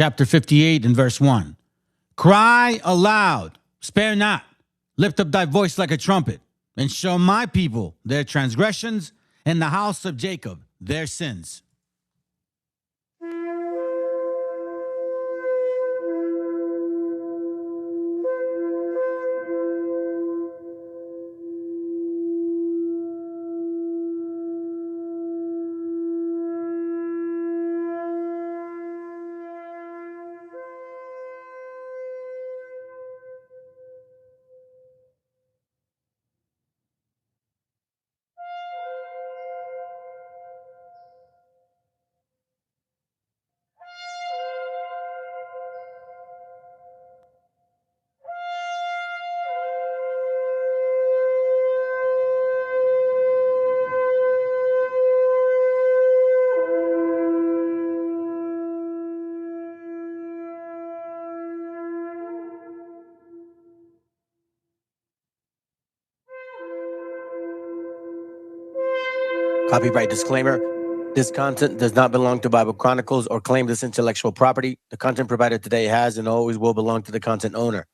chapter 58 and verse 1. Cry aloud, spare not, lift up thy voice like a trumpet, and show my people their transgressions, and the house of Jacob their sins. Copyright disclaimer. This content does not belong to Bible Chronicles or claim this intellectual property. The content provided today has and always will belong to the content owner.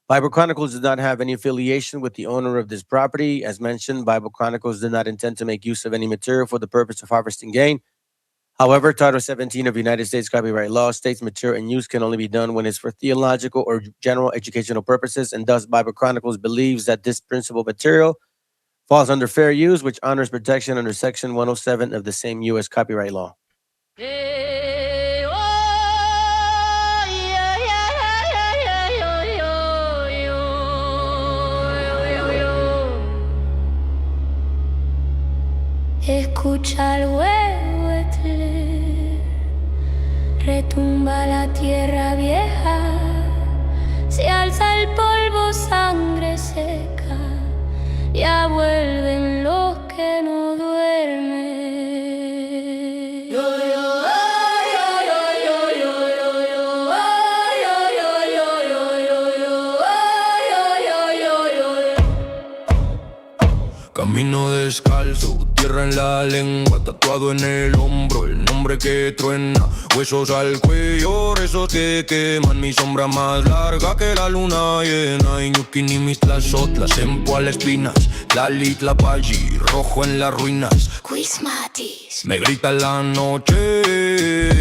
Bible Chronicles does not have any affiliation with the owner of this property. As mentioned, Bible Chronicles did not intend to make use of any material for the purpose of harvesting gain. However, Title 17 of United States copyright law states material and use can only be done when it's for theological or general educational purposes, and thus Bible Chronicles believes that this principal material falls under fair use, which honors protection under Section 107 of the same U.S. copyright law. Escucha el huehuetle, retumba la tierra vieja, se alza el polvo, sangre seca, ya vuelven los que no duermen. Camino descalzo, tierra en la lengua, tatuado en el hombro, el nombre que truena, huesos al cuello, rezos que queman, mi sombra más larga que la luna llena, Iñuquín y mis tlazotlas, Empoal espinas, Tlalit, Tlapalli, rojo en las ruinas, Quismatis. me grita en la noche,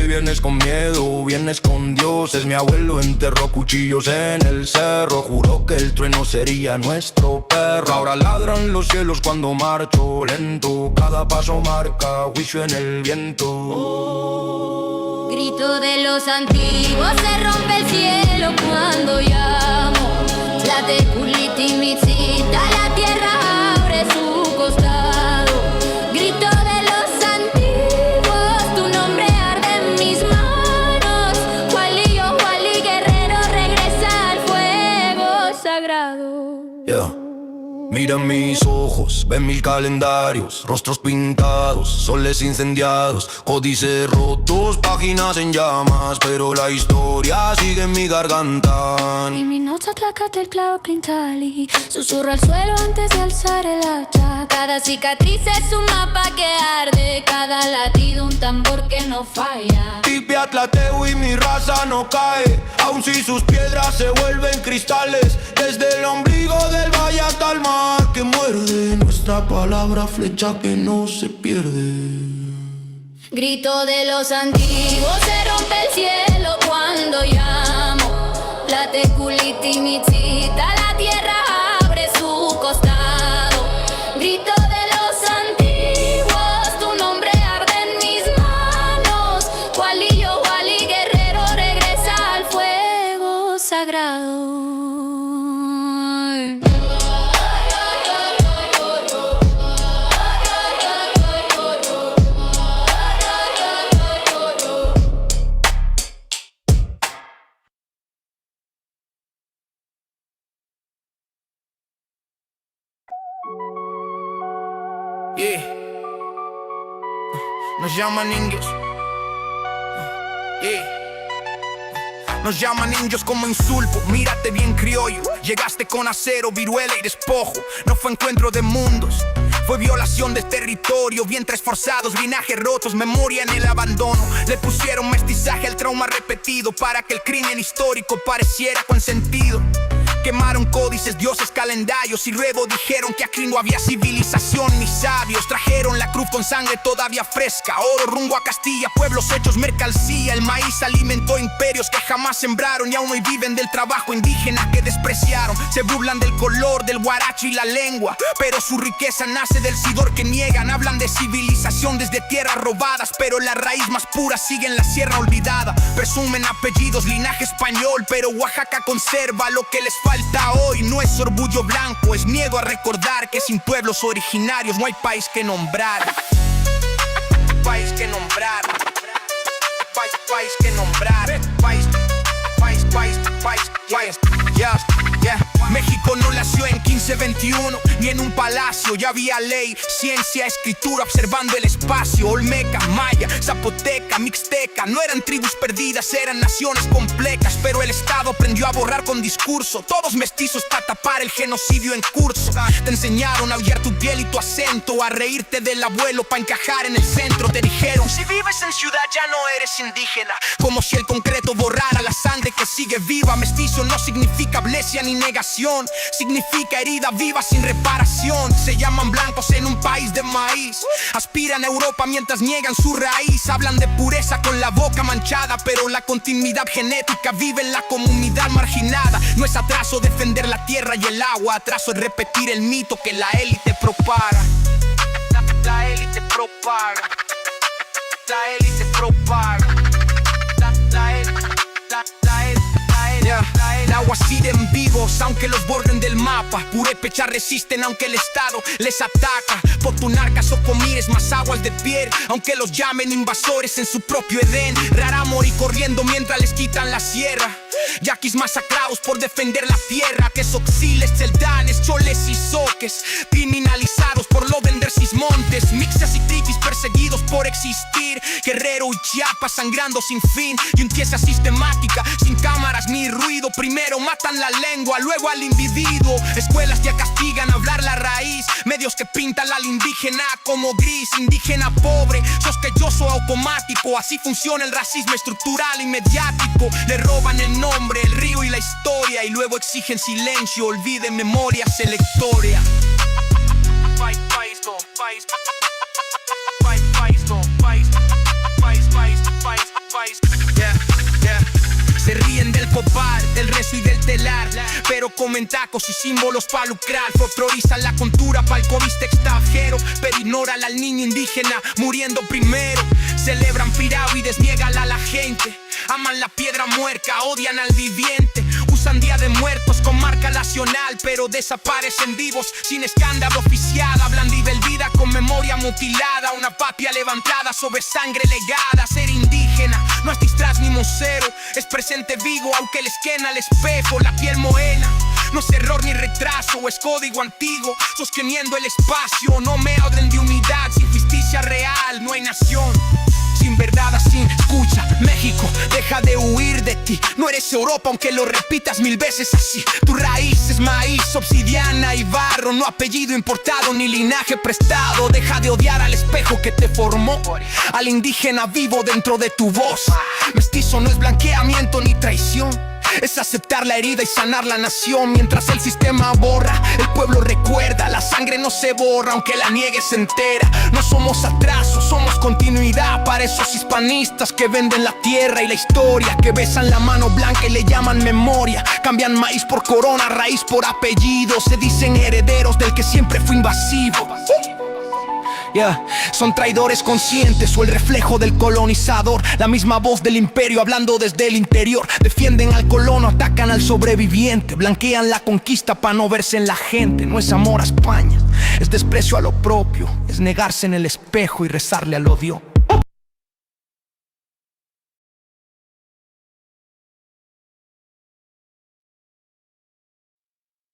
vienes con miedo, vienes con dioses, mi abuelo enterró cuchillos en el cerro, juró que el trueno sería nuestro perro, ahora ladran los cielos cuando marcho lento, cada paso marca juicio en el viento. Grito de los antiguos, se rompe el cielo cuando llamo. La teculiti mitzita, la tierra abre su costado. Grito de los antiguos, tu nombre arde en mis manos. Wally, oh Wally, guerrero, regresa al fuego sagrado. Mira mis ojos, ven mil calendarios, rostros pintados, soles incendiados, códices rotos, páginas en llamas, pero la historia sigue en mi garganta. Y mi nota tlácate el clavo pintali, susurra al suelo antes de alzar el hacha. Cada cicatriz es un mapa que arde, cada latido un tambor que no falla. Tipia, Tlateo y mi raza no cae, aun si sus piedras se vuelven cristales, desde el ombligo del valle hasta el mar que muerde, nuestra palabra flecha que no se pierde. Grito de los antiguos, se rompe el cielo cuando llamo. La teculiti mitzita, la tierra abre su costado. Grito de los antiguos, tu nombre arde en mis manos. Wally, oh Wally, guerrero, regresa al fuego sagrado. Nos llaman indios. Nos llaman indios como insulto. Mírate bien criollo. Llegaste con acero, viruela y despojo. No fue encuentro de mundos, Fue violación de territorio, vientres forzados, linajes rotos, memoria en el abandono. Le pusieron mestizaje al trauma repetido para que el crimen histórico pareciera con sentido. Quemaron códices, dioses, calendarios y luego dijeron que aquí no había civilización ni sabios. Trajeron la cruz con sangre todavía fresca, oro rumbo a Castilla, pueblos hechos mercancía. El maíz alimentó imperios que jamás sembraron y aún hoy viven del trabajo indígena que despreciaron. Se burlan del color, del guaracho y la lengua, pero su riqueza nace del sidor que niegan. Hablan de civilización desde tierras robadas, pero la raíz más pura sigue en la sierra olvidada. Presumen apellidos, linaje español, pero Oaxaca conserva lo que les falta hoy. No es orgullo blanco, es miedo a recordar que sin pueblos originarios no hay país que nombrar. País que nombrar. País que nombrar. País. Yeah. México no nació en 1521, ni en un palacio. Ya había ley, ciencia, escritura, observando el espacio. Olmeca, maya, zapoteca, mixteca, no eran tribus perdidas, eran naciones complejas. Pero el Estado aprendió a borrar con discurso, todos mestizos para tapar el genocidio en curso. Te enseñaron a aullar tu piel y tu acento, a reírte del abuelo para encajar en el centro. Te dijeron, si vives en ciudad ya no eres indígena, como si el concreto borrara la sangre que sigue viva. Mestizo no significa amnesia ni negación, significa herida viva sin reparación. Se llaman blancos en un país de maíz, aspiran a Europa mientras niegan su raíz. Hablan de pureza con la boca manchada, pero la continuidad genética vive en la comunidad marginada. No es atraso defender la tierra y el agua, atraso es repetir el mito que la élite propaga. La élite propaga. La élite propaga. Nahuaciren vivos aunque los borren del mapa. Purépechas resisten aunque el Estado les ataca. Potunarcas o comires más aguas de piel, aunque los llamen invasores en su propio Edén. Rara morir corriendo mientras les quitan la sierra. Yaquis masacrados por defender la tierra. Que soxiles, celdanes, choles y soques, criminalizados por no vender sus montes. Mixas y tripis perseguidos por existir. Guerrero y Chiapas sangrando sin fin. Y un tiesa sistemática, sin cámaras ni ruido. Primero matan la lengua, luego al individuo. Escuelas que castigan hablar la raíz. Medios que pintan al indígena como gris. Indígena pobre, sospechoso automático. Así funciona el racismo estructural y mediático. Le roban el nombre, el río y la historia, y luego exigen silencio, olviden memoria selectoria. Se ríen del popar, del rezo y del telar, pero comen tacos y símbolos pa' lucrar. Folclorizan la cultura pa'l coviste extranjero, pero ignoran al niño indígena muriendo primero. Celebran pirámides, niegan a la gente. Aman la piedra muerta, odian al viviente. Usan Día de Muertos con marca nacional, pero desaparecen vivos sin escándalo oficial. Hablan de vida con memoria mutilada, una patria levantada sobre sangre legada. Ser indígena no es disfraz ni museo, es presente vivo aunque les quena el espejo. La piel morena no es error ni retraso, es código antiguo sosteniendo el espacio. No me hablen de unidad sin justicia real, no hay nación sin verdad, sin escucha. México, deja de huir de ti. No eres Europa aunque lo repitas 1000 veces así. Tu raíz es maíz, obsidiana y barro, no apellido importado ni linaje prestado. Deja de odiar al espejo que te formó, al indígena vivo dentro de tu voz. Mestizo no es blanqueamiento ni traición, es aceptar la herida y sanar la nación. Mientras el sistema borra, el pueblo recuerda. La sangre no se borra aunque la niegues entera. No somos atraso, somos continuidad. Para esos hispanistas que venden la tierra y la historia, que besan la mano blanca y le llaman memoria. Cambian maíz por corona, raíz por apellido. Se dicen herederos del que siempre fue invasivo. Son traidores conscientes o el reflejo del colonizador. La misma voz del imperio hablando desde el interior. Defienden al colono, atacan al sobreviviente. Blanquean la conquista para no verse en la gente. No es amor a España, es desprecio a lo propio. Es negarse en el espejo y rezarle al odio.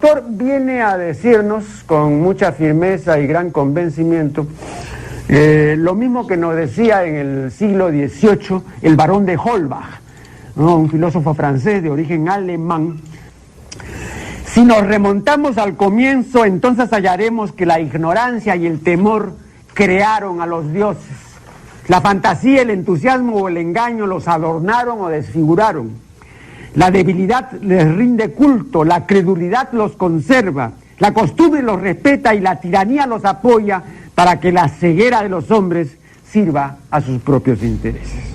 El autor viene a decirnos con mucha firmeza y gran convencimiento lo mismo que nos decía en el siglo XVIII el barón de Holbach, ¿no? Un filósofo francés de origen alemán. Si nos remontamos al comienzo, entonces hallaremos que la ignorancia y el temor crearon a los dioses. La fantasía, el entusiasmo o el engaño los adornaron o desfiguraron. La debilidad les rinde culto, la credulidad los conserva, la costumbre los respeta y la tiranía los apoya para que la ceguera de los hombres sirva a sus propios intereses.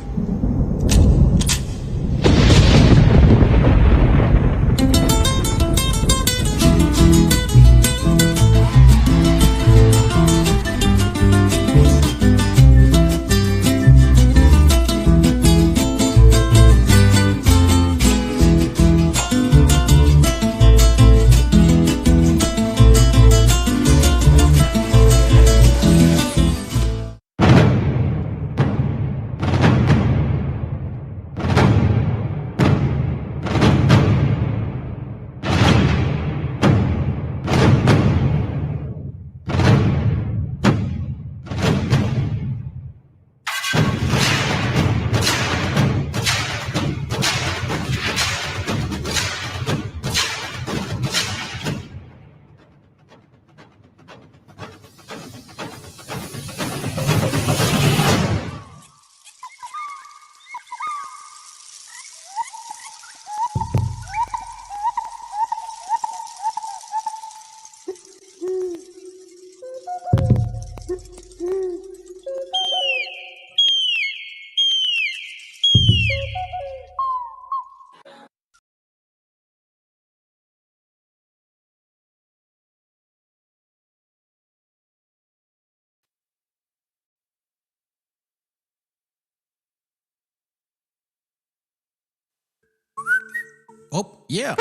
Oh, yeah.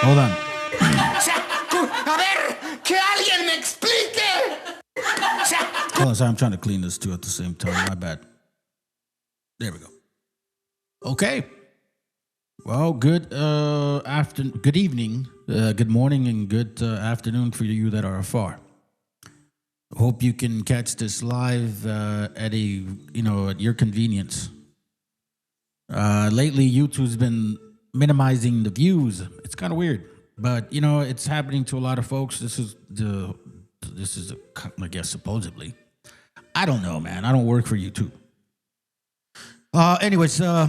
Hold on. A ver, que alguien me explique. Hold on, sorry, I'm trying to clean this too at the same time. My bad. There we go. Okay. Well, good good evening, good morning, and good afternoon for you that are afar. Hope you can catch this live at your convenience. Lately, YouTube's been minimizing the views. It's kind of weird, but it's happening to a lot of folks. This is I guess supposedly. I don't know, man. I don't work for YouTube. Anyways, the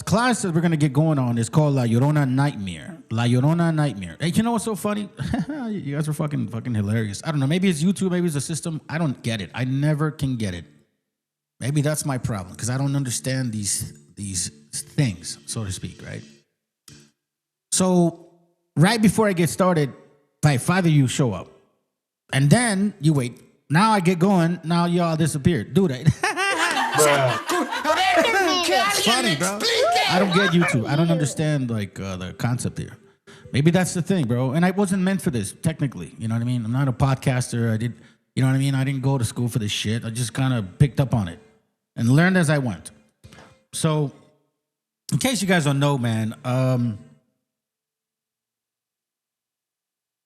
class that we're gonna get going on is called La Llorona Nightmare. La Llorona Nightmare. Hey, you know what's so funny? You guys are fucking hilarious. I don't know. Maybe it's YouTube. Maybe it's a system. I don't get it. I never can get it. Maybe that's my problem because I don't understand these things, so to speak, right? So right before I get started, five of you show up, and then you wait. Now I get going. Now y'all disappeared. Dude, it's funny, bro. I don't get YouTube. I don't understand the concept here. Maybe that's the thing, bro. And I wasn't meant for this, technically. You know what I mean? I'm not a podcaster. I didn't go to school for this shit. I just kind of picked up on it and learned as I went. So, in case you guys don't know, man,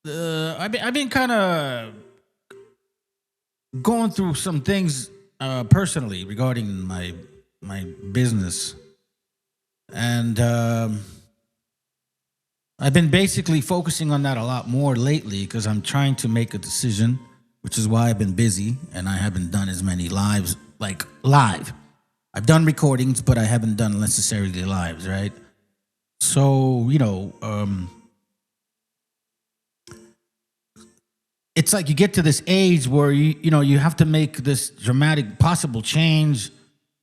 I've been kind of going through some things personally regarding my business, and I've been basically focusing on that a lot more lately because I'm trying to make a decision, which is why I've been busy and I haven't done as many lives, like live. I've done recordings, but I haven't done necessarily lives, right? So, it's like you get to this age where you have to make this dramatic possible change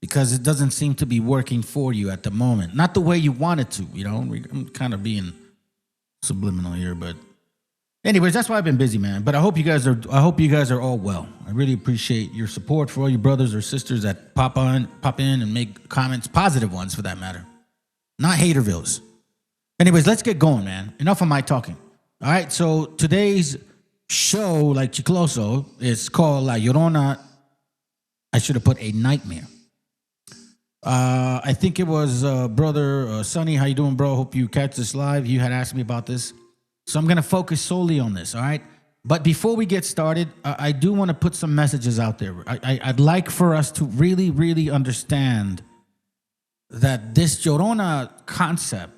because it doesn't seem to be working for you at the moment. Not the way you want it to, I'm kind of being subliminal here, but anyways, that's why I've been busy, man. But I hope you guys are all well. I really appreciate your support for all you brothers or sisters that pop in and make comments, positive ones for that matter, not hatervilles. Anyways, let's get going, man. Enough of my talking. All right, so today's show, like Chicloso, is called La Llorona. I should have put a nightmare. I think it was brother Sonny. How you doing, bro? Hope you catch this live. You had asked me about this. So I'm going to focus solely on this, all right? But before we get started, I do want to put some messages out there. I'd like for us to really, really understand that this Llorona concept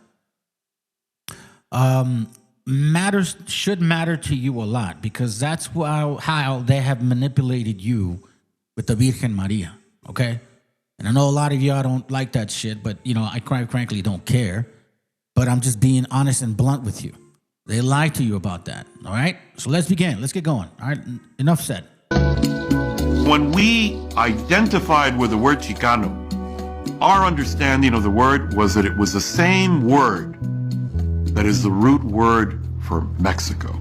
should matter to you a lot, because that's how they have manipulated you with the Virgen Maria, okay? And I know a lot of y'all don't like that shit, but, you know, I quite frankly don't care. But I'm just being honest and blunt with you. They lied to you about that, all right? So let's begin. Let's get going, all right? Enough said. When we identified with the word Chicano, our understanding of the word was that it was the same word that is the root word for Mexico,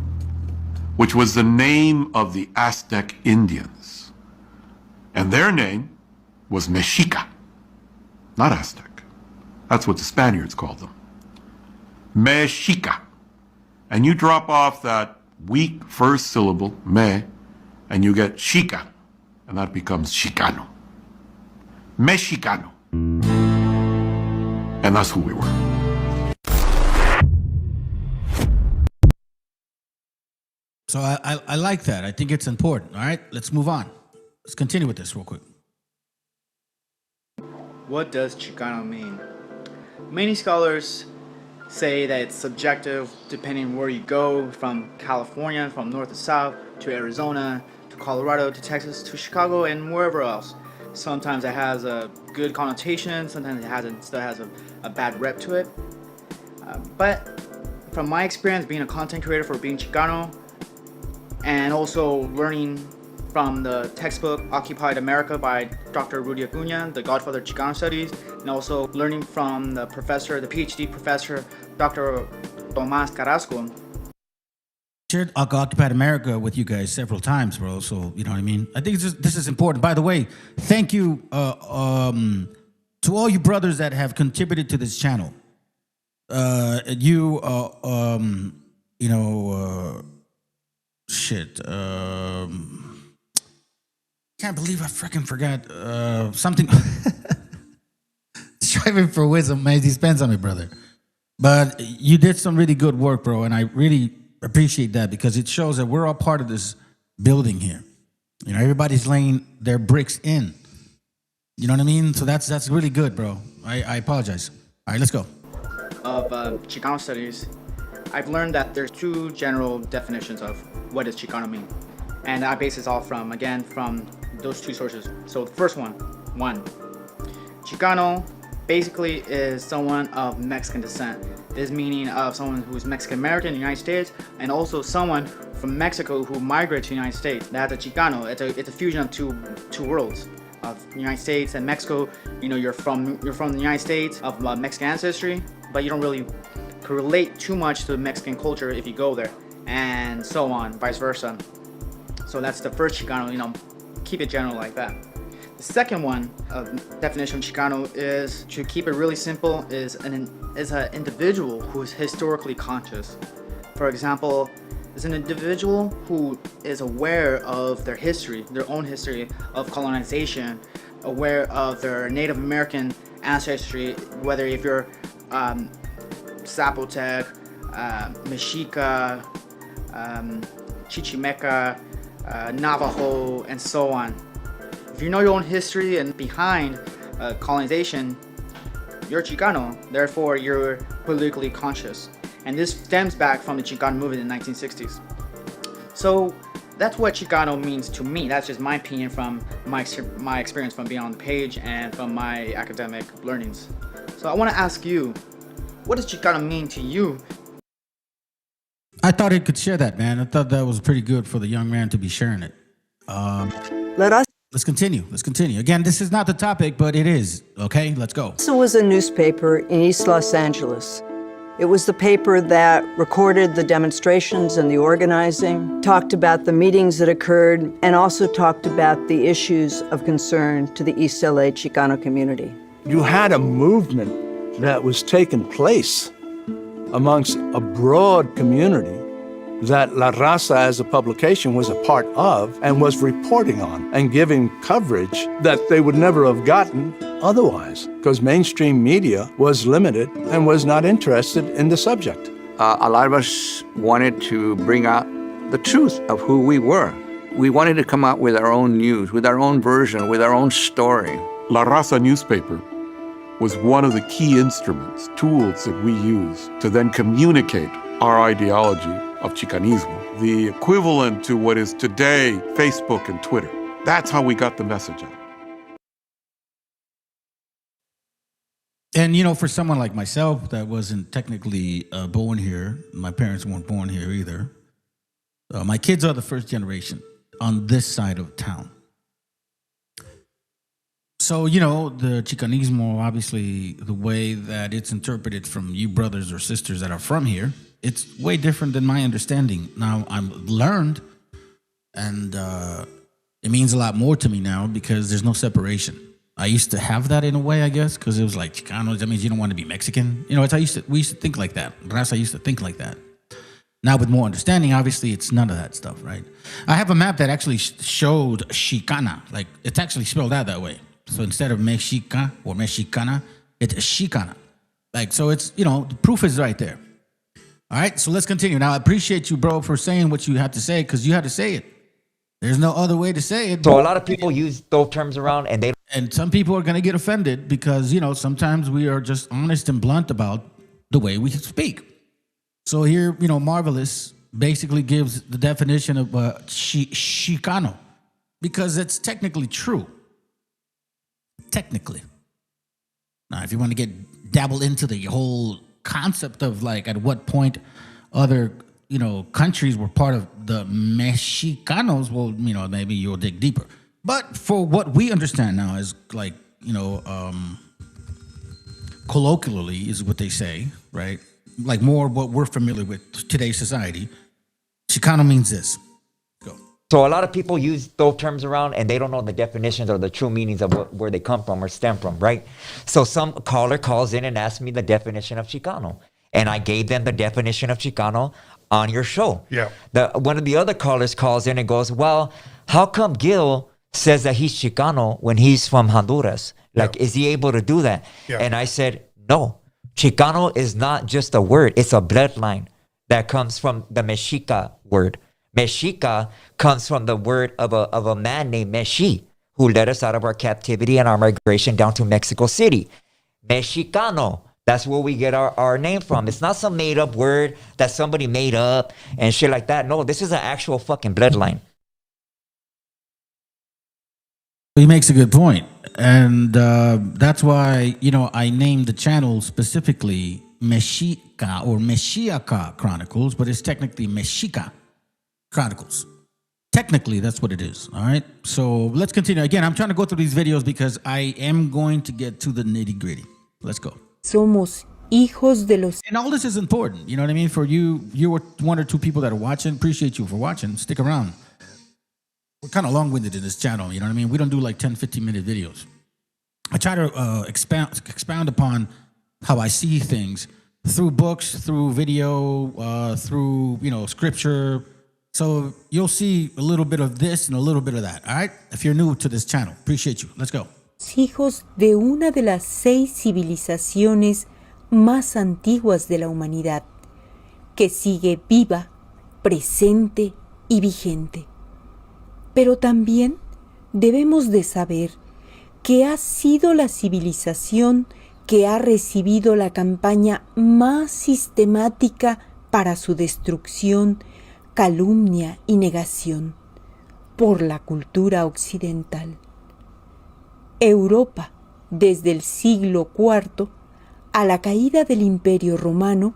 which was the name of the Aztec Indians. And their name was Mexica, not Aztec. That's what the Spaniards called them. Mexica. And you drop off that weak first syllable, me, and you get chica, and that becomes Chicano. Mexicano. And that's who we were. So I like that. I think it's important, all right? Let's move on. Let's continue with this real quick. What does Chicano mean? Many scholars say that it's subjective depending where you go, from California, from north to south, to Arizona, to Colorado, to Texas, to Chicago, and wherever else. Sometimes it has a good connotation, sometimes it still has a bad rep to it. But from my experience being a content creator for being Chicano, and also learning from the textbook Occupied America by Dr. Rudy Acuña, the godfather of Chicano studies, and also learning from the PhD professor, Dr. Tomás Carrasco. Shared Occupied America with you guys several times, bro. So, you know what I mean? I think this is important. By the way, thank you to all you brothers that have contributed to this channel. Can't believe I freaking forgot something. Striving for wisdom, man, depends on me, brother. But you did some really good work, bro, and I really appreciate that, because it shows that we're all part of this building here. You know, everybody's laying their bricks in. You know what I mean? So that's really good, bro. I apologize. All right, let's go. Of Chicano studies, I've learned that there's two general definitions of what does Chicano mean. And I base this all from those two sources. So the first one, Chicano basically is someone of Mexican descent. This meaning of someone who's Mexican American in the United States, and also someone from Mexico who migrated to the United States. That's a Chicano. It's a fusion of two worlds, of the United States and Mexico. You know, you're from the United States of Mexican ancestry, but you don't really relate too much to Mexican culture if you go there, and so on, vice versa. So that's the first Chicano. You know, keep it general like that. The second one definition of Chicano is, to keep it really simple, is an individual who is historically conscious. For example, is an individual who is aware of their history, their own history of colonization, aware of their Native American ancestry, whether if you're Zapotec, Mexica, Chichimeca, Navajo, and so on. If you know your own history and behind colonization, you're Chicano, therefore you're politically conscious. And this stems back from the Chicano movement in the 1960s. So that's what Chicano means to me. That's just my opinion from my experience from being on the page and from my academic learnings. So I want to ask you, what does Chicano mean to you? I thought it could share that, man. I thought that was pretty good for the young man to be sharing it. Let's continue. Again, this is not the topic, but it is. Okay, let's go. This was a newspaper in East Los Angeles. It was the paper that recorded the demonstrations and the organizing, talked about the meetings that occurred, and also talked about the issues of concern to the East LA Chicano community. You had a movement that was taking place amongst a broad community that La Raza as a publication was a part of and was reporting on and giving coverage that they would never have gotten otherwise, because mainstream media was limited and was not interested in the subject. A lot of us wanted to bring out the truth of who we were. We wanted to come out with our own news, with our own version, with our own story. La Raza newspaper was one of the key instruments, tools that we use to then communicate our ideology of Chicanismo, the equivalent to what is today Facebook and Twitter. That's how we got the message out. And, you know, for someone like myself that wasn't technically born here, my parents weren't born here either. My kids are the first generation on this side of town. So, you know, the Chicanismo, obviously, the way that it's interpreted from you brothers or sisters that are from here, it's way different than my understanding. Now, I'm learned, and it means a lot more to me now because there's no separation. I used to have that in a way, I guess, because it was like Chicanos, that means you don't want to be Mexican. You know, we used to think like that. Raza used to think like that. Now with more understanding, obviously, it's none of that stuff, right? I have a map that actually showed Chicana. Like, it's actually spelled out that way. So instead of Mexica or Mexicana, it's Chicana. Like, so it's, you know, the proof is right there. All right, so let's continue. Now, I appreciate you, bro, for saying what you had to say, because you had to say it. There's no other way to say it. So a lot of people use those terms around, and some people are going to get offended because, you know, sometimes we are just honest and blunt about the way we speak. So here, you know, Marvelous basically gives the definition of Chicano because it's technically true. Technically. Now, if you want to dabble into the whole concept of like at what point other, you know, countries were part of the Mexicanos, well, you know, maybe you'll dig deeper. But for what we understand now is like, you know, colloquially is what they say, right? Like more what we're familiar with today's society. Chicano means this. Go. So a lot of people use those terms around and they don't know the definitions or the true meanings of where they come from or stem from, right? So some caller calls in and asks me the definition of Chicano. And I gave them the definition of Chicano on your show. Yeah. One of the other callers calls in and goes, well, how come Gil says that he's Chicano when he's from Honduras? Like, is he able to do that? Yeah. And I said, no. Chicano is not just a word. It's a bloodline that comes from the Mexica word. Mexica comes from the word of a man named Meshi, who led us out of our captivity and our migration down to Mexico City. Mexicano. That's where we get our name from. It's not some made-up word that somebody made up and shit like that. No, this is an actual fucking bloodline. He makes a good point. And that's why, you know, I named the channel specifically Meshicha or MESHIACHA Chronicles, but it's technically Mexica Chronicles. Technically, that's what it is. All right. So let's continue. Again, I'm trying to go through these videos because I am going to get to the nitty-gritty. Let's go. Somos hijos de los... And all this is important. You know what I mean? For you were one or two people that are watching. Appreciate you for watching. Stick around. We're kind of long-winded in this channel. You know what I mean? We don't do like 10, 15-minute videos. I try to expound upon how I see things through books, through video, through, you know, scripture. So you'll see a little bit of this and a little bit of that. All right? If you're new to this channel, appreciate you. Let's go. Hijos de una de las 6 civilizaciones más antiguas de la humanidad, que sigue viva, presente y vigente. Pero también debemos de saber que ha sido la civilización que ha recibido la campaña más sistemática para su destrucción, calumnia y negación por la cultura occidental. Europa, desde el siglo IV, a la caída del Imperio Romano,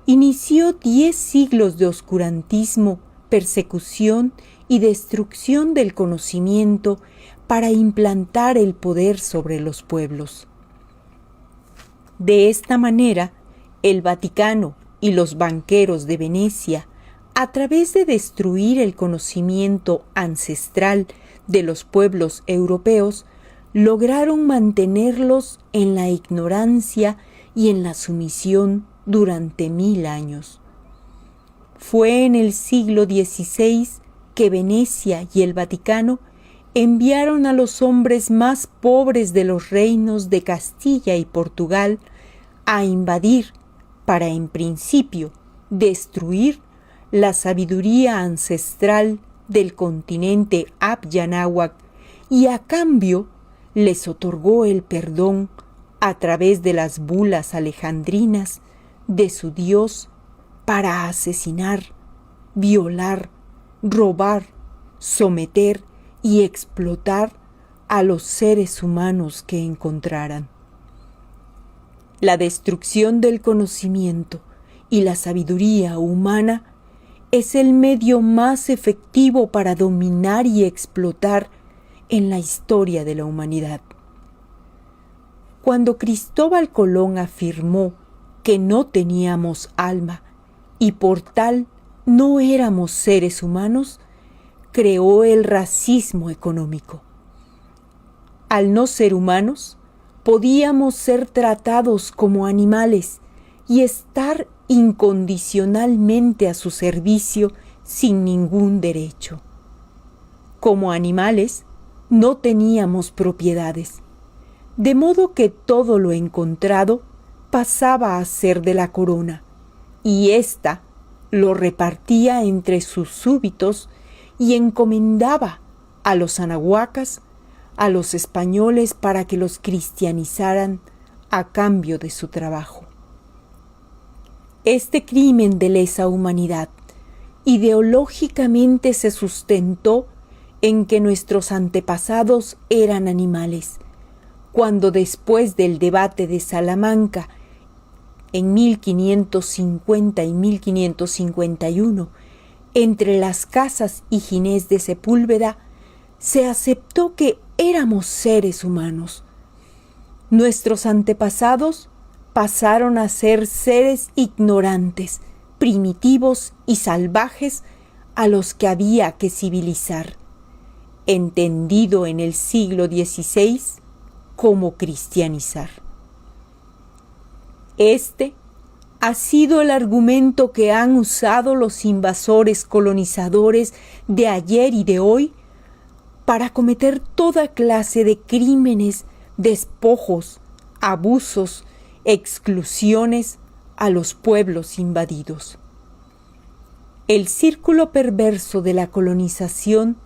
inició 10 siglos de oscurantismo, persecución y destrucción del conocimiento para implantar el poder sobre los pueblos. De esta manera, el Vaticano y los banqueros de Venecia, a través de destruir el conocimiento ancestral de los pueblos europeos, lograron mantenerlos en la ignorancia y en la sumisión durante 1000 años. Fue en el siglo XVI que Venecia y el Vaticano enviaron a los hombres más pobres de los reinos de Castilla y Portugal a invadir, para en principio destruir la sabiduría ancestral del continente Abyanáhuac, y a cambio les otorgó el perdón a través de las bulas alejandrinas de su Dios para asesinar, violar, robar, someter y explotar a los seres humanos que encontraran. La destrucción del conocimiento y la sabiduría humana es el medio más efectivo para dominar y explotar en la historia de la humanidad. Cuando Cristóbal Colón afirmó que no teníamos alma y por tal no éramos seres humanos, creó el racismo económico. Al no ser humanos, podíamos ser tratados como animales y estar incondicionalmente a su servicio sin ningún derecho. Como animales, no teníamos propiedades, de modo que todo lo encontrado pasaba a ser de la corona, y ésta lo repartía entre sus súbditos y encomendaba a los anahuacas, a los españoles para que los cristianizaran a cambio de su trabajo. Este crimen de lesa humanidad ideológicamente se sustentó en que nuestros antepasados eran animales, cuando después del debate de Salamanca en 1550 y 1551, entre las Casas y Ginés de Sepúlveda, se aceptó que éramos seres humanos. Nuestros antepasados pasaron a ser seres ignorantes, primitivos y salvajes a los que había que civilizar, entendido en el siglo XVI como cristianizar. Este ha sido el argumento que han usado los invasores colonizadores de ayer y de hoy para cometer toda clase de crímenes, despojos, abusos, exclusiones a los pueblos invadidos. El círculo perverso de la colonización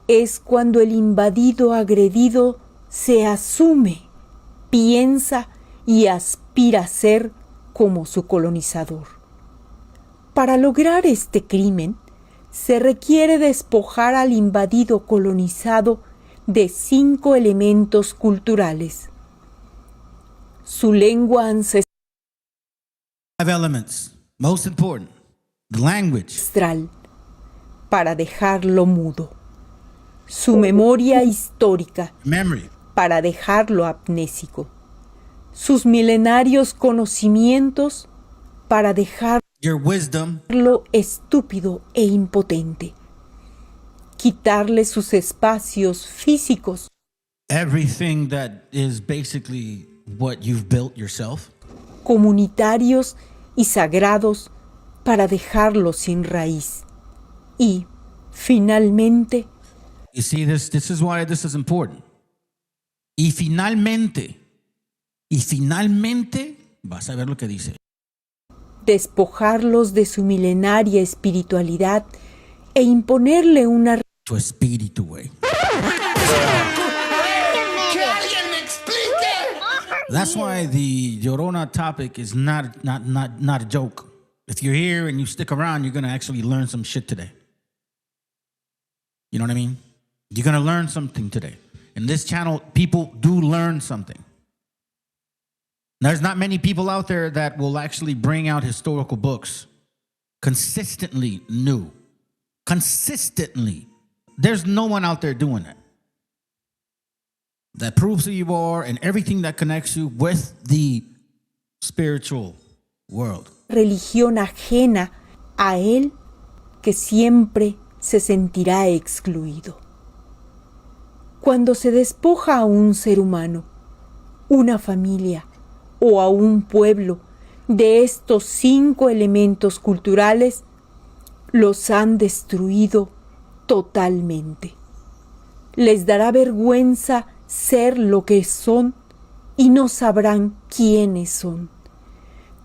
es cuando el invadido agredido se asume, piensa y aspira a ser como su colonizador. Para lograr este crimen, se requiere despojar al invadido colonizado de 5 elementos culturales: su lengua ancestral, 5 elements, most important. The language, para dejarlo mudo; su memoria histórica, memory, para dejarlo amnésico; sus milenarios conocimientos, para dejarlo your wisdom, estúpido e impotente; quitarle sus espacios físicos, everything that is basically what you've built yourself, comunitarios y sagrados, para dejarlo sin raíz; y, finalmente, you see, this is why this is important. Y finalmente, vas a ver lo que dice. Despojarlos de su milenaria espiritualidad e imponerle una Tu espíritu, güey. That's why the LLORONA topic is not a joke. If you're here and you stick around, you're going to actually learn some shit today. You know what I mean? You're going to learn something today. In this channel, people do learn something. There's not many people out there that will actually bring out historical books consistently new. Consistently. There's no one out there doing that. That proves who you are and everything that connects you with the spiritual world. Religión ajena a él, que siempre se sentirá excluido. Cuando se despoja a un ser humano, una familia o a un pueblo de estos 5 elementos culturales, los han destruido totalmente. Les dará vergüenza ser lo que son y no sabrán quiénes son,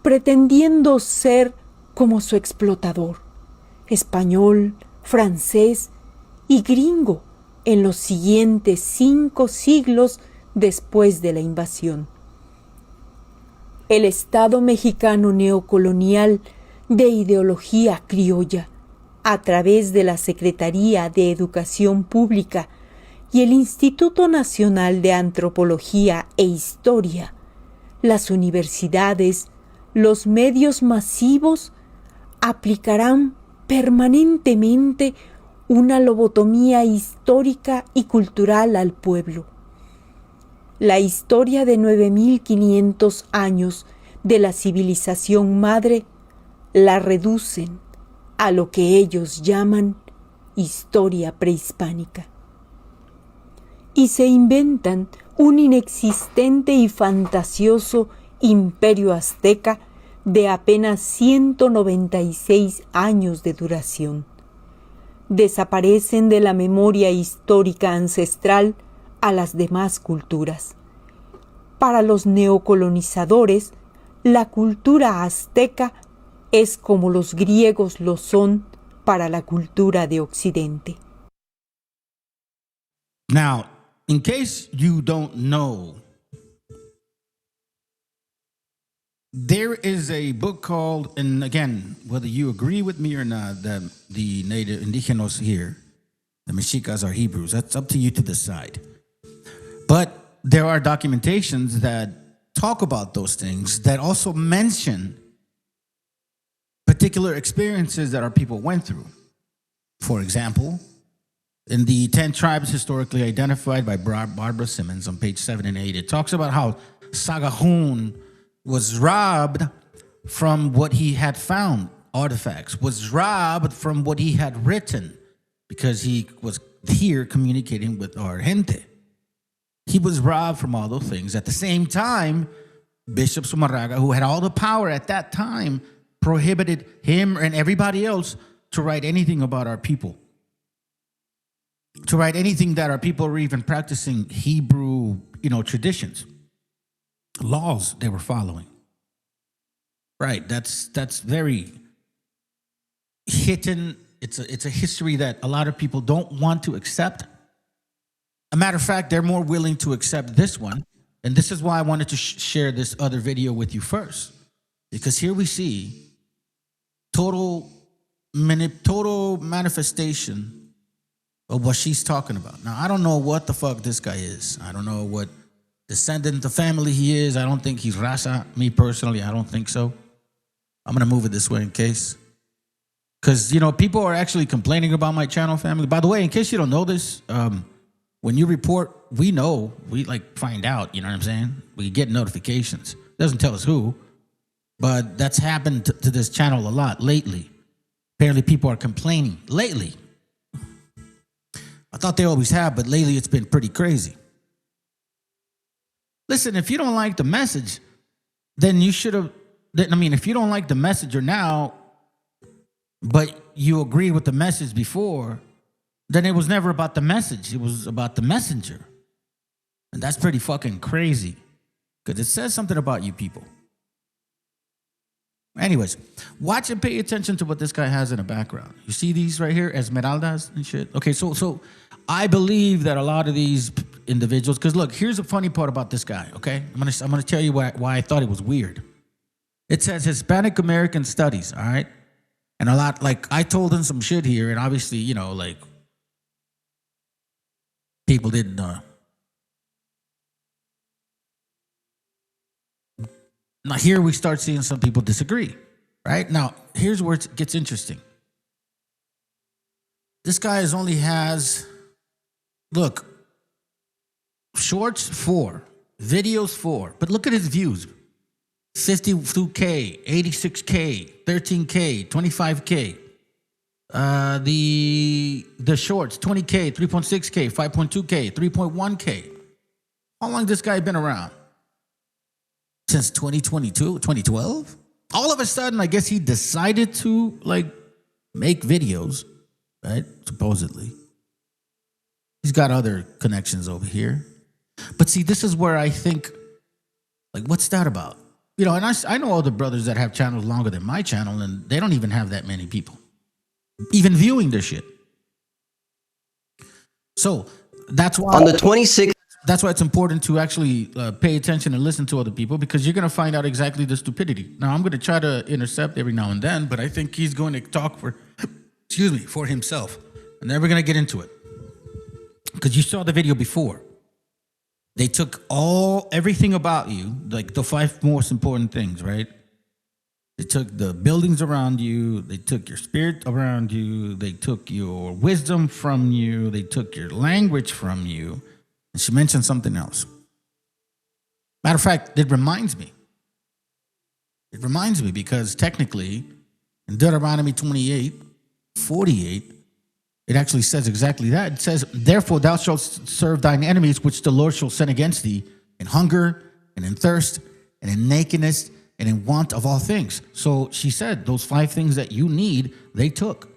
pretendiendo ser como su explotador, español, francés y gringo, en los siguientes 5 siglos después de la invasión. el Estado mexicano neocolonial de ideología criolla, a través de la Secretaría de Educación Pública y el Instituto Nacional de Antropología e Historia, las universidades, los medios masivos aplicarán permanentemente una lobotomía histórica y cultural al pueblo. La historia de 9.500 años de la civilización madre la reducen a lo que ellos llaman historia prehispánica. Y se inventan un inexistente y fantasioso imperio azteca de apenas 196 años de duración. Desaparecen de la memoria histórica ancestral a las demás culturas. Para los neocolonizadores, la cultura azteca es como los griegos lo son para la cultura de Occidente. Now, in case you don't know, there is a book called, and again, whether you agree with me or not, that the native Indigenous here, the Mexicas are Hebrews. That's up to you to decide. But there are documentations that talk about those things that also mention particular experiences that our people went through. For example, in the 10 tribes historically identified by Barbara Simmons on page 7 and 8, it talks about how Sagahun was robbed from what he had found, artifacts, was robbed from what he had written because he was here communicating with our gente. He was robbed from all those things. At the same time, Bishop Sumarraga, who had all the power at that time, prohibited him and everybody else to write anything about our people, to write anything that our people were even practicing Hebrew, traditions, laws they were following. Right, that's very hidden. It's a history that a lot of people don't want to accept. A matter of fact, they're more willing to accept this one. And this is why I wanted to share this other video with you first. Because here we see total manifestation of what she's talking about. Now, I don't know what the fuck this guy is. I don't know what descendant of family he is. I don't think he's Raza. Me personally, I don't think so. I'm going to move it this way in case. Because, people are actually complaining about my channel family. By the way, in case you don't know this, when you report, we know, we find out, you know what I'm saying? We get notifications. It doesn't tell us who, but that's happened to this channel a lot lately. Apparently people are complaining lately. I thought they always have, but lately it's been pretty crazy. Listen, if you don't like the message, then you should have, if you don't like the messenger now, but you agreed with the message before, then it was never about the message. It was about the messenger. And that's pretty fucking crazy because it says something about you people. Anyways, watch and pay attention to what this guy has in the background. You see these right here, Esmeraldas and shit? Okay, so I believe that a lot of these individuals, because look, here's the funny part about this guy, okay? I'm gonna tell you why I thought it was weird. It says Hispanic American Studies, all right? And a lot, I told him some shit here, and obviously, people didn't Now here we start seeing some people disagree, right? Now, here's where it gets interesting. This guy only has, look, shorts 4, videos 4, but look at his views. 52K, 86K, 13K, 25K. The shorts, 20K, 3.6K, 5.2K, 3.1K. How long this guy been around? Since 2022, 2012? All of a sudden, I guess he decided to make videos, right? Supposedly. He's got other connections over here. But see, this is where I think, what's that about? And I know other brothers that have channels longer than my channel, and they don't even have that many people even viewing their shit. So that's why on the 26th. That's why it's important to actually pay attention and listen to other people, because you're going to find out exactly the stupidity. Now, I'm going to try to intercept every now and then, but I think he's going to talk for himself. And then we're going to get into it. Because you saw the video before. They took everything about you, like the 5 most important things, right? They took the buildings around you. They took your spirit around you. They took your wisdom from you. They took your language from you. And she mentioned something else. Matter of fact, it reminds me. It reminds me because technically, in Deuteronomy 28:48, it actually says exactly that. It says, therefore thou shalt serve thine enemies, which the Lord shall send against thee, in hunger and in thirst and in nakedness and in want of all things. So she said, those 5 things that you need, they took.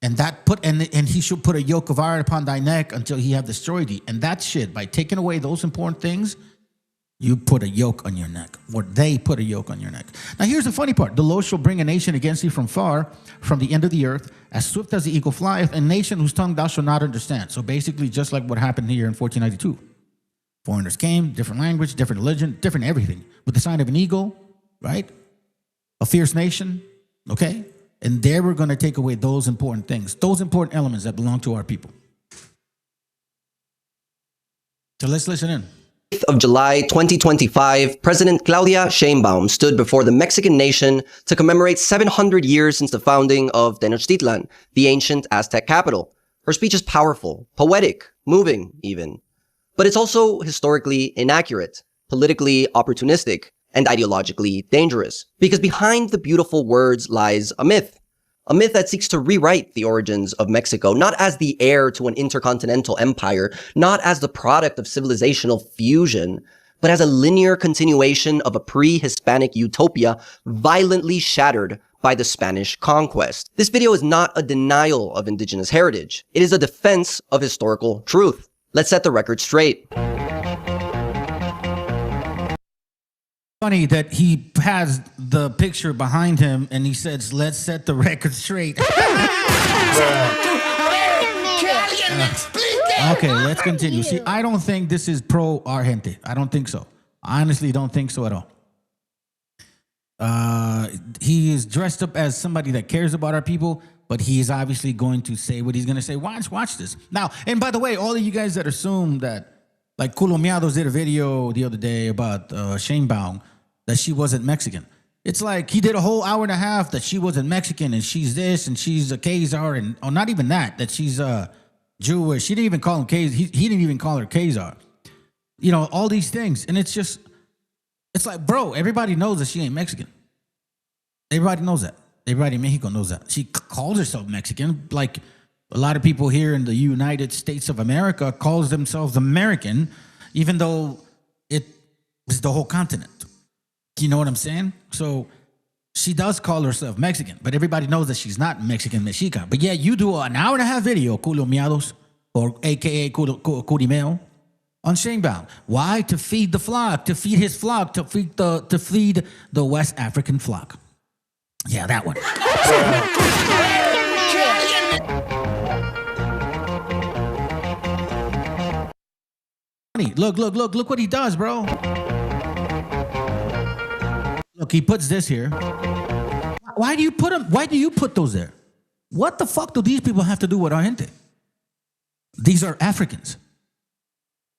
And and he should put a yoke of iron upon thy neck until he have destroyed thee. And that shit, by taking away those important things, you put a yoke on your neck, or they put a yoke on your neck. Now, here's the funny part. The Lord shall bring a nation against thee from far, from the end of the earth, as swift as the eagle flieth, a nation whose tongue thou shalt not understand. So basically, just like what happened here in 1492. Foreigners came, different language, different religion, different everything, with the sign of an eagle, right? A fierce nation, okay? And there we're going to take away those important things, those important elements that belong to our people. So let's listen in. Of July 2025, President Claudia Sheinbaum stood before the Mexican nation to commemorate 700 years since the founding of Tenochtitlan, the ancient Aztec capital. Her speech is powerful, poetic, moving even. But it's also historically inaccurate, politically opportunistic, and ideologically dangerous. Because behind the beautiful words lies a myth. A myth that seeks to rewrite the origins of Mexico, not as the heir to an intercontinental empire, not as the product of civilizational fusion, but as a linear continuation of a pre-Hispanic utopia violently shattered by the Spanish conquest. This video is not a denial of indigenous heritage. It is a defense of historical truth. Let's set the record straight. Funny that he has the picture behind him and he says, let's set the record straight. Okay, let's continue. See, I don't think this is pro Argente. I don't think so. I honestly don't think so at all. He is dressed up as somebody that cares about our people, but he is obviously going to say what he's going to say. Watch this. Now, and by the way, all of you guys that assume that, like Culo Miados did a video the other day about Sheinbaum, that she wasn't Mexican. It's like he did a whole hour and a half that she wasn't Mexican and she's this and she's a Khazar and not even that she's Jewish. She didn't even call him Khazar. He didn't even call her Khazar. You know, all these things. And it's like, bro, everybody knows that she ain't Mexican. Everybody knows that. Everybody in Mexico knows that. She calls herself Mexican. Like a lot of people here in the United States of America calls themselves American, even though it is the whole continent. You know what I'm saying? So she does call herself Mexican, but everybody knows that she's not Mexican Mexica. But yeah, you do an hour and a half video, Culo Miados, or AKA Curimeo, on Sheinbaum. Why? To feed the flock, to feed his flock, to feed the West African flock. Yeah, that one. Look what he does, bro. Look, he puts this here. Why do you put those there? What the fuck do these people have to do with Argente? These are Africans.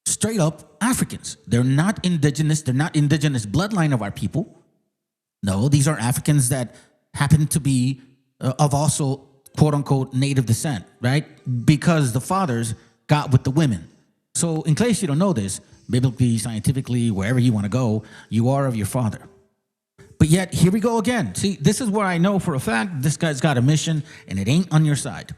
Straight up Africans. They're not indigenous. They're not indigenous bloodline of our people. No, these are Africans that happen to be of also quote unquote native descent, right? Because the fathers got with the women. So in case you don't know this, biblically, scientifically, wherever you want to go, you are of your father. But yet, here we go again. See, this is where I know for a fact this guy's got a mission and it ain't on your side.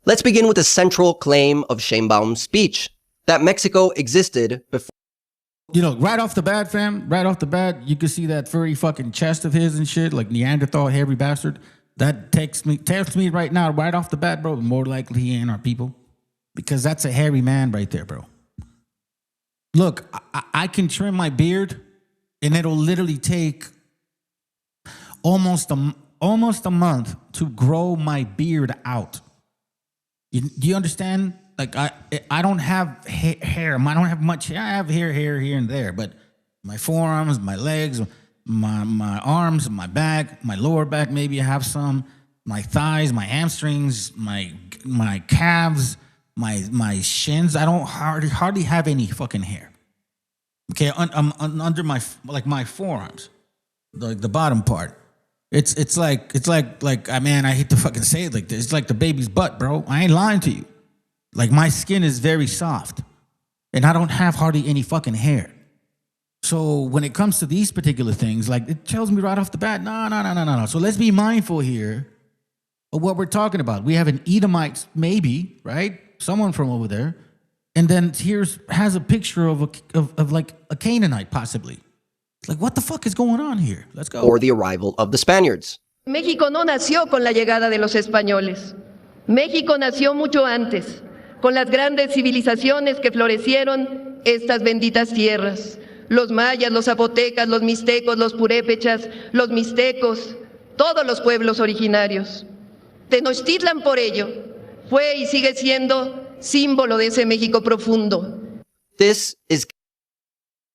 Let's begin with the central claim of Sheinbaum's speech, that Mexico existed before. You know, right off the bat, fam, right off the bat, you can see that furry fucking chest of his and shit, like Neanderthal, hairy bastard. That tells me right now, right off the bat, bro, more likely he ain't our people. Because that's a hairy man right there, bro. Look, I can trim my beard and it'll literally take almost a month to grow my beard out. Do you understand? Like I don't have hair. I don't have much hair. I have hair here and there, but my forearms, my legs, my arms, my back, my lower back, maybe I have some, my thighs, my hamstrings, my calves, my shins. I don't hardly have any fucking hair. Okay, under my forearms, the bottom part. It's like man, I hate to fucking say it like this. It's like the baby's butt, bro. I ain't lying to you. Like my skin is very soft, and I don't have hardly any fucking hair. So when it comes to these particular things, like it tells me right off the bat, no. So let's be mindful here of what we're talking about. We have an Edomite, maybe, right? Someone from over there, and then has a picture of like a Canaanite, possibly. Like, what the fuck is going on here? Let's go. Or the arrival of the Spaniards. México no nació con la llegada de los españoles. México nació mucho antes, con las grandes civilizaciones que florecieron estas benditas tierras. Los mayas, los zapotecas, los mixtecos, los purépechas, los mixtecos, todos los pueblos originarios. Tenochtitlan, por ello, fue y sigue siendo símbolo de ese México profundo. This is...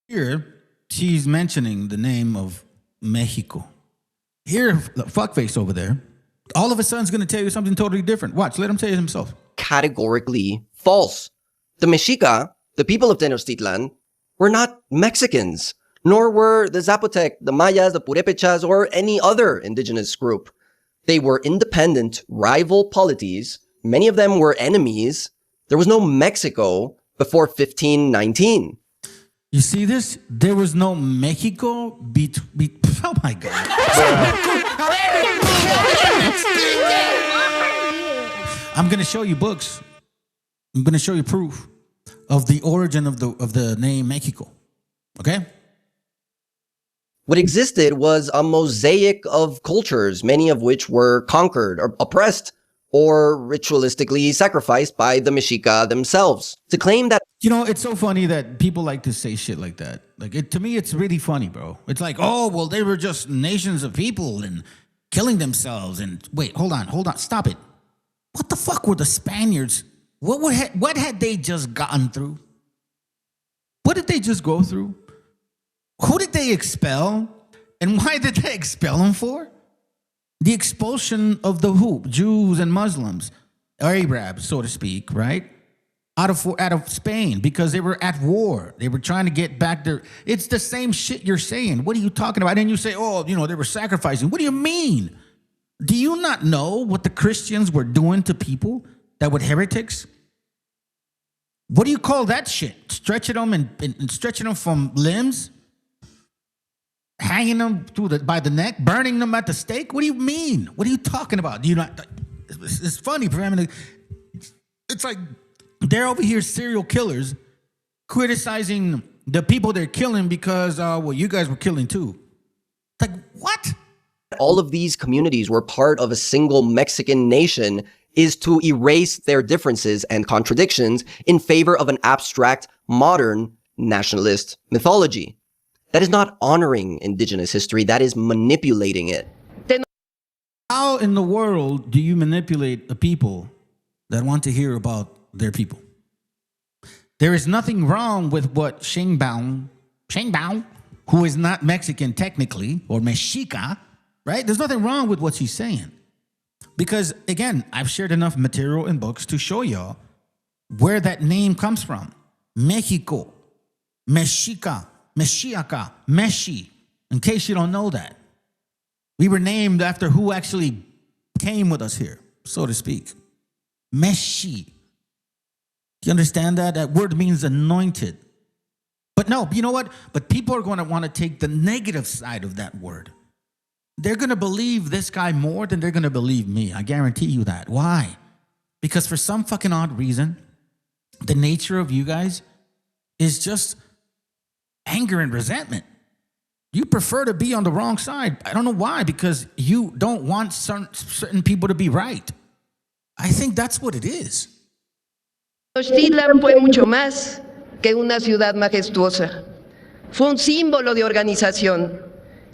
Here, she's mentioning the name of Mexico. Here, the fuckface over there, all of a sudden is going to tell you something totally different. Watch, let him say it himself. Categorically false. The Mexica, the people of Tenochtitlan, were not Mexicans, nor were the Zapotec, the Mayas, the Purépechas, or any other indigenous group. They were independent, rival polities. Many of them were enemies. There was no Mexico before 1519. You see this? There was no Mexico oh my God. I'm going to show you books. I'm going to show you proof of the origin of the name Mexico. Okay? What existed was a mosaic of cultures, many of which were conquered or oppressed or ritualistically sacrificed by the Mexica themselves. To claim that... You know, it's so funny that people like to say shit like that. Like, to me, it's really funny, bro. It's like, oh, well, they were just nations of people and killing themselves. And wait, hold on, stop it. What the fuck were the Spaniards? What had they just gotten through? What did they just go through? Who did they expel? And why did they expel them for? The expulsion of the who? Jews and Muslims, Arabs, so to speak, right? Out of Spain, because they were at war. They were trying to get back their... It's the same shit you're saying. What are you talking about? And you say, oh, they were sacrificing. What do you mean? Do you not know what the Christians were doing to people that were heretics? What do you call that shit? Stretching them and stretching them from limbs? Hanging them by the neck? Burning them at the stake? What do you mean? What are you talking about? Do you not... It's funny, I mean, it's like they're over here serial killers criticizing the people they're killing because, well, you guys were killing too. Like, what? All of these communities were part of a single Mexican nation is to erase their differences and contradictions in favor of an abstract, modern, nationalist mythology. That is not honoring indigenous history, that is manipulating it. How in the world do you manipulate the people that want to hear about their people? There is nothing wrong with what Sheinbaum, who is not Mexican technically, or Mexica, right? There's nothing wrong with what she's saying. Because, again, I've shared enough material in books to show y'all where that name comes from. Mexico, Mexica, MESHIACHA, Meshi, in case you don't know that. We were named after who actually came with us here, so to speak. Meshi. Do you understand that? That word means anointed. But no, you know what? But people are going to want to take the negative side of that word. They're going to believe this guy more than they're going to believe me. I guarantee you that. Why? Because for some fucking odd reason, the nature of you guys is just anger and resentment. You prefer to be on the wrong side. I don't know why, because you don't want certain people to be right. I think that's what it is. Tenochtitlan fue mucho más que una ciudad majestuosa. Fue un símbolo de organización,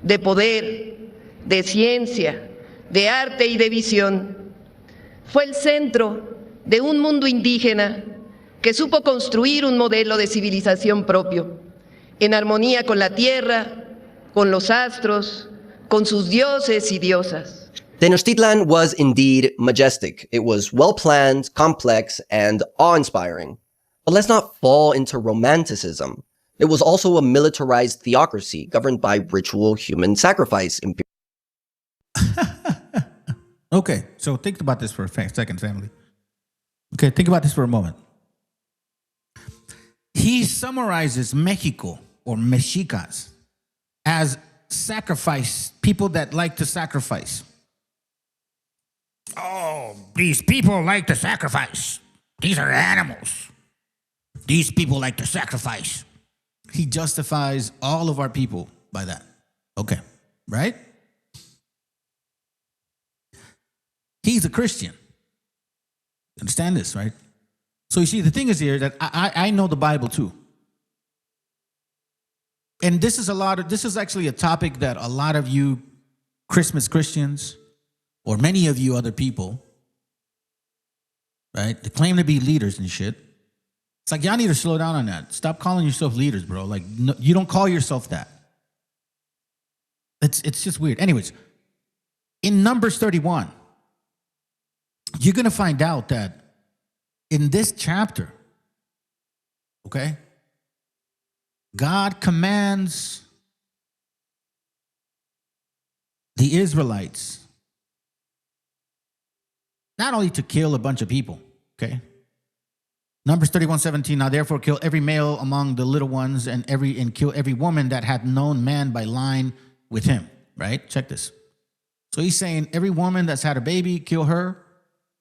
de poder, de ciencia, de arte y de visión. Fue el centro de un mundo indígena que supo construir un modelo de civilización propio, en armonía con la tierra, con los astros, con sus dioses y diosas. Tenochtitlan was indeed majestic. It was well-planned, complex, and awe-inspiring. But let's not fall into romanticism. It was also a militarized theocracy governed by ritual human sacrifice. Okay, so think about this for a second, family. Okay, think about this for a moment. He summarizes Mexico, or Mexicas, as sacrifice, people that like to sacrifice. Oh, these people like to sacrifice. These are animals. These people like to sacrifice. He justifies all of our people by that. Okay, right? He's a Christian. Understand this, right? So you see, the thing is here that I know the Bible too. And this is actually a topic that a lot of you Christmas Christians, or many of you other people, right? They claim to be leaders and shit. It's like, y'all need to slow down on that. Stop calling yourself leaders, bro. Like, no, you don't call yourself that. It's just weird. Anyways, in Numbers 31, you're going to find out that in this chapter, okay, God commands the Israelites not only to kill a bunch of people, okay? Numbers 31:17, now therefore kill every male among the little ones and kill every woman that hath known man by line with him, right? Check this. So he's saying every woman that's had a baby, kill her.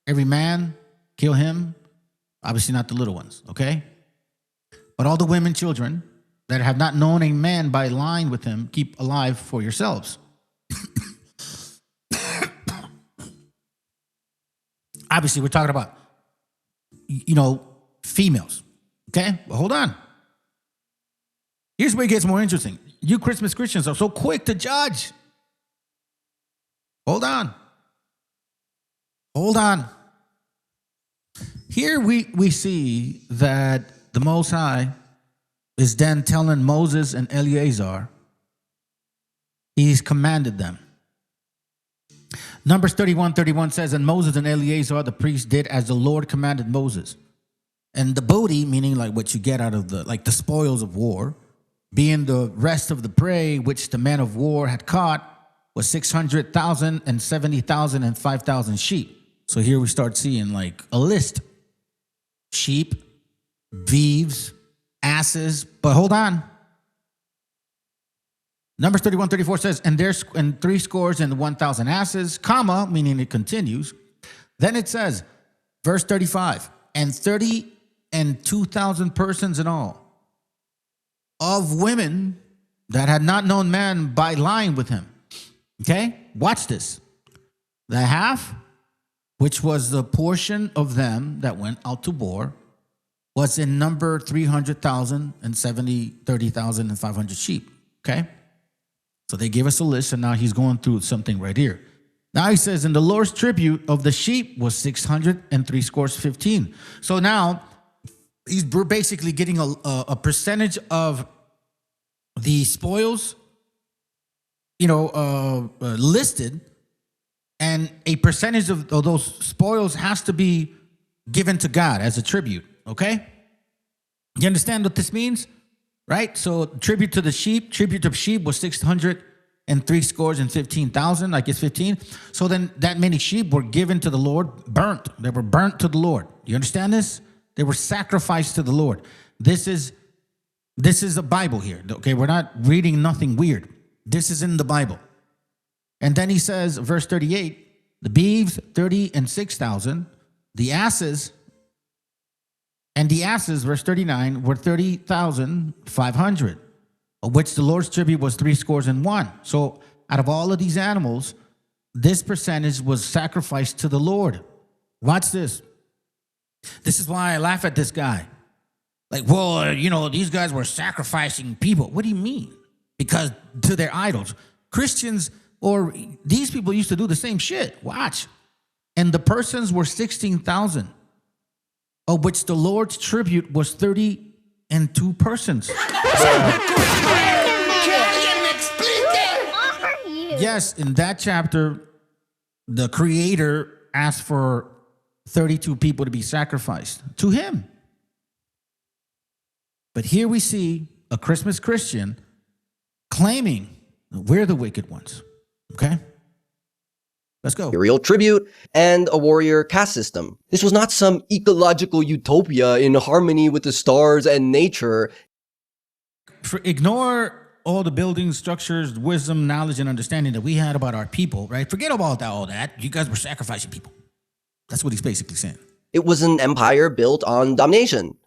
Every man, kill him. Obviously not the little ones, okay? But all the women, children that have not known a man by line with him, keep alive for yourselves. Obviously, we're talking about, females, okay? But hold on. Here's where it gets more interesting. You Christmas Christians are so quick to judge. Hold on. Hold on. Here we see that the Most High is then telling Moses and Eleazar, he's commanded them. Numbers 31:31 says, and Moses and Eleazar, the priest, did as the Lord commanded Moses. And the booty, meaning like what you get out of the spoils of war, being the rest of the prey which the men of war had caught, was 600,000 and 70,000 and 5,000 sheep. So here we start seeing like a list. Sheep, beeves, asses, but hold on. Numbers 31:34 says, and there's 70 and 1,000 asses, comma, meaning it continues. Then it says, verse 35, and 30 and 2,000 persons in all, of women that had not known man by line with him. Okay, watch this. The half, which was the portion of them that went out to war, was in number 300,000 and 30,000 and 500 sheep. Okay, so they gave us a list, and now he's going through something right here. Now he says, and the Lord's tribute of the sheep was 615. So now he's basically getting a percentage of the spoils, listed, and a percentage of those spoils has to be given to God as a tribute, okay? You understand what this means, right? So tribute to sheep was 615,000, like it's 15. So then that many sheep were given to the Lord, burnt. They were burnt to the Lord. You understand this? They were sacrificed to the Lord. This is the Bible here, okay? We're not reading nothing weird. This is in the Bible. And then he says, verse 38, the beeves, 30 and 6,000, the asses, verse 39, were 30,500, of which the Lord's tribute was 61. So out of all of these animals, this percentage was sacrificed to the Lord. Watch this. This is why I laugh at this guy. Like, well, these guys were sacrificing people. What do you mean? Because to their idols. Christians or these people used to do the same shit. Watch. And the persons were 16,000, of which the Lord's tribute was 32 persons. Yes, in that chapter, the Creator asked for 32 people to be sacrificed to him. But here we see a Christmas Christian claiming we're the wicked ones. Okay? Let's go. Imperial tribute and a warrior caste system. This was not some ecological utopia in harmony with the stars and nature. Ignore all the buildings, structures, wisdom, knowledge, and understanding that we had about our people, right? Forget about all that. You guys were sacrificing people. That's what he's basically saying. It was an empire built on domination.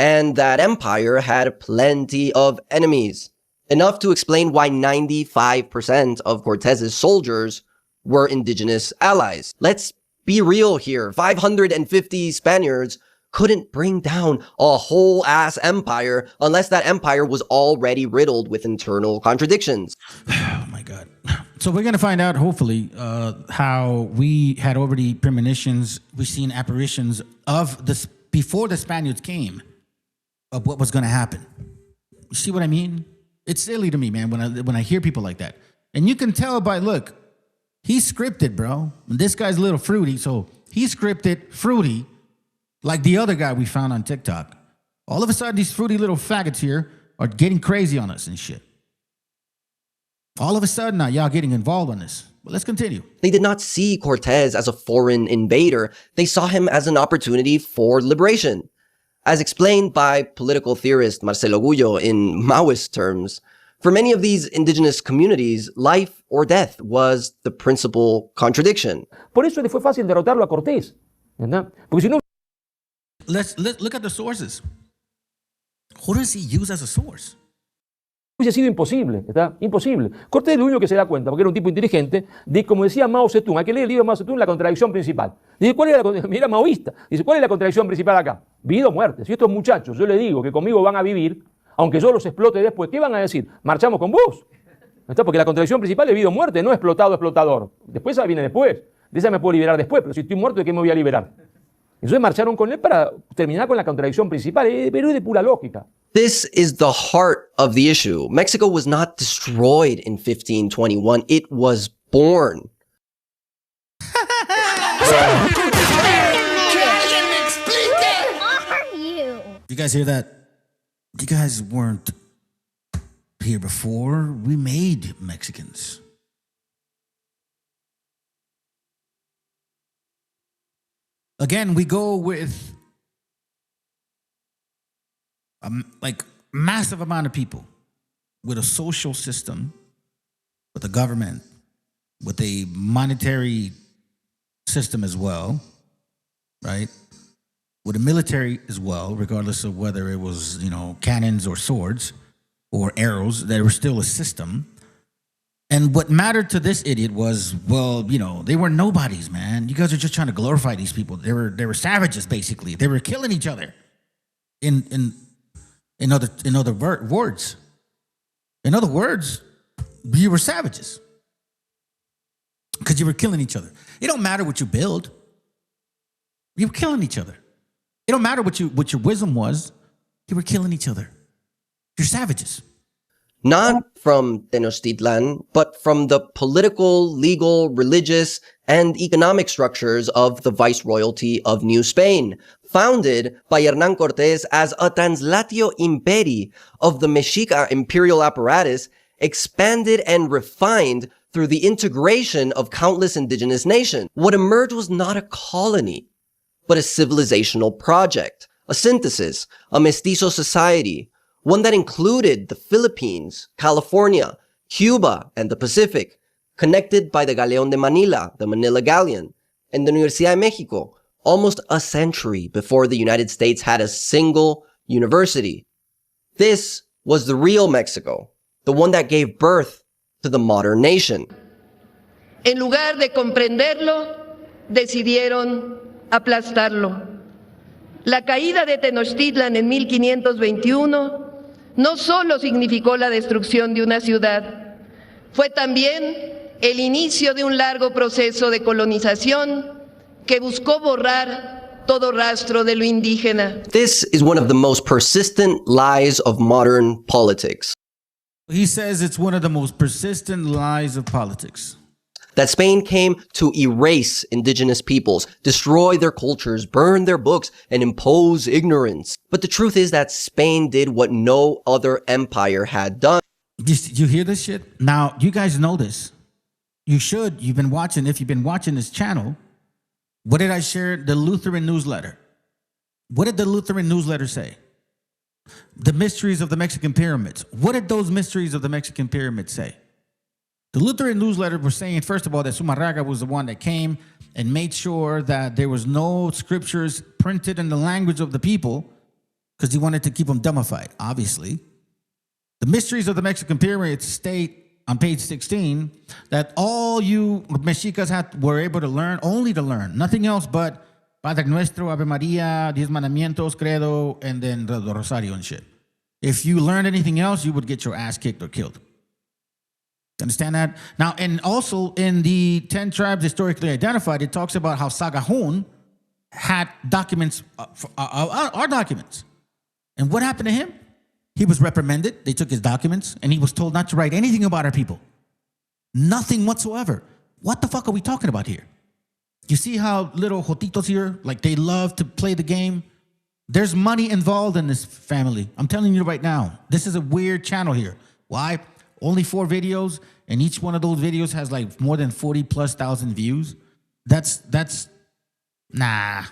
And that empire had plenty of enemies. Enough to explain why 95% of Cortez's soldiers were indigenous allies. Let's be real here. 550 Spaniards couldn't bring down a whole ass empire unless that empire was already riddled with internal contradictions. Oh my God. So we're going to find out, hopefully, how we had already premonitions. We've seen apparitions of this before the Spaniards came of what was going to happen. You see what I mean? It's silly to me, man, when I hear people like that. And you can tell by, look, he's scripted, bro. And this guy's a little fruity, so he's scripted, fruity, like the other guy we found on TikTok. All of a sudden, these fruity little faggots here are getting crazy on us and shit. All of a sudden now, y'all getting involved on this. But let's continue. They did not see Cortez as a foreign invader. They saw him as an opportunity for liberation. As explained by political theorist Marcelo Gullo in Maoist terms, for many of these indigenous communities, life or death was the principal contradiction. Por eso le fue fácil derrotarlo a Cortés, ¿verdad? Porque si no... Let's look at the sources. Who does he use as a source? Hubiese sido imposible, ¿está? Imposible. Cortés es lo único que se da cuenta, porque era un tipo inteligente, de, como decía Mao Zedong, hay que leer el libro de Mao Zedong, la contradicción principal. Dice, ¿cuál es mira, maoísta. Dice, ¿cuál es la contradicción principal acá? Vida o muerte. Si estos muchachos, yo les digo que conmigo van a vivir, aunque yo los explote después, ¿qué van a decir? Marchamos con vos. ¿Está? Porque la contradicción principal es vida o muerte, no explotado, explotador. Después esa viene después. De esa me puedo liberar después, pero si estoy muerto, ¿de qué me voy a liberar? Entonces marcharon con él para terminar con la contradicción principal, pero es de pura lógica. This is the heart of the issue. Mexico was not destroyed in 1521. It was born. You guys hear that? You guys weren't here before. We made Mexicans. Again, we go with like massive amount of people with a social system, with a government, with a monetary system as well, right? With a military as well, regardless of whether it was, cannons or swords or arrows, there was still a system. And what mattered to this idiot was, well, they were nobodies, man. You guys are just trying to glorify these people. They were savages, basically. They were killing each other. In other words, you were savages because you were killing each other. It don't matter what you build. You were killing each other. It don't matter what your wisdom was. You were killing each other. You're savages. Not from Tenochtitlan, but from the political, legal, religious, and economic structures of the Viceroyalty of New Spain, founded by Hernán Cortés as a translatio imperi of the Mexica imperial apparatus, expanded and refined through the integration of countless indigenous nations. What emerged was not a colony, but a civilizational project, a synthesis, a mestizo society, one that included the Philippines, California, Cuba, and the Pacific, connected by the Galeón de Manila, the Manila Galleon, and the Universidad de Mexico, almost a century before the United States had a single university. This was the real Mexico, the one that gave birth to the modern nation. En lugar de comprenderlo, decidieron aplastarlo. La caída de Tenochtitlan en 1521 no solo significó la destrucción de una ciudad, fue también el inicio de un largo proceso de colonización que buscó borrar todo rastro de lo indígena. This is one of the most persistent lies of modern politics. He says it's one of the most persistent lies of politics. That Spain came to erase indigenous peoples, destroy their cultures, burn their books, and impose ignorance. But the truth is that Spain did what no other empire had done. You hear this shit? Now, you guys know this. You should. You've been watching. If you've been watching this channel, what did I share? The Lutheran newsletter. What did the Lutheran newsletter say? The mysteries of the Mexican pyramids. What did those mysteries of the Mexican pyramids say? The Lutheran newsletter was saying, first of all, that Zumarraga was the one that came and made sure that there was no scriptures printed in the language of the people because he wanted to keep them dumbified, obviously. The mysteries of the Mexican pyramids state on page 16 that all you Mexicas were able to learn, only to learn, nothing else but Padre Nuestro, Ave Maria, Diez Mandamientos, Credo, and then the Rosario and shit. If you learned anything else, you would get your ass kicked or killed. Understand that? Now, and also in the 10 tribes historically identified, it talks about how Sagahun had documents, our documents. And what happened to him? He was reprimanded. They took his documents, and he was told not to write anything about our people. Nothing whatsoever. What the fuck are we talking about here? You see how little jotitos here, like they love to play the game? There's money involved in this family. I'm telling you right now. This is a weird channel here. Why? Only 4 videos, and each one of those videos has like more than 40,000+ views. Nah.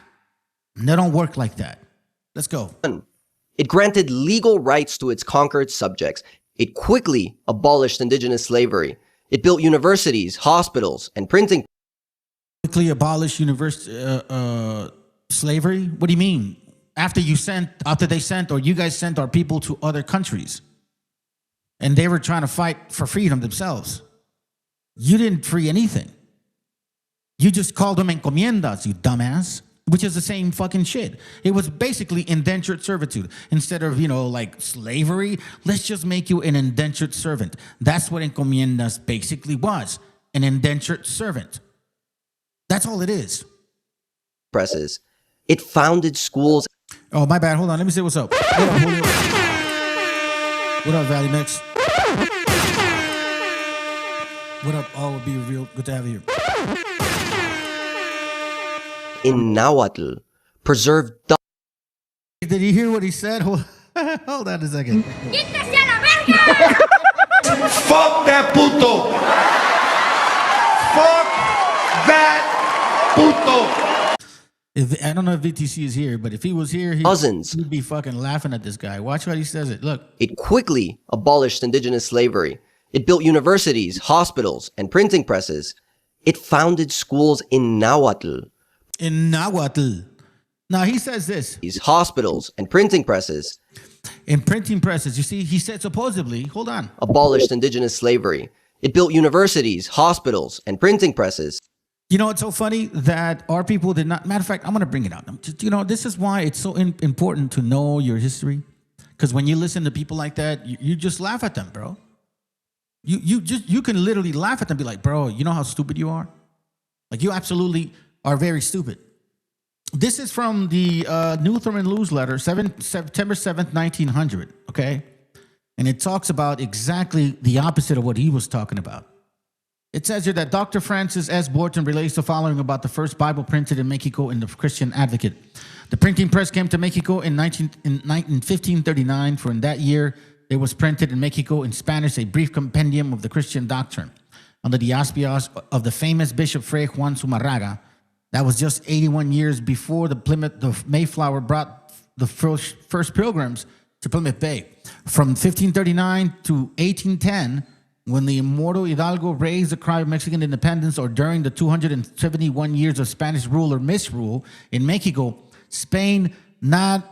They don't work like that. Let's go. It granted legal rights to its conquered subjects. It quickly abolished indigenous slavery. It built universities, hospitals, and printing. Quickly abolish slavery? What do you mean? After they sent, or you guys sent our people to other countries, and they were trying to fight for freedom themselves. You didn't free anything. You just called them encomiendas, you dumbass, which is the same fucking shit. It was basically indentured servitude. Instead of, like slavery, let's just make you an indentured servant. That's what encomiendas basically was, an indentured servant. That's all it is. Presses. It founded schools. Oh, my bad. Hold on. Let me say what's up. What up, Julio? What up, Valley Mix? What up, all be real. Good to have you here. In Nahuatl, preserved. Did you hear what he said? Hold on a second. Fuck that puto. Fuck that puto. I don't know if VTC is here, but if he was here, he'd be fucking laughing at this guy. Watch how he says it. Look. It quickly abolished indigenous slavery. It built universities, hospitals, and printing presses. It founded schools in Nahuatl. In Nahuatl. Now he says this. These hospitals and printing presses. In printing presses. You see, he said supposedly, hold on. Abolished indigenous slavery. It built universities, hospitals, and printing presses. You know, it's so funny that our people did not. Matter of fact, I'm going to bring it out. This is why it's so important to know your history. Because when you listen to people like that, you just laugh at them, bro. You can literally laugh at them and be like, bro, you know how stupid you are? Like, you absolutely are very stupid. This is from the Lutheran newsletter, September 7th, 1900, okay? And it talks about exactly the opposite of what he was talking about. It says here that Dr. Francis S. Borton relates the following about the first Bible printed in Mexico in the Christian Advocate. The printing press came to Mexico in 1539, for in that year there was printed in Mexico in Spanish a brief compendium of the Christian doctrine under the auspices of the famous Bishop Fray Juan Zumarraga. That was just 81 years before the Mayflower brought the first pilgrims to Plymouth Bay. From 1539 to 1810, when the immortal Hidalgo raised the cry of Mexican independence, or during the 271 years of Spanish rule or misrule in Mexico, Spain not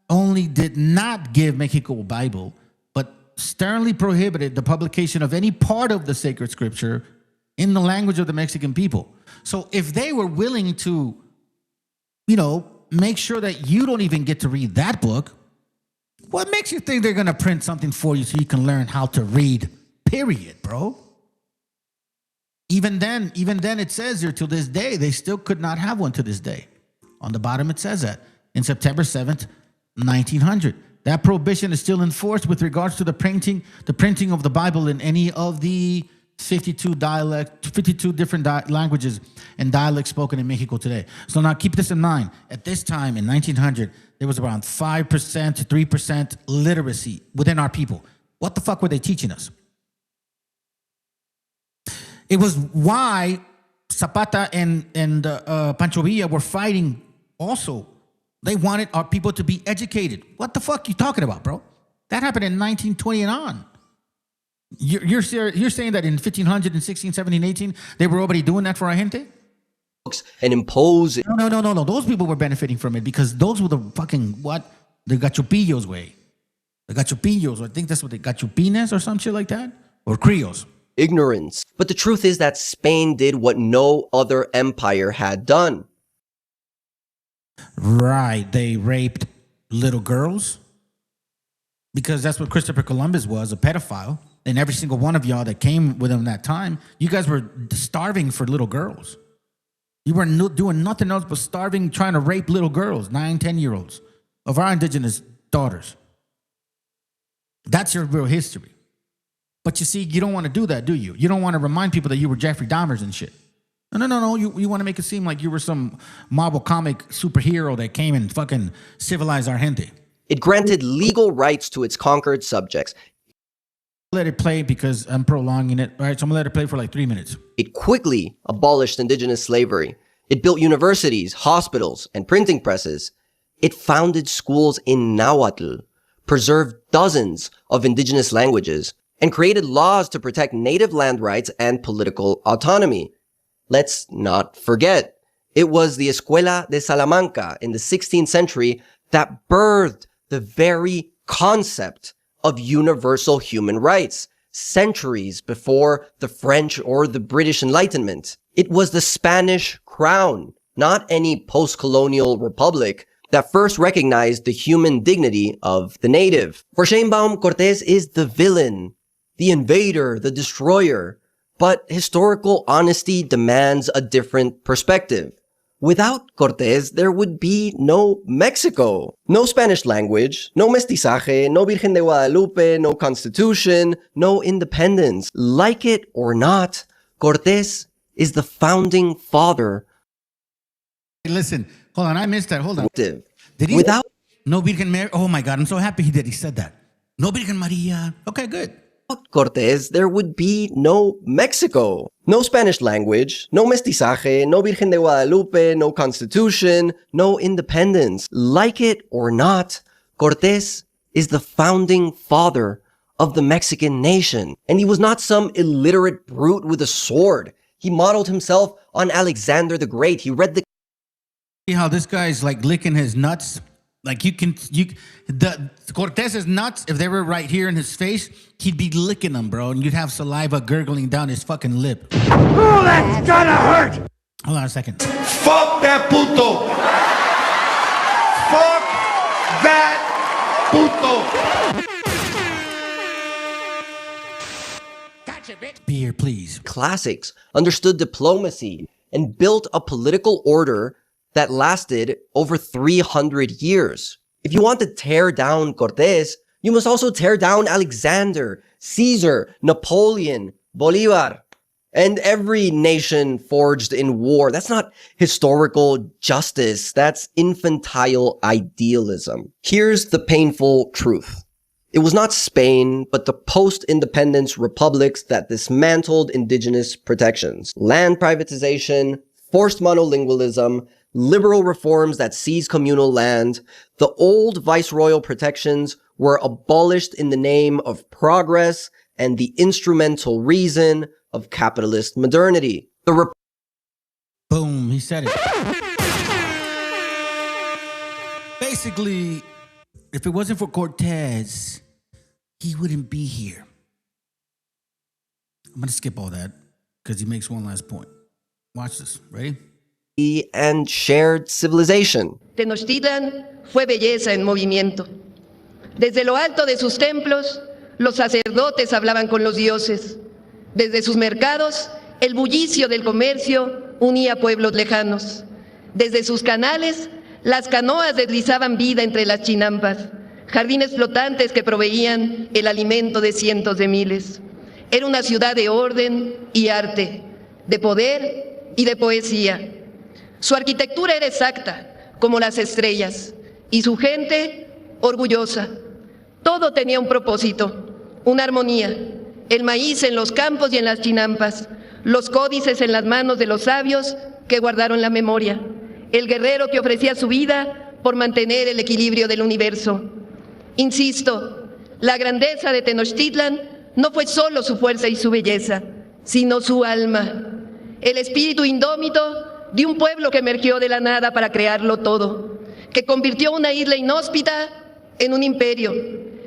only did not give Mexico a Bible, but sternly prohibited the publication of any part of the sacred scripture in the language of the Mexican people. So if they were willing to, make sure that you don't even get to read that book. What makes you think they're going to print something for you so you can learn how to read? Period, bro. Even then, it says here, till this day, they still could not have one to this day. On the bottom, it says that in September 7th, 1900. That prohibition is still enforced with regards to the printing of the Bible in any of the 52 different languages and dialects spoken in Mexico today. So now keep this in mind. At this time in 1900, there was around 5% to 3% literacy within our people. What the fuck were they teaching us? It was why Zapata and Pancho Villa were fighting also. They wanted our people to be educated. What the fuck you talking about, bro? That happened in 1920 and on. You're saying that in 1500 and 16, 17, 18, they were already doing that for our gente? And impose... No. Those people were benefiting from it because those were the fucking, what? The gachupillos way. The gachupillos, I think that's what they, gachupines or some shit like that? Or criollos. Ignorance. But the truth is that Spain did what no other empire had done. Right. They raped little girls because that's what Christopher Columbus was, a pedophile. And every single one of y'all that came with him that time, you guys were starving for little girls. You were doing nothing else but starving, trying to rape little girls, 9, 10-year-olds of our indigenous daughters. That's your real history. But you see, you don't want to do that, do you? You don't want to remind people that you were Jeffrey Dahmers and shit. No. You want to make it seem like you were some Marvel comic superhero that came and fucking civilized our gente. It granted legal rights to its conquered subjects. Let it play because I'm prolonging it. All right, so I'm going to let it play for like 3 minutes. It quickly abolished indigenous slavery. It built universities, hospitals, and printing presses. It founded schools in Nahuatl, preserved dozens of indigenous languages, and created laws to protect native land rights and political autonomy. Let's not forget, it was the Escuela de Salamanca in the 16th century that birthed the very concept of universal human rights, centuries before the French or the British Enlightenment. It was the Spanish crown, not any post-colonial republic, that first recognized the human dignity of the native. For Sheinbaum, Cortés is the villain, the invader, the destroyer. But historical honesty demands a different perspective. Without Cortés, there would be no Mexico, no Spanish language, no mestizaje, no Virgen de Guadalupe, no constitution, no independence. Like it or not, Cortés is the founding father. Hey, listen, hold on, I missed that. Hold on. Did he? Without no Virgen Mary. Oh my God, I'm so happy he said that. No Virgen Maria. Okay, good. Cortés, there would be no Mexico, no Spanish language, no mestizaje, no Virgen de Guadalupe, no constitution, no independence. Like it or not, Cortés is the founding father of the Mexican nation. And he was not some illiterate brute with a sword. He modeled himself on Alexander the Great. He read the... See how this guy's like licking his nuts? Like the Cortés's nuts, if they were right here in his face, he'd be licking them, bro, and you'd have saliva gurgling down his fucking lip. Oh, that's gonna hurt! Hold on a second. Fuck that puto! Fuck that puto! Gotcha, bitch. Beer, please. Classics, understood diplomacy, and built a political order that lasted over 300 years. If you want to tear down Cortés, you must also tear down Alexander, Caesar, Napoleon, Bolivar, and every nation forged in war. That's not historical justice. That's infantile idealism. Here's the painful truth. It was not Spain, but the post-independence republics that dismantled indigenous protections. Land privatization, forced monolingualism, liberal reforms that seized communal land. The old viceroyal protections were abolished in the name of progress and the instrumental reason of capitalist modernity. Boom, he said it. Basically, if it wasn't for Cortés, he wouldn't be here. I'm going to skip all that because he makes one last point. Watch this. Ready? and shared civilization. Tenochtitlan fue belleza en movimiento. Desde lo alto de sus templos, los sacerdotes hablaban con los dioses. Desde sus mercados, el bullicio del comercio unía pueblos lejanos. Desde sus canales, las canoas deslizaban vida entre las chinampas, jardines flotantes que proveían el alimento de cientos de miles. Era una ciudad de orden y arte, de poder y de poesía. Su arquitectura era exacta, como las estrellas, y su gente orgullosa. Todo tenía un propósito, una armonía. El maíz en los campos y en las chinampas, los códices en las manos de los sabios que guardaron la memoria, el guerrero que ofrecía su vida por mantener el equilibrio del universo. Insisto, la grandeza de Tenochtitlan no fue solo su fuerza y su belleza, sino su alma, el espíritu indómito de un pueblo que emergió de la nada para crearlo todo, que convirtió una isla inhóspita en un imperio,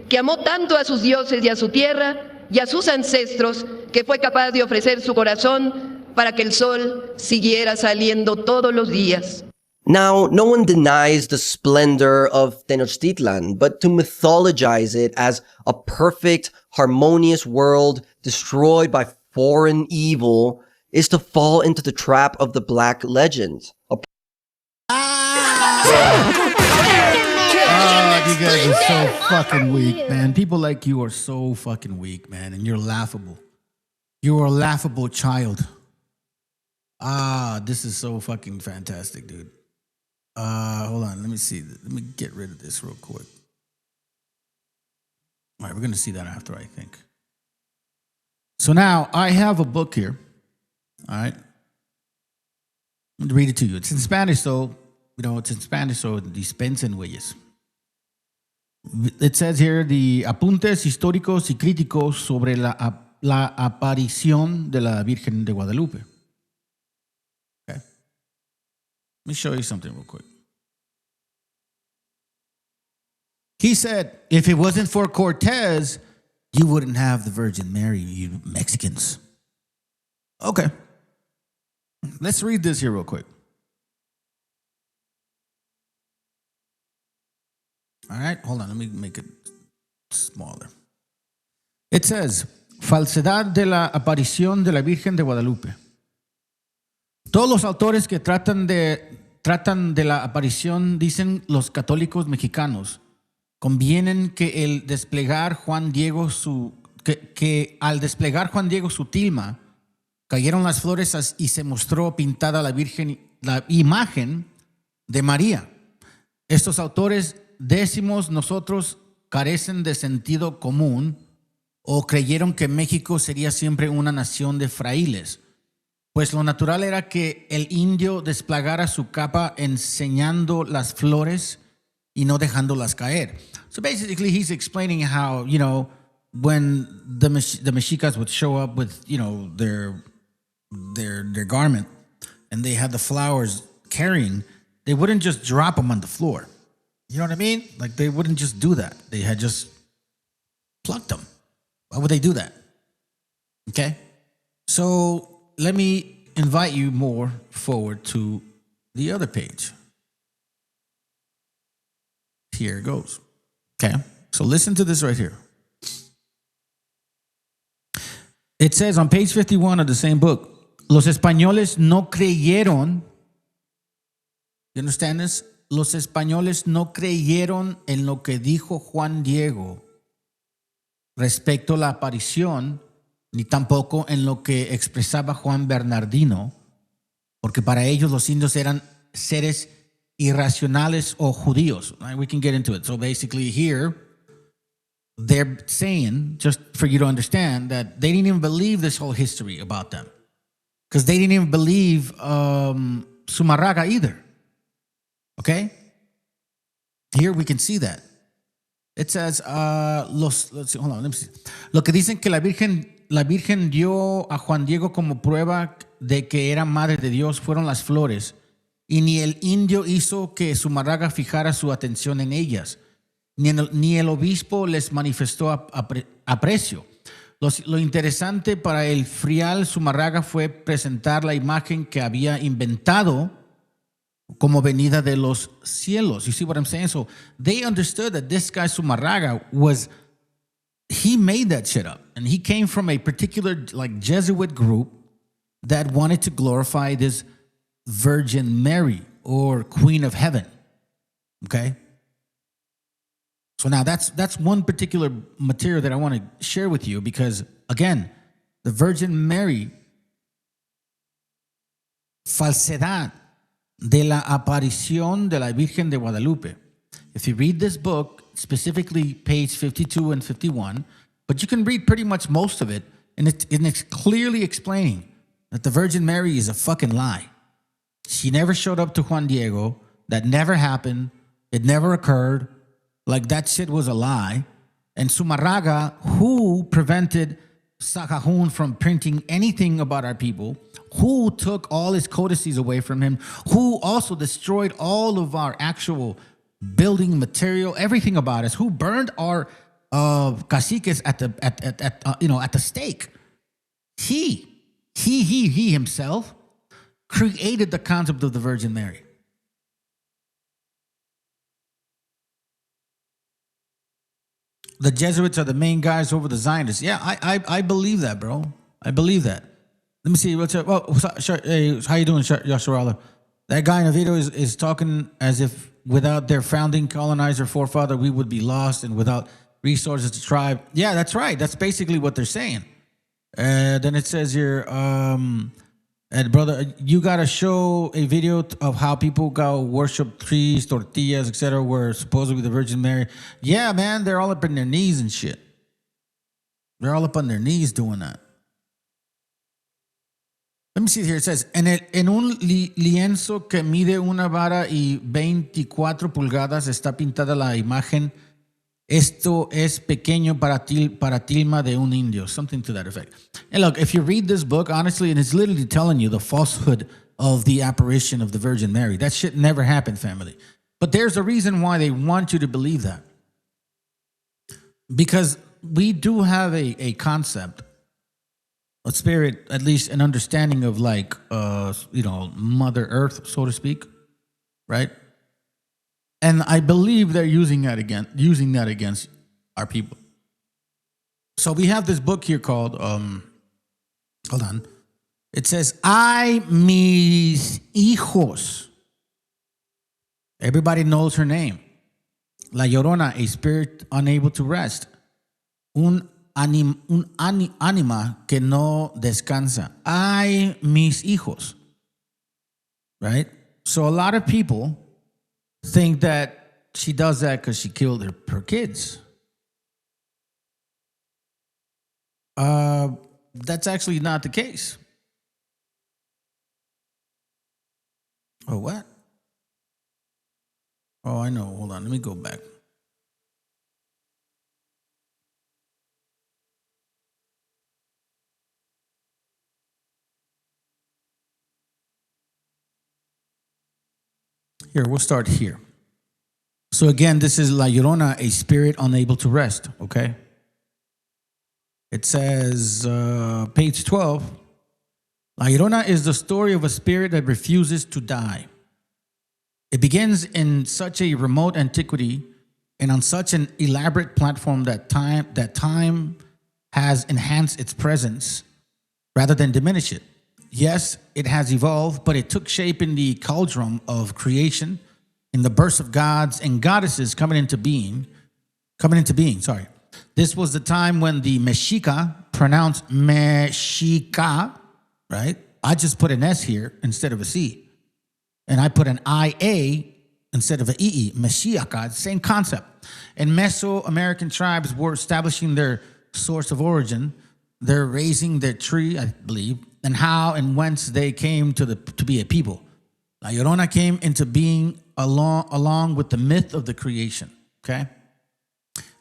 que amó tanto a sus dioses y a su tierra y a sus ancestros, que fue capaz de ofrecer su corazón para que el sol siguiera saliendo todos los días. Now, no one denies the splendor of Tenochtitlan, but to mythologize it as a perfect, harmonious world destroyed by foreign evil is to fall into the trap of the Black Legend. You guys are so fucking weak, man. People like you are so fucking weak, man, and you're laughable. You're a laughable child. This is so fucking fantastic, dude. Hold on, let me see. Let me get rid of this real quick. All right, we're gonna see that after, I think. So now I have a book here. All right, I'm gonna read it to you. It's in Spanish, so it's in Spanish, so dispensen, güeyes. It says here the apuntes históricos y críticos sobre la aparición de la Virgen de Guadalupe. Okay. Let me show you something real quick. He said, if it wasn't for Cortez, you wouldn't have the Virgin Mary, you Mexicans. Okay. Let's read this here real quick. All right, hold on, let me make it smaller. It says, falsedad de la aparición de la Virgen de Guadalupe. Todos los autores que tratan de la aparición, dicen los católicos mexicanos, convienen que al desplegar Juan Diego su tilma, cayeron las flores y se mostró pintada la imagen de María. Estos autores décimos nosotros carecen de sentido común o creyeron que México sería siempre una nación de frailes, pues lo natural era que el indio desplegara su capa enseñando las flores y no dejándolas caer. So basically he's explaining how, when the Mexicas would show up with, their garment and they had the flowers carrying, they wouldn't just drop them on the floor. You know what I mean? Like they wouldn't just do that. They had just plucked them. Why would they do that? Okay? So let me invite you more forward to the other page. Here it goes. Okay? So listen to this right here. It says on page 51 of the same book, los españoles no creyeron. You understand this? Los españoles no creyeron en lo que dijo Juan Diego respecto a la aparición, ni tampoco en lo que expresaba Juan Bernardino, porque para ellos los indios eran seres irracionales o judíos. Right? We can get into it. So basically here, they're saying, just for you to understand, that they didn't even believe this whole history about them. Because they didn't even believe Zumarraga either. Okay? Here we can see that. It says, let's see, hold on, let me see. Lo que dicen que la Virgen dio a Juan Diego como prueba de que era madre de Dios fueron las flores, y ni el indio hizo que Zumarraga fijara su atención en ellas, ni el obispo les manifestó aprecio. Lo interesante para el frial Zumarraga fue presentar la imagen que había inventado como venida de los cielos. You see what I'm saying? So they understood that this guy Zumarraga he made that shit up. And he came from a particular like Jesuit group that wanted to glorify this Virgin Mary or Queen of Heaven. Okay? So now that's one particular material that I want to share with you because, again, the Virgin Mary, falsedad de la aparición de la Virgen de Guadalupe. If you read this book, specifically page 52 and 51, but you can read pretty much most of it, and it's clearly explaining that the Virgin Mary is a fucking lie. She never showed up to Juan Diego. That never happened. It never occurred. Like that shit was a lie. And Zumarraga, who prevented Sacajun from printing anything about our people, who took all his codices away from him, who also destroyed all of our actual building material, everything about us, who burned our caciques at the stake. He himself created the concept of the Virgin Mary. The Jesuits are the main guys over the Zionists. Yeah, I believe that, bro. I believe that. Let me see. What's up? Hey, how you doing, Yasharala? That guy in the video is talking as if without their founding colonizer forefather, we would be lost, and without resources to tribe. Yeah, that's right. That's basically what they're saying. Then it says here, and brother, you gotta show a video of how people go worship trees, tortillas, etc., where supposedly the Virgin Mary. Yeah, man, they're all up in their knees and shit. They're all up on their knees doing that. Let me see here. It says, en un lienzo que mide una vara y 24 pulgadas está pintada la imagen. Esto es pequeño para tilma de un indio. Something to that effect. And look, if you read this book, honestly, and it's literally telling you the falsehood of the apparition of the Virgin Mary. That shit never happened, family. But there's a reason why they want you to believe that. Because we do have a concept, a spirit, at least an understanding of like, Mother Earth, so to speak, right? And I believe they're using that against our people. So we have this book here called, hold on. It says, Ay, mis hijos. Everybody knows her name. La Llorona, a spirit unable to rest. Un anima que no descansa. Ay, mis hijos. Right? So a lot of people think that she does that because she killed her kids. That's actually not the case. Oh, what? Oh, I know. Hold on. Let me go back. Here, we'll start here. So again, this is La Llorona, a spirit unable to rest, okay? It says, page 12, La Llorona is the story of a spirit that refuses to die. It begins in such a remote antiquity and on such an elaborate platform that time has enhanced its presence rather than diminish it. Yes, it has evolved, but it took shape in the cauldron of creation, in the births of gods and goddesses coming into being. This was the time when the Mexica, pronounced Mexica, right? I just put an S here instead of a C. And I put an IA instead of an EE, MESHIACHA, same concept. And Mesoamerican tribes were establishing their source of origin. They're raising their tree, I believe, and how and whence they came to be a people. La Llorona came into being along with the myth of the creation, okay?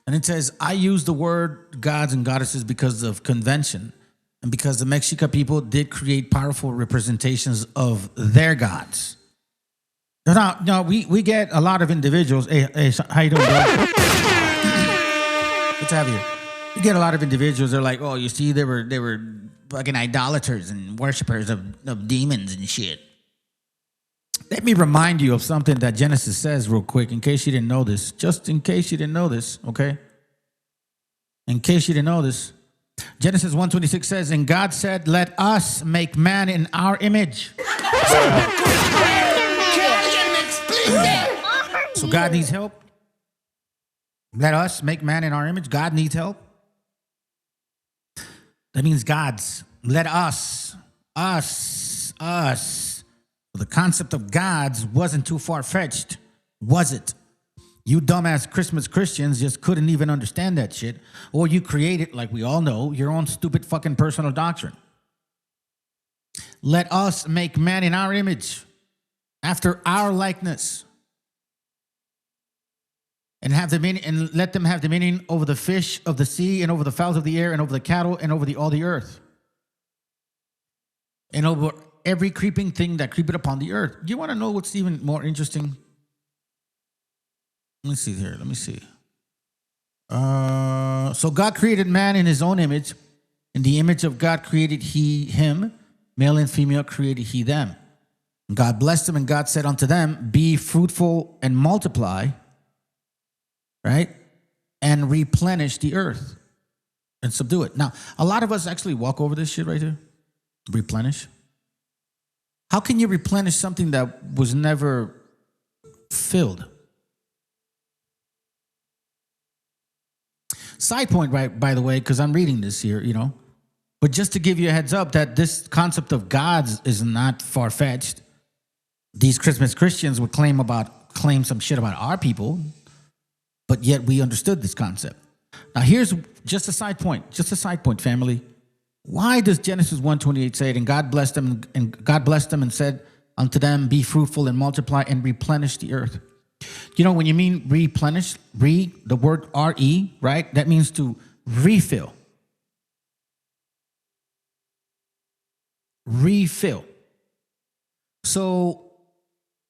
And it says, I use the word gods and goddesses because of convention and because the Mexica people did create powerful representations of their gods. Now we get a lot of individuals. Hey, how you doing, bro? Good to have you. We get a lot of individuals. They're like, oh, you see, they were fucking idolaters and worshipers of demons and shit. Let me remind you of something that Genesis says real quick, in case you didn't know this. Just in case you didn't know this, okay? In case you didn't know this. Genesis 1:26 says, and God said, let us make man in our image. So God needs help. Let us make man in our image. God needs help. That means God's. Let us. The concept of God's wasn't too far-fetched, was it? You dumbass Christmas Christians just couldn't even understand that shit. Or you created, like we all know, your own stupid fucking personal doctrine. Let us make man in our image, after our likeness. And have dominion, and let them have dominion over the fish of the sea, and over the fowls of the air, and over the cattle, and over all the earth. And over every creeping thing that creepeth upon the earth. You want to know what's even more interesting? Let me see here. Let me see. So God created man in his own image. In the image of God created he him. Male and female created he them. And God blessed them, and God said unto them, be fruitful and multiply, right? And replenish the earth and subdue it. Now, a lot of us actually walk over this shit right here. Replenish. How can you replenish something that was never filled? Side point, right, by the way, because I'm reading this here, you know. But just to give you a heads up that this concept of gods is not far-fetched. These Christmas Christians would claim some shit about our people, but yet we understood this concept. Now here's just a side point, family. Why does Genesis 1:28 say it? And God blessed them, and said unto them, be fruitful and multiply and replenish the earth. You know, when you mean replenish, the word re, right? That means to refill. Refill. So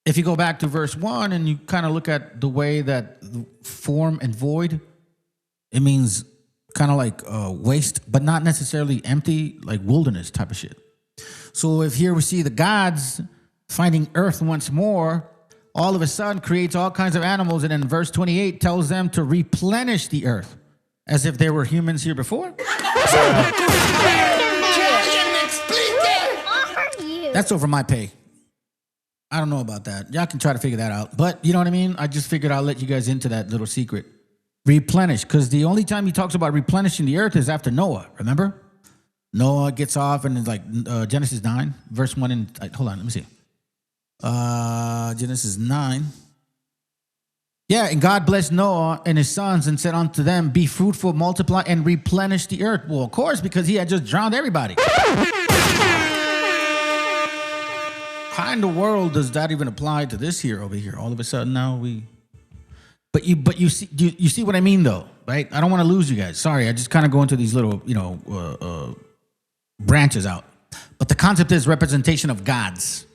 if you go back to verse 1 and you kind of look at the way that form and void, it means kind of like waste, but not necessarily empty, like wilderness type of shit. So if here we see the gods finding earth once more, all of a sudden creates all kinds of animals, and then verse 28 tells them to replenish the earth as if there were humans here before. That's over my pay. I don't know about that. Y'all can try to figure that out. But you know what I mean? I just figured I'll let you guys into that little secret. Replenish, because the only time he talks about replenishing the earth is after Noah, remember? Noah gets off and it's like Genesis 9, verse 1 and hold on, let me see. Genesis 9. Yeah, and God blessed Noah and his sons and said unto them, be fruitful, multiply, and replenish the earth. Well, of course, because he had just drowned everybody. How in the world does that even apply to this here over here? All of a sudden now we... But you see what I mean though, right? I don't want to lose you guys. Sorry, I just kind of go into these little, branches out. But the concept is representation of gods.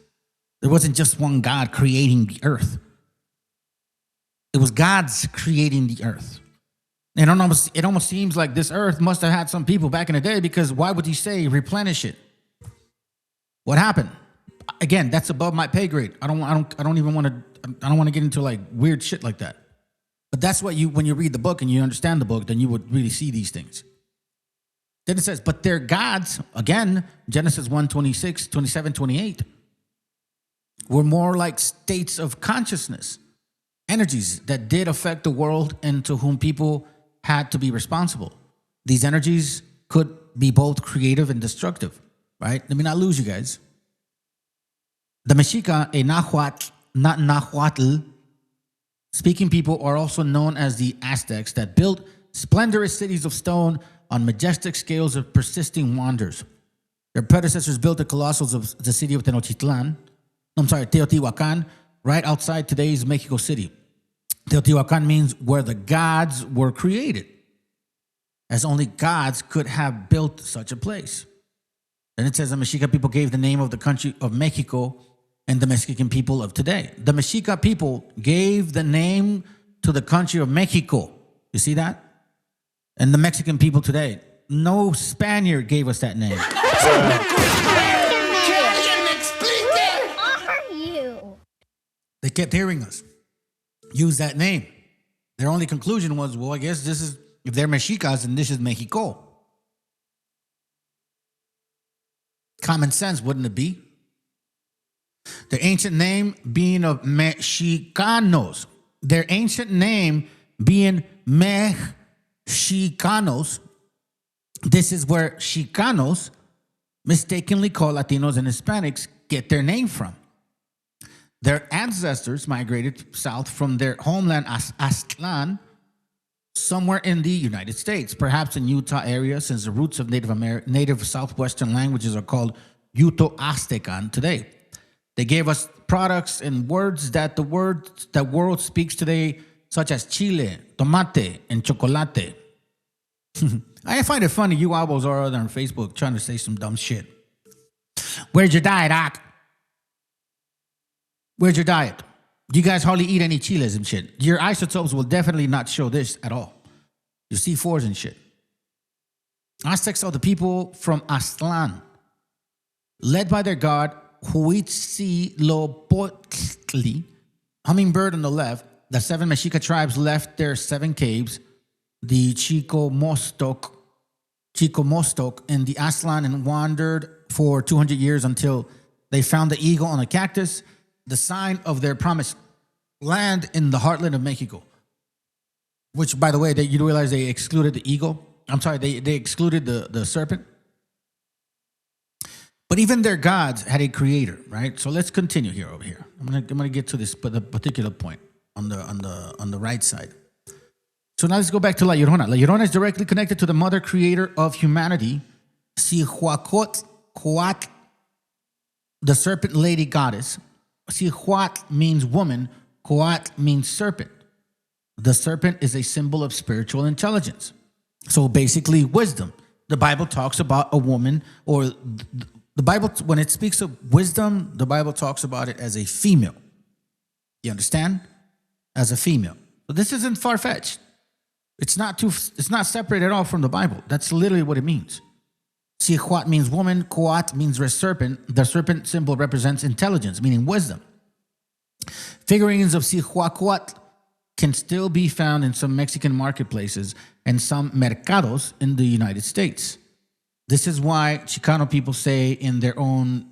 There wasn't just one God creating the earth. It was God's creating the earth. And it almost seems like this earth must have had some people back in the day, because why would he say replenish it? What happened? Again, that's above my pay grade. I don't want to get into like weird shit like that. But that's what when you read the book and you understand the book, then you would really see these things. Then it says, but their gods, again, Genesis 1:26, 27, 28, were more like states of consciousness, energies that did affect the world and to whom people had to be responsible. These energies could be both creative and destructive, right? Let me not lose you guys. The Mexica, a Nahuatl speaking people, are also known as the Aztecs, that built splendorous cities of stone on majestic scales of persisting wonders. Their predecessors built the colossals of the city of Teotihuacan, right outside today's Mexico City. Teotihuacan means where the gods were created, as only gods could have built such a place. Then it says the Mexica people gave the name of the country of Mexico and the Mexican people of today. The Mexica people gave the name to the country of Mexico. You see that? And the Mexican people today. No Spaniard gave us that name. They kept hearing us use that name. Their only conclusion was, well, I guess this is, if they're Mexicas, then this is Mexico. Common sense, wouldn't it be? The ancient name being of Mexicanos. Their ancient name being Mexicanos. This is where Chicanos, mistakenly called Latinos and Hispanics, get their name from. Their ancestors migrated south from their homeland Aztlan, somewhere in the United States, perhaps in Utah area, since the roots of native southwestern languages are called Uto-Aztecan today. They gave us products and words that the world speaks today, such as chile, tomate, and chocolate. I find it funny, you albos are out there on Facebook trying to say some dumb shit. Where's your diet, Doc? Where's your diet? You guys hardly eat any chiles and shit. Your isotopes will definitely not show this at all. Your C4s and shit. Aztecs are the people from Aztlan, led by their god Huitzilopochtli, hummingbird on the left. The 7 Mexica tribes left their 7 caves, the Chico Mostok in the Aztlan, and wandered for 200 years until they found the eagle on a cactus, the sign of their promised land in the heartland of Mexico. Which, by the way, you realize they excluded the eagle? I'm sorry, they excluded the serpent. But even their gods had a creator, right? So let's continue here over here. I'm gonna get to this particular point on the right side. So now let's go back to La Llorona. La Llorona is directly connected to the mother creator of humanity, Cihuacóatl, the serpent lady goddess. Cihuatl means woman, Coatl means serpent. The serpent is a symbol of spiritual intelligence. So basically wisdom. The Bible talks about a woman, or the Bible, when it speaks of wisdom, the Bible talks about it as a female. You understand? As a female. But this isn't far-fetched. It's not separate at all from the Bible. That's literally what it means. Cihuatl means woman, Coatl means serpent. The serpent symbol represents intelligence, meaning wisdom. Figurines of Cihuacóatl can still be found in some Mexican marketplaces and some mercados in the United States. This is why Chicano people say in their own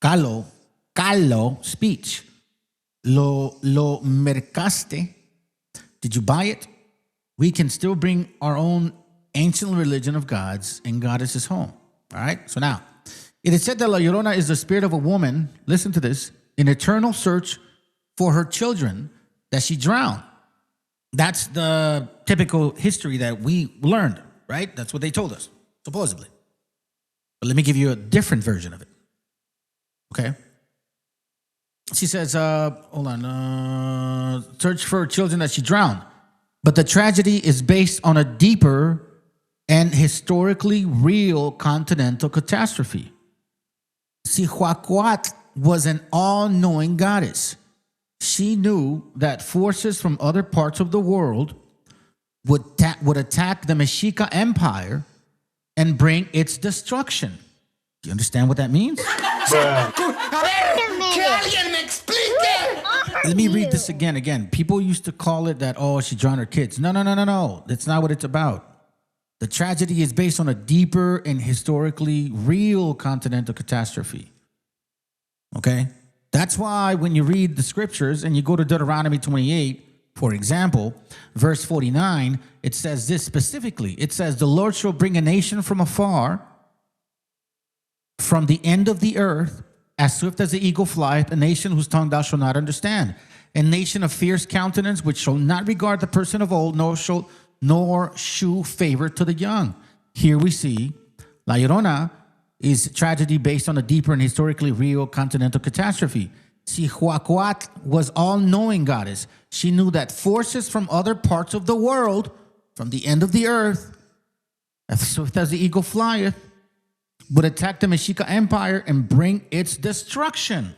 Calo speech, lo mercaste, did you buy it? We can still bring our own ancient religion of gods and goddesses home. All right? So now, it is said that La Llorona is the spirit of a woman, listen to this, in eternal search for her children that she drowned. That's the typical history that we learned, right? That's what they told us, supposedly. But let me give you a different version of it. Okay? She says, hold on, search for her children that she drowned. But the tragedy is based on a deeper and historically real continental catastrophe. Cihuacóatl was an all-knowing goddess. She knew that forces from other parts of the world would attack the Mexica Empire and bring its destruction. Do you understand what that means? Let me read this again. People used to call it that, oh, she drowned her kids. No. That's not what it's about. The tragedy is based on a deeper and historically real continental catastrophe. Okay? That's why when you read the scriptures and you go to Deuteronomy 28, for example, verse 49, it says this specifically. It says, the Lord shall bring a nation from afar, from the end of the earth, as swift as the eagle flieth, a nation whose tongue thou shalt not understand, a nation of fierce countenance, which shall not regard the person of old, nor shew favor to the young. Here we see La Llorona is tragedy based on a deeper and historically real continental catastrophe. Cihuacóatl was all-knowing goddess. She knew that forces from other parts of the world, from the end of the earth, as swift as the eagle flieth, would attack the Mexica Empire and bring its destruction.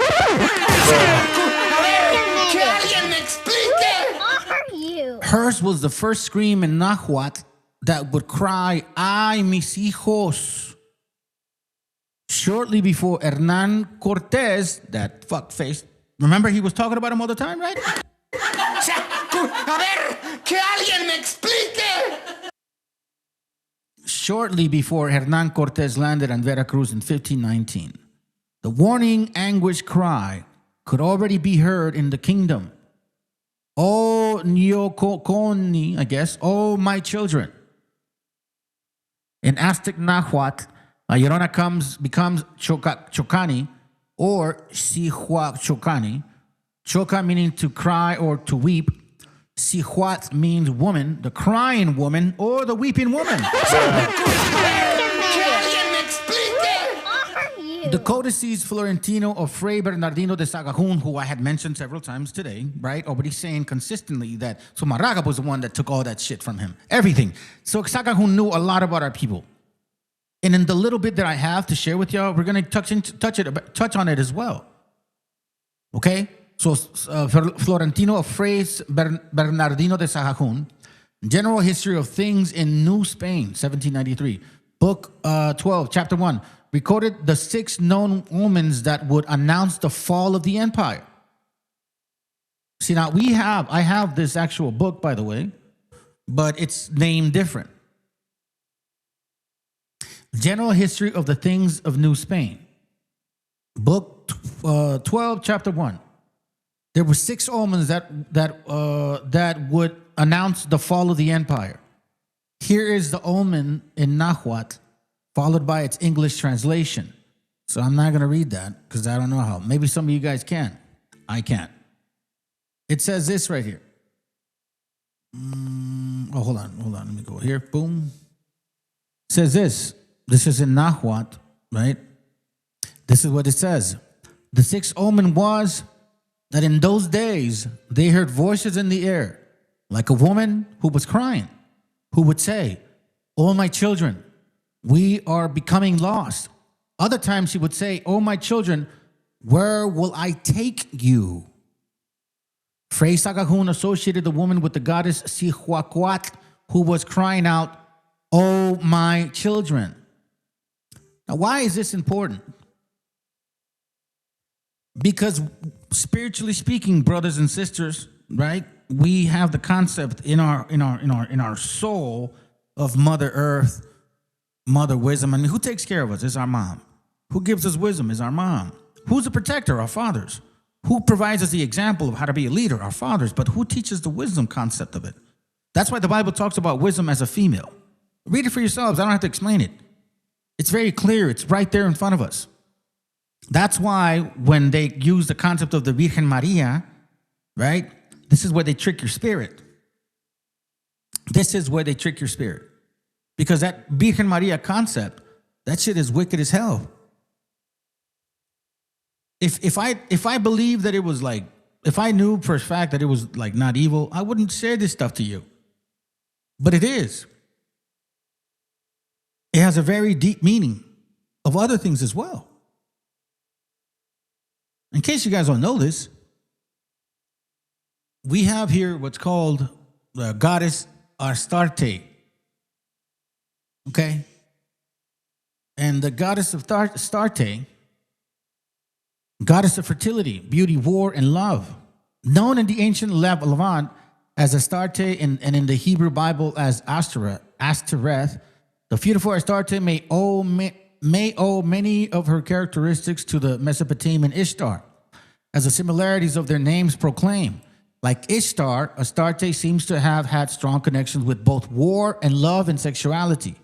Hers was the first scream in Nahuatl that would cry, "Ay, mis hijos." Shortly before Hernán Cortés, that fuckface Remember he was talking about him all the time, right? A ver, que alguien me explique. Shortly before Hernan Cortez landed on Veracruz in 1519, the warning anguish cry could already be heard in the kingdom. Oh, Nyokokoni, I guess. Oh, my children. In Aztec Nahuatl, LLORONA becomes Chocani or Sihuachocani. Choca meaning to cry or to weep. Sihuat means woman, the crying woman or the weeping woman. The codices Florentino of Fray Bernardino de Sagahun, who I had mentioned several times today, right? Already saying consistently that Zumarraga was the one that took all that shit from him. Everything. So Sagahun knew a lot about our people. And in the little bit that I have to share with y'all, we're going to touch on it as well. Okay? So Florentino of Fray Bernardino de Sagahun, General History of Things in New Spain, 1793. Book 12, chapter 1. Recorded the 6 known omens that would announce the fall of the empire. See, now I have this actual book, by the way, but it's named different. General History of the Things of New Spain. Book 12, chapter 1. There were 6 omens that would announce the fall of the empire. Here is the omen in Nahuatl, followed by its English translation. So I'm not going to read that because I don't know how. Maybe some of you guys can. I can't. It says this right here. Hold on. Let me go here. Boom. It says this. This is in Nahuatl, right? This is what it says. The 6th omen was that in those days they heard voices in the air, like a woman who was crying, who would say, "Oh, my children, we are becoming lost." Other times she would say, "Oh, my children, where will I take you?" Fray Sagahun associated the woman with the goddess Sihuacuatl, who was crying out, "Oh, my children." Now, why is this important? Because spiritually speaking, brothers and sisters, right? We have the concept in our soul of Mother Earth, Mother Wisdom. I mean, who takes care of us? It's our mom. Who gives us wisdom is our mom. Who's the protector? Our fathers. Who provides us the example of how to be a leader? Our fathers. But who teaches the wisdom concept of it? That's why the Bible talks about wisdom as a female. Read it for yourselves. I don't have to explain it. It's very clear. It's right there in front of us. That's why when they use the concept of the Virgen Maria, right? This is where they trick your spirit. This is where they trick your spirit. Because that Virgen Maria concept, that shit is wicked as hell. If I believed that it was like, if I knew for a fact that it was like not evil, I wouldn't share this stuff to you. But it is. It has a very deep meaning of other things as well. In case you guys don't know this, we have here what's called the goddess Astarte. Okay? And the goddess of Astarte, goddess of fertility, beauty, war, and love, known in the ancient Levant as Astarte and in the Hebrew Bible as Ashtoreth, the beautiful Astarte may owe many of her characteristics to the Mesopotamian Ishtar, as the similarities of their names proclaim. Like Ishtar, Astarte seems to have had strong connections with both war and love and sexuality.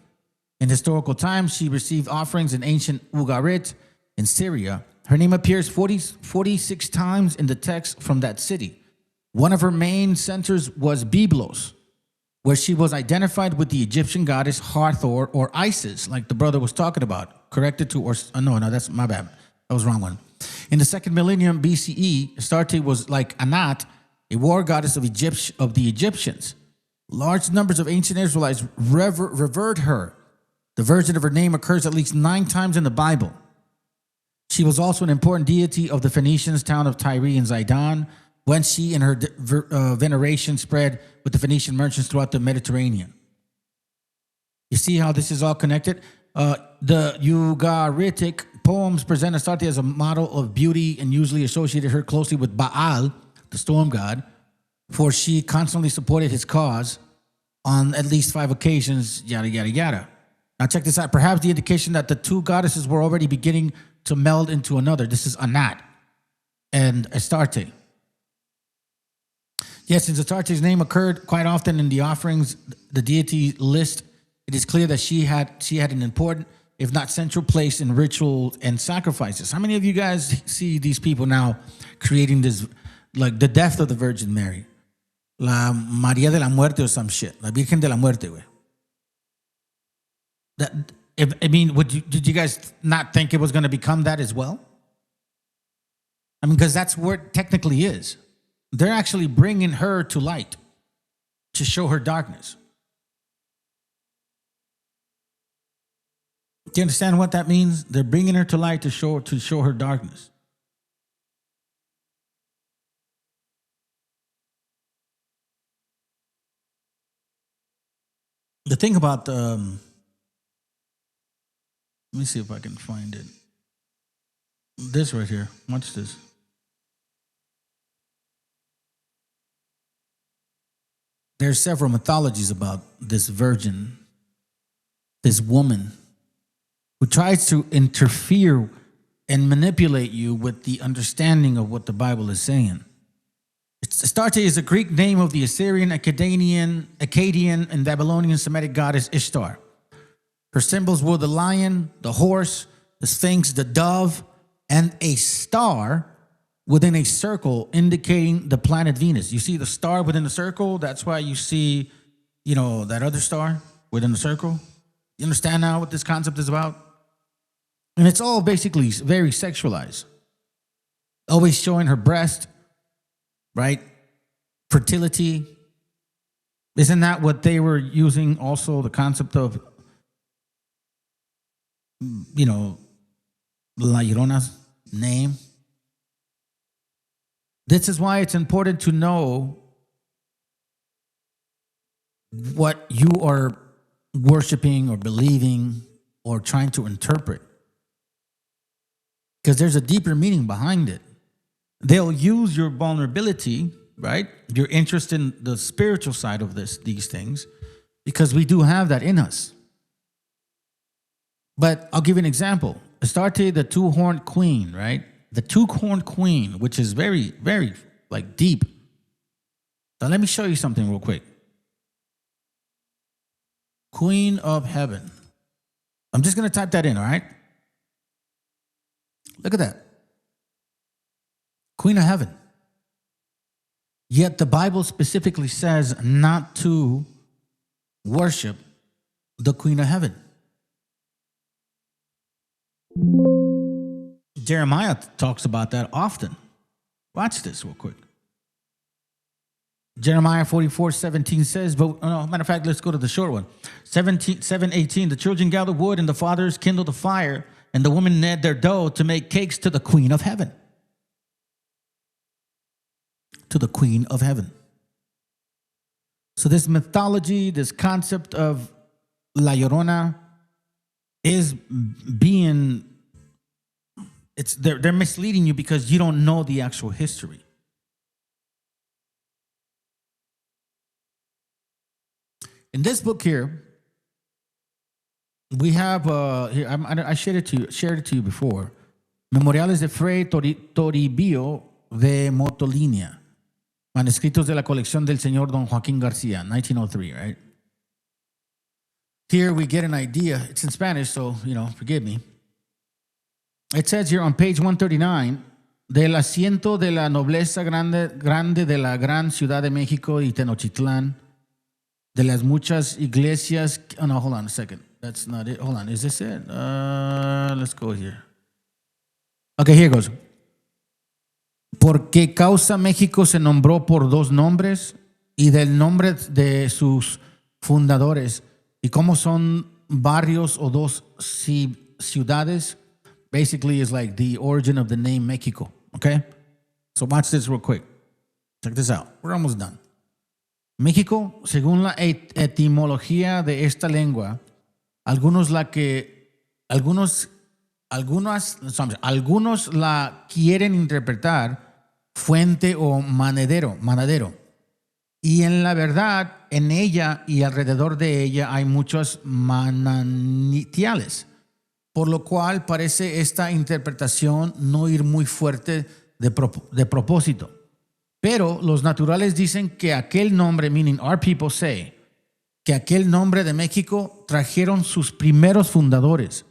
In historical times, she received offerings in ancient Ugarit in Syria. Her name appears 46 times in the text from that city. One of her main centers was Byblos, where she was identified with the Egyptian goddess Hathor or Isis, like the brother was talking about. Corrected to, no, that's my bad. That was the wrong one. In the 2nd millennium BCE, Astarte was like Anat, a war goddess of the Egyptians. Large numbers of ancient Israelites revered her. The version of her name occurs at least 9 times in the Bible. She was also an important deity of the Phoenicians' town of Tyre and Zidon, whence she and her veneration spread with the Phoenician merchants throughout the Mediterranean. You see how this is all connected? The Ugaritic poems present Astarte as a model of beauty and usually associated her closely with Baal, the storm god, for she constantly supported his cause on at least 5 occasions, yada, yada, yada. Now check this out. Perhaps the indication that the two goddesses were already beginning to meld into another. This is Anat and Astarte. Yes, since Astarte's name occurred quite often in the offerings, the deity list, it is clear that she had an important, if not central place in rituals and sacrifices. How many of you guys see these people now creating this, like the death of the Virgin Mary? La María de la Muerte or some shit. La Virgen de la Muerte, güey. Did you guys not think it was going to become that as well? I mean, because that's where it technically is. They're actually bringing her to light to show her darkness. Do you understand what that means? They're bringing her to light to show her darkness. The thing about let me see if I can find it. This right here. Watch this. There's several mythologies about this virgin, this woman, who tries to interfere and manipulate you with the understanding of what the Bible is saying. Astarte is a Greek name of the Assyrian, Akkadian, and Babylonian Semitic goddess Ishtar. Her symbols were the lion, the horse, the sphinx, the dove, and a star within a circle indicating the planet Venus. You see the star within the circle? That's why you see, that other star within the circle. You understand now what this concept is about? And it's all basically very sexualized. Always showing her breast, right? Fertility. Isn't that what they were using also, the concept of, La Llorona's name? This is why it's important to know what you are worshiping or believing or trying to interpret. Because there's a deeper meaning behind it. They'll use your vulnerability, right? Your interest in the spiritual side of these things, because we do have that in us. But I'll give you an example. Astarte, the two-horned queen, right? The two-horned queen, which is very, very deep. Now let me show you something real quick. Queen of Heaven. I'm just going to type that in, all right? Look at that. Queen of Heaven. Yet the Bible specifically says not to worship the Queen of Heaven. Jeremiah talks about that often. Watch this real quick. Jeremiah 44:17 says, but matter of fact, let's go to the short one. 7:18, the children gather wood and the fathers kindled a fire, and the women knead their dough to make cakes to the Queen of Heaven. To the Queen of Heaven. So this mythology, this concept of La Llorona is being, they're misleading you because you don't know the actual history. In this book here, we have here I shared it to you before. Memoriales de Fray Toribio de Motolinia. Manuscritos de la colección del señor Don Joaquín García, 1903, right? Here we get an idea. It's in Spanish, so, forgive me. It says here on page 139, del asiento de la nobleza grande de la gran ciudad de México y Tenochtitlán, de las muchas iglesias. Oh, no, hold on a second. That's not it. Hold on. Is this it? Let's go here. Okay, here goes. ¿Por qué causa México se nombró por dos nombres y del nombre de sus fundadores? ¿Y cómo son barrios o dos ciudades? Basically, is like the origin of the name Mexico. Okay? So watch this real quick. Check this out. We're almost done. México, según la etimología de esta lengua, algunos algunos la quieren interpretar fuente o manadero. Y en la verdad, en ella y alrededor de ella hay muchos manantiales, por lo cual parece esta interpretación no ir muy fuerte de propósito. Pero los naturales dicen que aquel nombre, meaning our people say, que aquel nombre de México trajeron sus primeros fundadores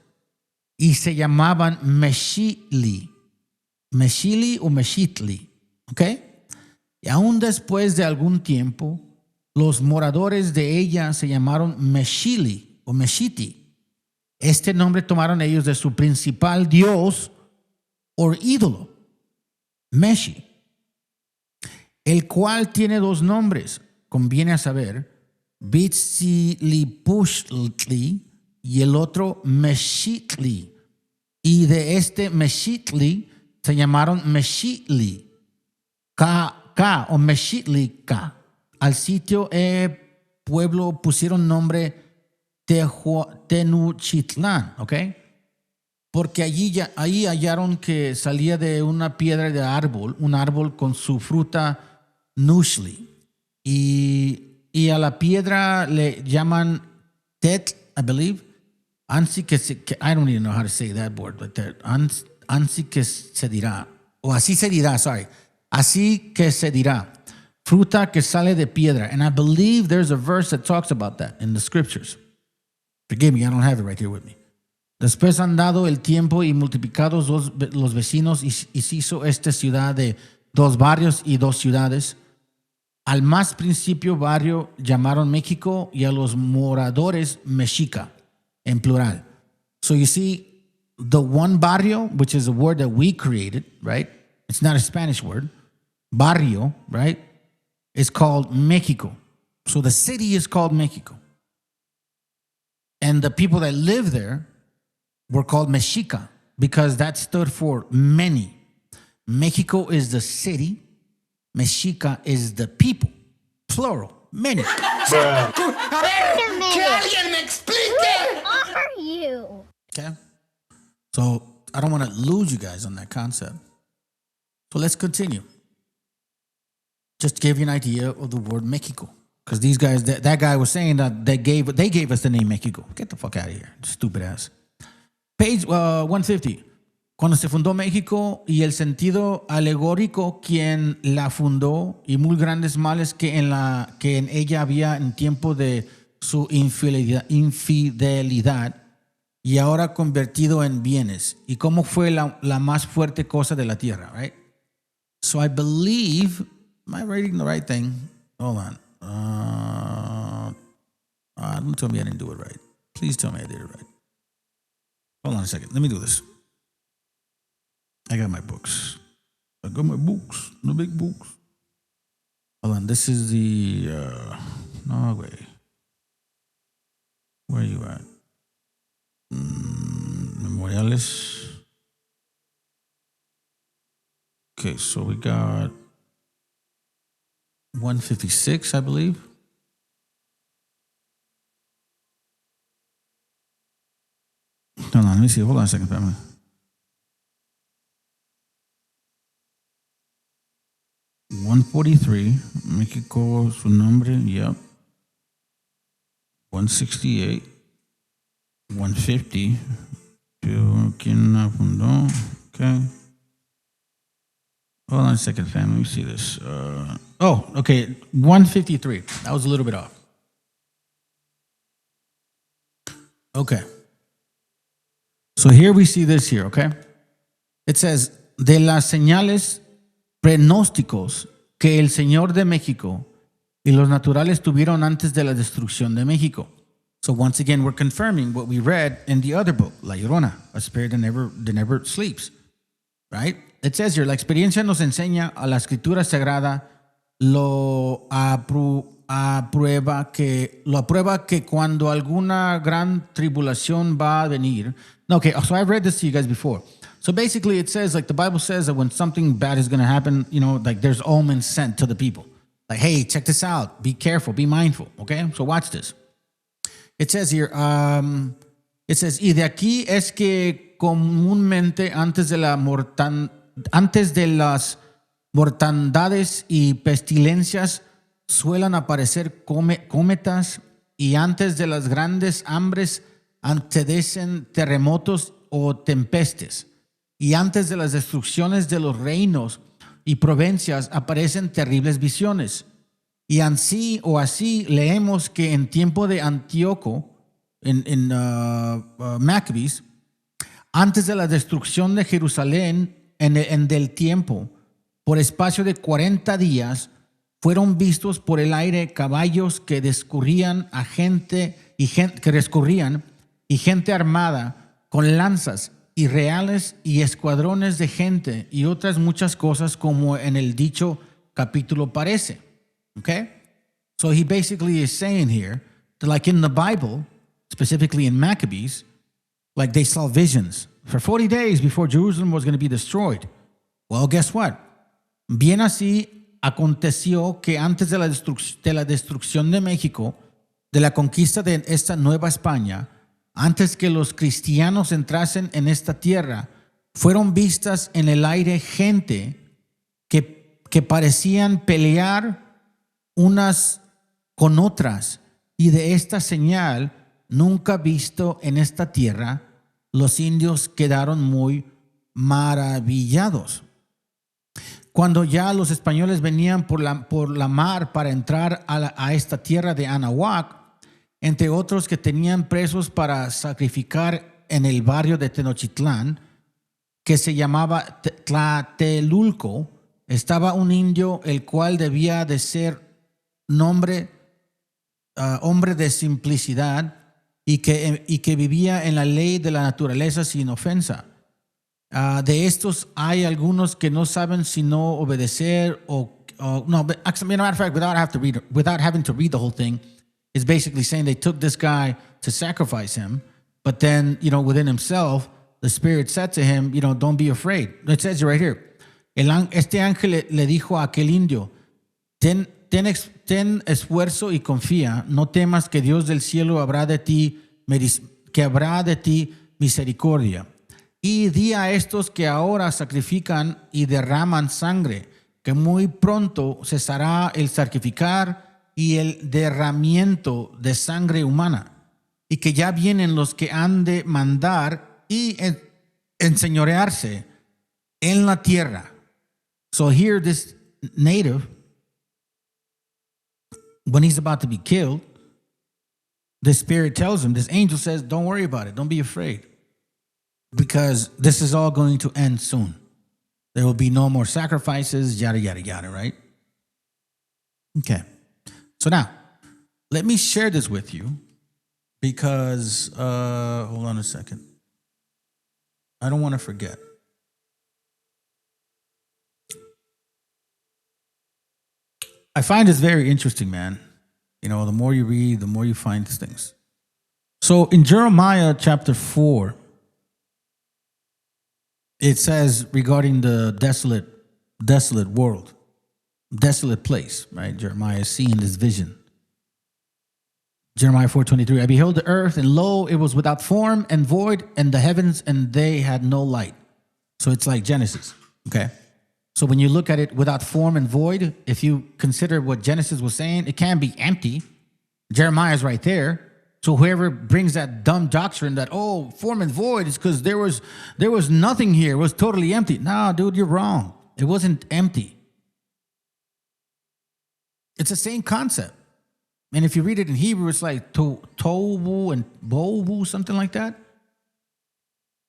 y se llamaban Meshili o Meshitli, ¿ok? Y aún después de algún tiempo, los moradores de ella se llamaron Meshili o Meshiti. Este nombre tomaron ellos de su principal dios o ídolo, Meshi, el cual tiene dos nombres, conviene a saber, Bitzilipushli y el otro Meshitli. Y de este Meshitli se llamaron Meshitli, Ka o Meshitli-Ka. Al sitio pueblo pusieron nombre Tenochtitlán, ¿ok? Porque ahí hallaron que salía de una piedra de árbol, un árbol con su fruta Nushli. Y a la piedra le llaman Tet, I believe. Ansi que I don't even know how to say that word, but ansi que se dirá. O así se dirá, sorry. Así que se dirá. Fruta que sale de piedra. And I believe there's a verse that talks about that in the scriptures. Forgive me, I don't have it right here with me. Después han dado el tiempo y multiplicados los vecinos y se hizo esta ciudad de 2 barrios y 2 ciudades. Al más principio barrio llamaron México y a los moradores Mexica, en plural. So you see, the one barrio, which is a word that we created, right? It's not a Spanish word. Barrio, right? Is called Mexico. So the city is called Mexico. And the people that live there were called Mexica because that stood for many. Mexico is the city. Mexica is the people. Plural. Many. A ver, que alguien me explique. Who are you? Okay. So I don't want to lose you guys on that concept. So let's continue. Just to give you an idea of the word Mexico. Because these guys, that guy was saying that they gave us the name Mexico. Get the fuck out of here, stupid ass. Page 150. Cuando se fundó México y el sentido alegórico quien la fundó y muy grandes males que en ella había en tiempo de su infidelidad y ahora convertido en bienes. Y cómo fue la más fuerte cosa de la tierra, right? So I believe, am I writing the right thing? Hold on. Don't tell me I didn't do it right. Please tell me I did it right. Hold on a second. Let me do this. I got my books. I got my books. The big books. Hold on. This is the... no way. Where are you at? Memoriales. Okay, so we got 156, I believe. Hold on, let me see. Hold on a second, family. $143, México, su nombre, yep. 168, 150, ¿quién la fundó? Okay. Hold on a second, fam. Let me see this. Okay, 153. That was a little bit off. Okay. So here we see this here, okay? It says, de las señales pronósticos que el Señor de México y los naturales tuvieron antes de la destrucción de México. So once again, we're confirming what we read in the other book, La Llorona, a spirit that never sleeps, right? It says here, la experiencia nos enseña a la escritura sagrada lo aprueba que cuando alguna gran tribulación va a venir. Okay, so I've read this to you guys before. So basically it says, like the Bible says that when something bad is going to happen, you know, like there's omens sent to the people. Like, hey, check this out. Be careful. Be mindful. Okay? So watch this. It says here, it says, y de aquí es que que comúnmente antes de las mortandades y pestilencias suelen aparecer cometas, y antes de las grandes hambres anteceden terremotos o tempestes, y antes de las destrucciones de los reinos y provincias aparecen terribles visiones. Y así leemos que en tiempo de Antíoco, en Maccabees, antes de la destrucción de Jerusalén en del tiempo, por espacio de 40 días, fueron vistos por el aire caballos que discurrían y gente armada con lanzas y reales y escuadrones de gente y otras muchas cosas, como en el dicho capítulo parece. Okay? So he basically is saying here that, like in the Bible, specifically in Maccabees, like they saw visions for 40 days before Jerusalem was going to be destroyed. Well, guess what? Bien así aconteció que antes de la destrucción de México, de la conquista de esta Nueva España, antes que los cristianos entrasen en esta tierra, fueron vistas en el aire gente que parecían pelear unas con otras, y de esta señal nunca visto en esta tierra, los indios quedaron muy maravillados. Cuando ya los españoles venían por la mar para entrar a esta tierra de Anahuac, entre otros que tenían presos para sacrificar en el barrio de Tenochtitlán, que se llamaba Tlatelulco, estaba un indio, el cual debía de ser hombre de simplicidad y que vivía en la ley de la naturaleza sin ofensa. De estos hay algunos que no saben sino obedecer no, but actually, matter of fact, without having to read the whole thing, it's basically saying they took this guy to sacrifice him, but then, within himself, the Spirit said to him, don't be afraid. It says right here, este ángel le dijo a aquel indio, ten esfuerzo y confía, no temas, que Dios del cielo habrá de ti misericordia. Y di a estos que ahora sacrifican y derraman sangre, que muy pronto cesará el sacrificar y el derramamiento de sangre humana, y que ya vienen los que han de mandar y enseñorearse en la tierra. So here this native, when he's about to be killed, the Spirit tells him, this angel says, don't worry about it, don't be afraid, because this is all going to end soon. There will be no more sacrifices, yada, yada, yada, right? Okay. So now, let me share this with you, because, hold on a second. I don't want to forget. I find this very interesting, man. The more you read, the more you find these things. So in Jeremiah chapter 4, it says regarding the desolate world, desolate place, right? Jeremiah is seeing this vision. Jeremiah 4:23, I beheld the earth, and lo, it was without form and void, and the heavens, and they had no light. So it's like Genesis, okay? So when you look at it without form and void, if you consider what Genesis was saying, it can be empty. Jeremiah's right there. So whoever brings that dumb doctrine that, form and void is because there was nothing here, it was totally empty. No, dude, you're wrong. It wasn't empty. It's the same concept. And if you read it in Hebrew, it's like tohu and bohu, something like that.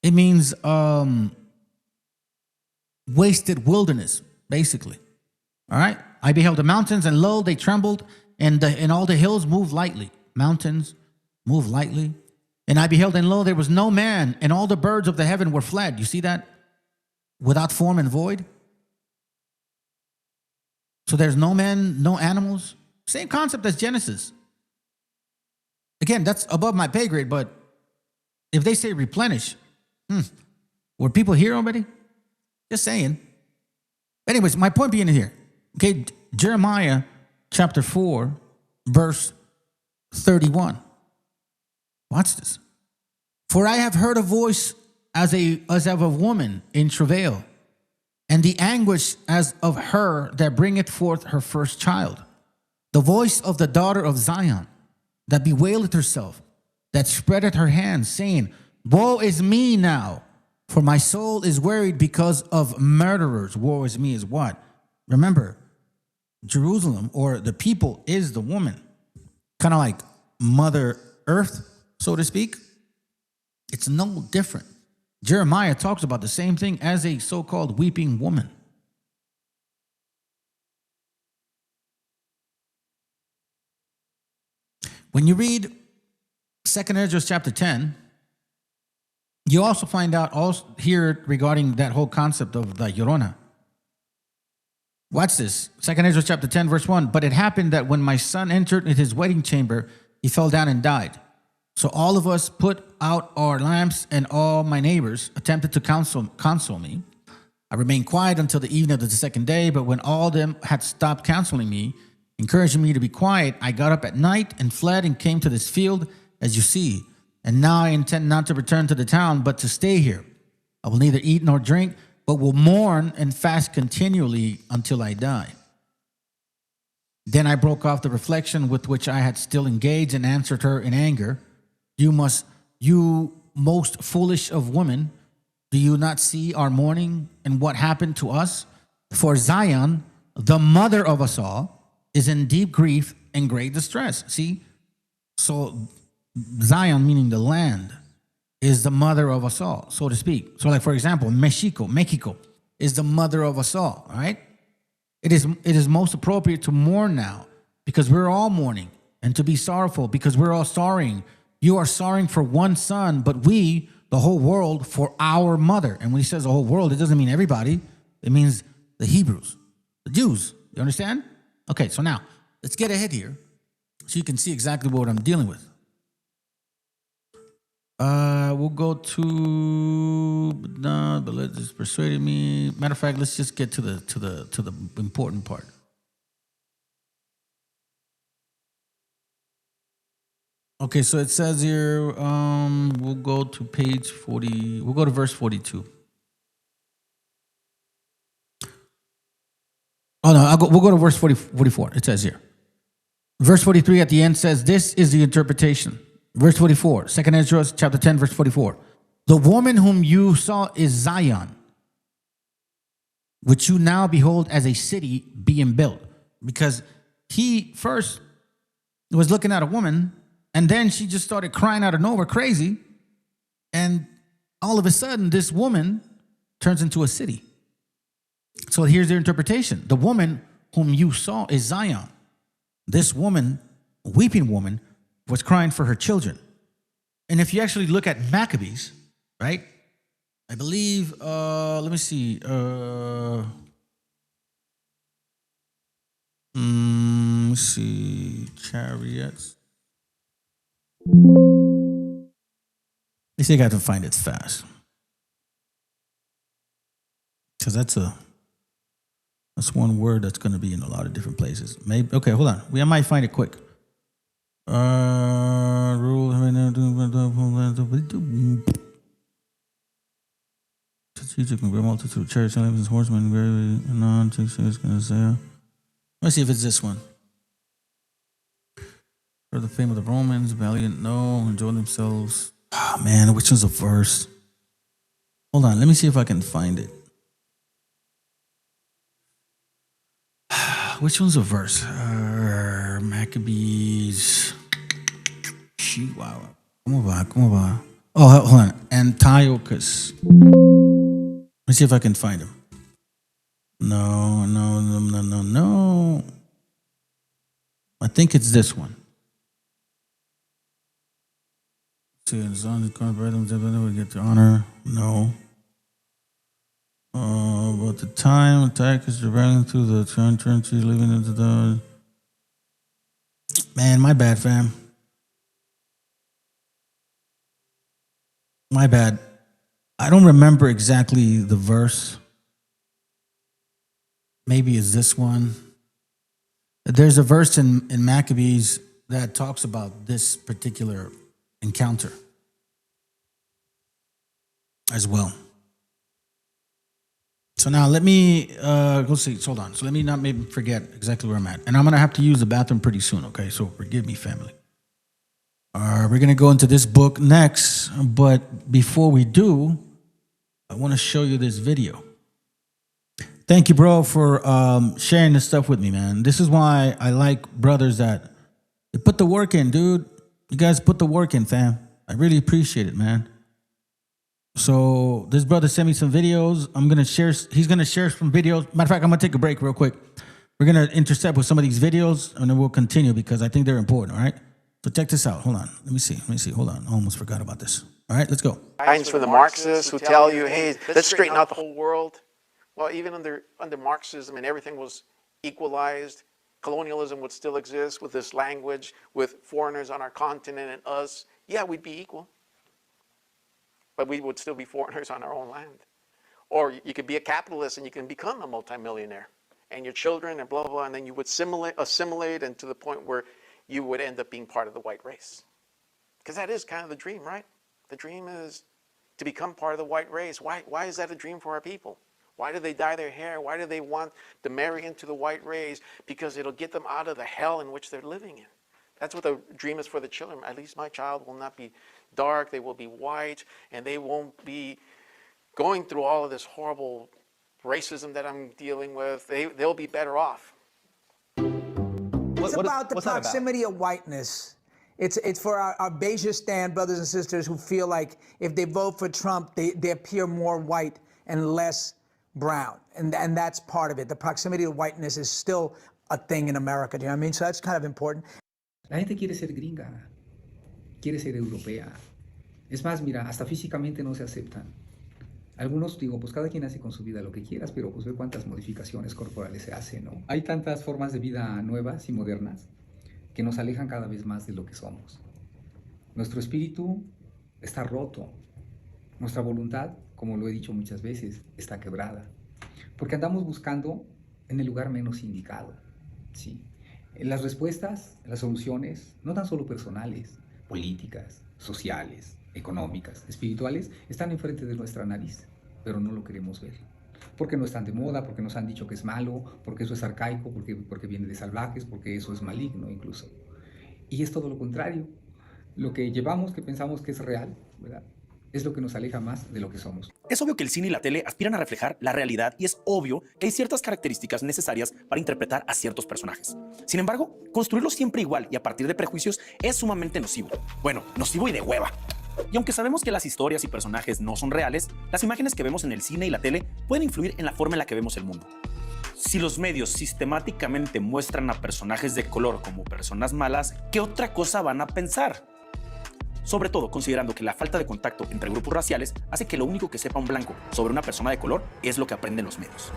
It means wasted wilderness, basically. All right? I beheld the mountains, and lo, they trembled, and all the hills moved lightly. Mountains move lightly. And I beheld, and lo, there was no man, and all the birds of the heaven were fled. You see that? Without form and void. So there's no man, no animals. Same concept as Genesis. Again, that's above my pay grade, but if they say replenish, were people here already? Just saying. Anyways, my point being here, okay, Jeremiah chapter 4, verse 31. Watch this. For I have heard a voice as of a woman in travail, and the anguish as of her that bringeth forth her first child. The voice of the daughter of Zion, that bewaileth herself, that spreadeth her hands, saying, Woe is me now, for my soul is wearied because of murderers. Woe is me is what? Remember, Jerusalem, or the people, is the woman. Kind of like Mother Earth, so to speak. It's no different. Jeremiah talks about the same thing as a so-called weeping woman. When you read 2nd Ezra chapter 10, you also find out here regarding that whole concept of the LLORONA. Watch this. 2nd Ezra chapter 10, verse 1. But it happened that when my son entered in his wedding chamber, he fell down and died. So all of us put out our lamps, and all my neighbors attempted to console me. I remained quiet until the evening of the second day, but when all of them had stopped counseling me, encouraging me to be quiet, I got up at night and fled and came to this field, as you see. And now I intend not to return to the town, but to stay here. I will neither eat nor drink, but will mourn and fast continually until I die. Then I broke off the reflection with which I had still engaged and answered her in anger. You most foolish of women, do you not see our mourning and what happened to us? For Zion, the mother of us all, is in deep grief and great distress. See? So Zion, meaning the land, is the mother of us all, so to speak. So like, for example, Mexico is the mother of us all, right? It is most appropriate to mourn now because we're all mourning, and to be sorrowful because we're all sorrowing. You are sorrowing for one son, but we, the whole world, for our mother. And when he says the whole world, it doesn't mean everybody. It means the Hebrews, the Jews. You understand? Okay, so now let's get ahead here so you can see exactly what I'm dealing with. We'll go to no, but let's just persuaded me. Matter of fact, let's just get to the important part. Okay, so it says here, we'll go to page 40. We'll go to verse 42. Oh no, we'll go to verse 44. It says here. Verse 43 at the end says, this is the interpretation. Verse 44, 2nd Ezra chapter 10, verse 44. The woman whom you saw is Zion, which you now behold as a city being built. Because he first was looking at a woman, and then she just started crying out of nowhere, crazy. And all of a sudden, this woman turns into a city. So here's their interpretation. The woman whom you saw is Zion. This woman, weeping woman, was crying for her children. And if you actually look at Maccabees, right? I believe, let me see. Let's see, chariots. I think I have to find it fast. Because that's one word that's going to be in a lot of different places. Maybe, okay, hold on. I might find it quick. Rule strategic and great multitude of chariots and horsemen, very let's see if it's this one. For the fame of the Romans, valiant, no, enjoy themselves. Oh man, which one's a verse? Hold on, let me see if I can find it. Which one's a verse? Maccabees. Wow. Como va? Oh, hold on. Antiochus. Let me see if I can find him. No. I think it's this one. See, it's on the we get the honor. No. But the time Antiochus rebelling through the country, living into the. Man, my bad, fam. My bad. I don't remember exactly the verse. Maybe it's this one. There's a verse in Maccabees that talks about this particular encounter. as well. So now let me go see. Hold on. So let me not maybe forget exactly where I'm at. And I'm going to have to use the bathroom pretty soon, okay? So forgive me, family. We're going to go into this book next. But before we do, I want to show you this video. Thank you, bro, for sharing this stuff with me, man. This is why I like brothers that they put the work in, dude. You guys put the work in, fam. I really appreciate it, man. So this brother sent me some videos. I'm going to share. He's going to share some videos. Matter of fact, I'm going to take a break real quick. We're going to intercept with some of these videos, and then we'll continue because I think they're important, all right? So check this out. Hold on. Let me see. Hold on. I almost forgot about this. All right, let's go. Guidance from the Marxists who tell you, hey, let's straighten out the whole world. Well, even under Marxism and everything was equalized, colonialism would still exist with this language, with foreigners on our continent and us. Yeah, we'd be equal. But we would still be foreigners on our own land. Or you could be a capitalist and you can become a multimillionaire. And your children and blah, blah, blah, and then you would assimilate and to the point where you would end up being part of the white race. Because that is kind of the dream, right? The dream is to become part of the white race. Why is that a dream for our people? Why do they dye their hair? Why do they want to marry into the white race? Because it'll get them out of the hell in which they're living in. That's what the dream is for the children. At least my child will not be dark, they will be white, and they won't be going through all of this horrible racism that I'm dealing with. They'll be better off. It's about the proximity of whiteness. It's for our Bejistan brothers and sisters who feel like if they vote for Trump, they appear more white and less brown. And that's part of it. The proximity of whiteness is still a thing in America. Do you know what I mean? So that's kind of important. La gente quiere ser gringa, quiere ser europea. Es más, mira, hasta físicamente no se aceptan. Algunos, digo, pues cada quien hace con su vida lo que quieras, pero pues ve cuántas modificaciones corporales se hacen, ¿no? Hay tantas formas de vida nuevas y modernas que nos alejan cada vez más de lo que somos. Nuestro espíritu está roto. Nuestra voluntad, como lo he dicho muchas veces, está quebrada. Porque andamos buscando en el lugar menos indicado, ¿sí? Las respuestas, las soluciones, no tan solo personales, políticas, sociales, económicas, espirituales, están enfrente de nuestra nariz, pero no lo queremos ver. Porque no están de moda, porque nos han dicho que es malo, porque eso es arcaico, porque viene de salvajes, porque eso es maligno incluso. Y es todo lo contrario. Lo que llevamos, que pensamos que es real, ¿verdad?, es lo que nos aleja más de lo que somos. Es obvio que el cine y la tele aspiran a reflejar la realidad y es obvio que hay ciertas características necesarias para interpretar a ciertos personajes. Sin embargo, construirlo siempre igual y a partir de prejuicios es sumamente nocivo. Bueno, nocivo y de hueva. Y aunque sabemos que las historias y personajes no son reales, las imágenes que vemos en el cine y la tele pueden influir en la forma en la que vemos el mundo. Si los medios sistemáticamente muestran a personajes de color como personas malas, ¿qué otra cosa van a pensar? Sobre todo considerando que la falta de contacto entre grupos raciales hace que lo único que sepa un blanco sobre una persona de color es lo que aprenden los medios.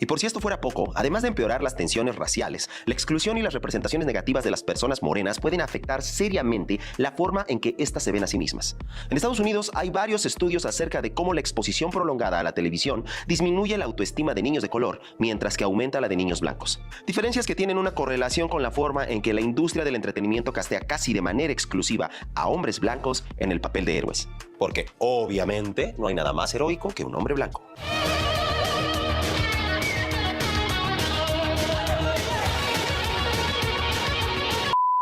Y por si esto fuera poco, además de empeorar las tensiones raciales, la exclusión y las representaciones negativas de las personas morenas pueden afectar seriamente la forma en que éstas se ven a sí mismas. En Estados Unidos hay varios estudios acerca de cómo la exposición prolongada a la televisión disminuye la autoestima de niños de color, mientras que aumenta la de niños blancos. Diferencias que tienen una correlación con la forma en que la industria del entretenimiento castea casi de manera exclusiva a hombres blancos en el papel de héroes. Porque, obviamente, no hay nada más heroico que un hombre blanco.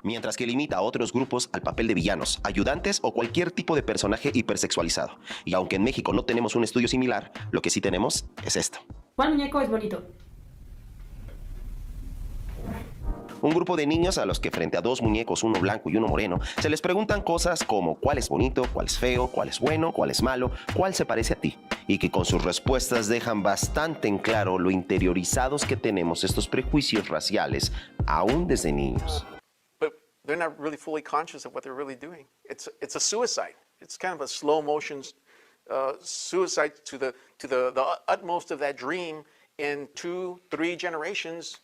Mientras que limita a otros grupos al papel de villanos, ayudantes o cualquier tipo de personaje hipersexualizado. Y aunque en México no tenemos un estudio similar, lo que sí tenemos es esto. ¿Cuál muñeco es bonito? Un grupo de niños a los que frente a dos muñecos, uno blanco y uno moreno, se les preguntan cosas como cuál es bonito, cuál es feo, cuál es bueno, cuál es malo, cuál se parece a ti. Y que con sus respuestas dejan bastante en claro lo interiorizados que tenemos estos prejuicios raciales, aún desde niños. They're not really fully conscious of what they're really doing. It's a suicide. It's kind of a slow motion suicide to the utmost of that dream. In 2-3 generations,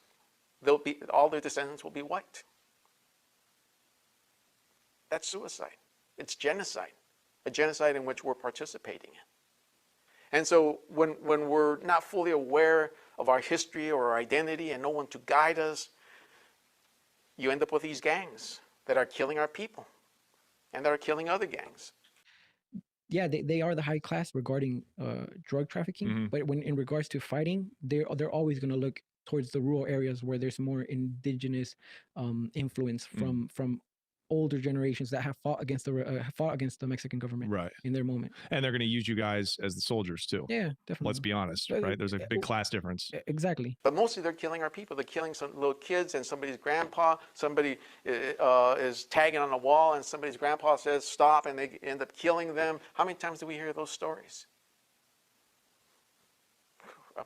all their descendants will be white. That's suicide. It's genocide, a genocide in which we're participating in. And so when we're not fully aware of our history or our identity and no one to guide us, you end up with these gangs that are killing our people and that are killing other gangs. yeah, they are the high class regarding drug trafficking, Mhm. but when in regards to fighting, they're always going to look towards the rural areas where there's more indigenous influence from older generations that have fought against the Mexican government Right. in their moment. And they're going to use you guys as the soldiers too. Yeah, definitely. Let's be honest, But, right? There's a big class difference. Exactly. But mostly they're killing our people. They're killing some little kids and somebody's grandpa. Somebody is tagging on a wall and somebody's grandpa says stop and they end up killing them. How many times do we hear those stories?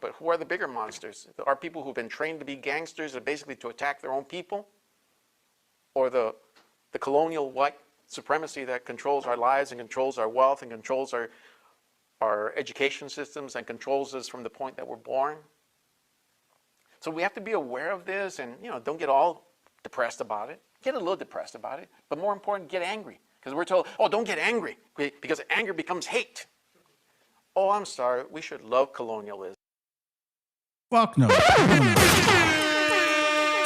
But who are the bigger monsters? Are people who've been trained to be gangsters and basically to attack their own people? Or the colonial white supremacy that controls our lives and controls our wealth and controls our education systems and controls us from the point that we're born? So we have to be aware of this and, don't get all depressed about it. Get a little depressed about it. But more important, get angry. Because we're told, oh, don't get angry because anger becomes hate. Oh, I'm sorry. We should love colonialism. Fuck no.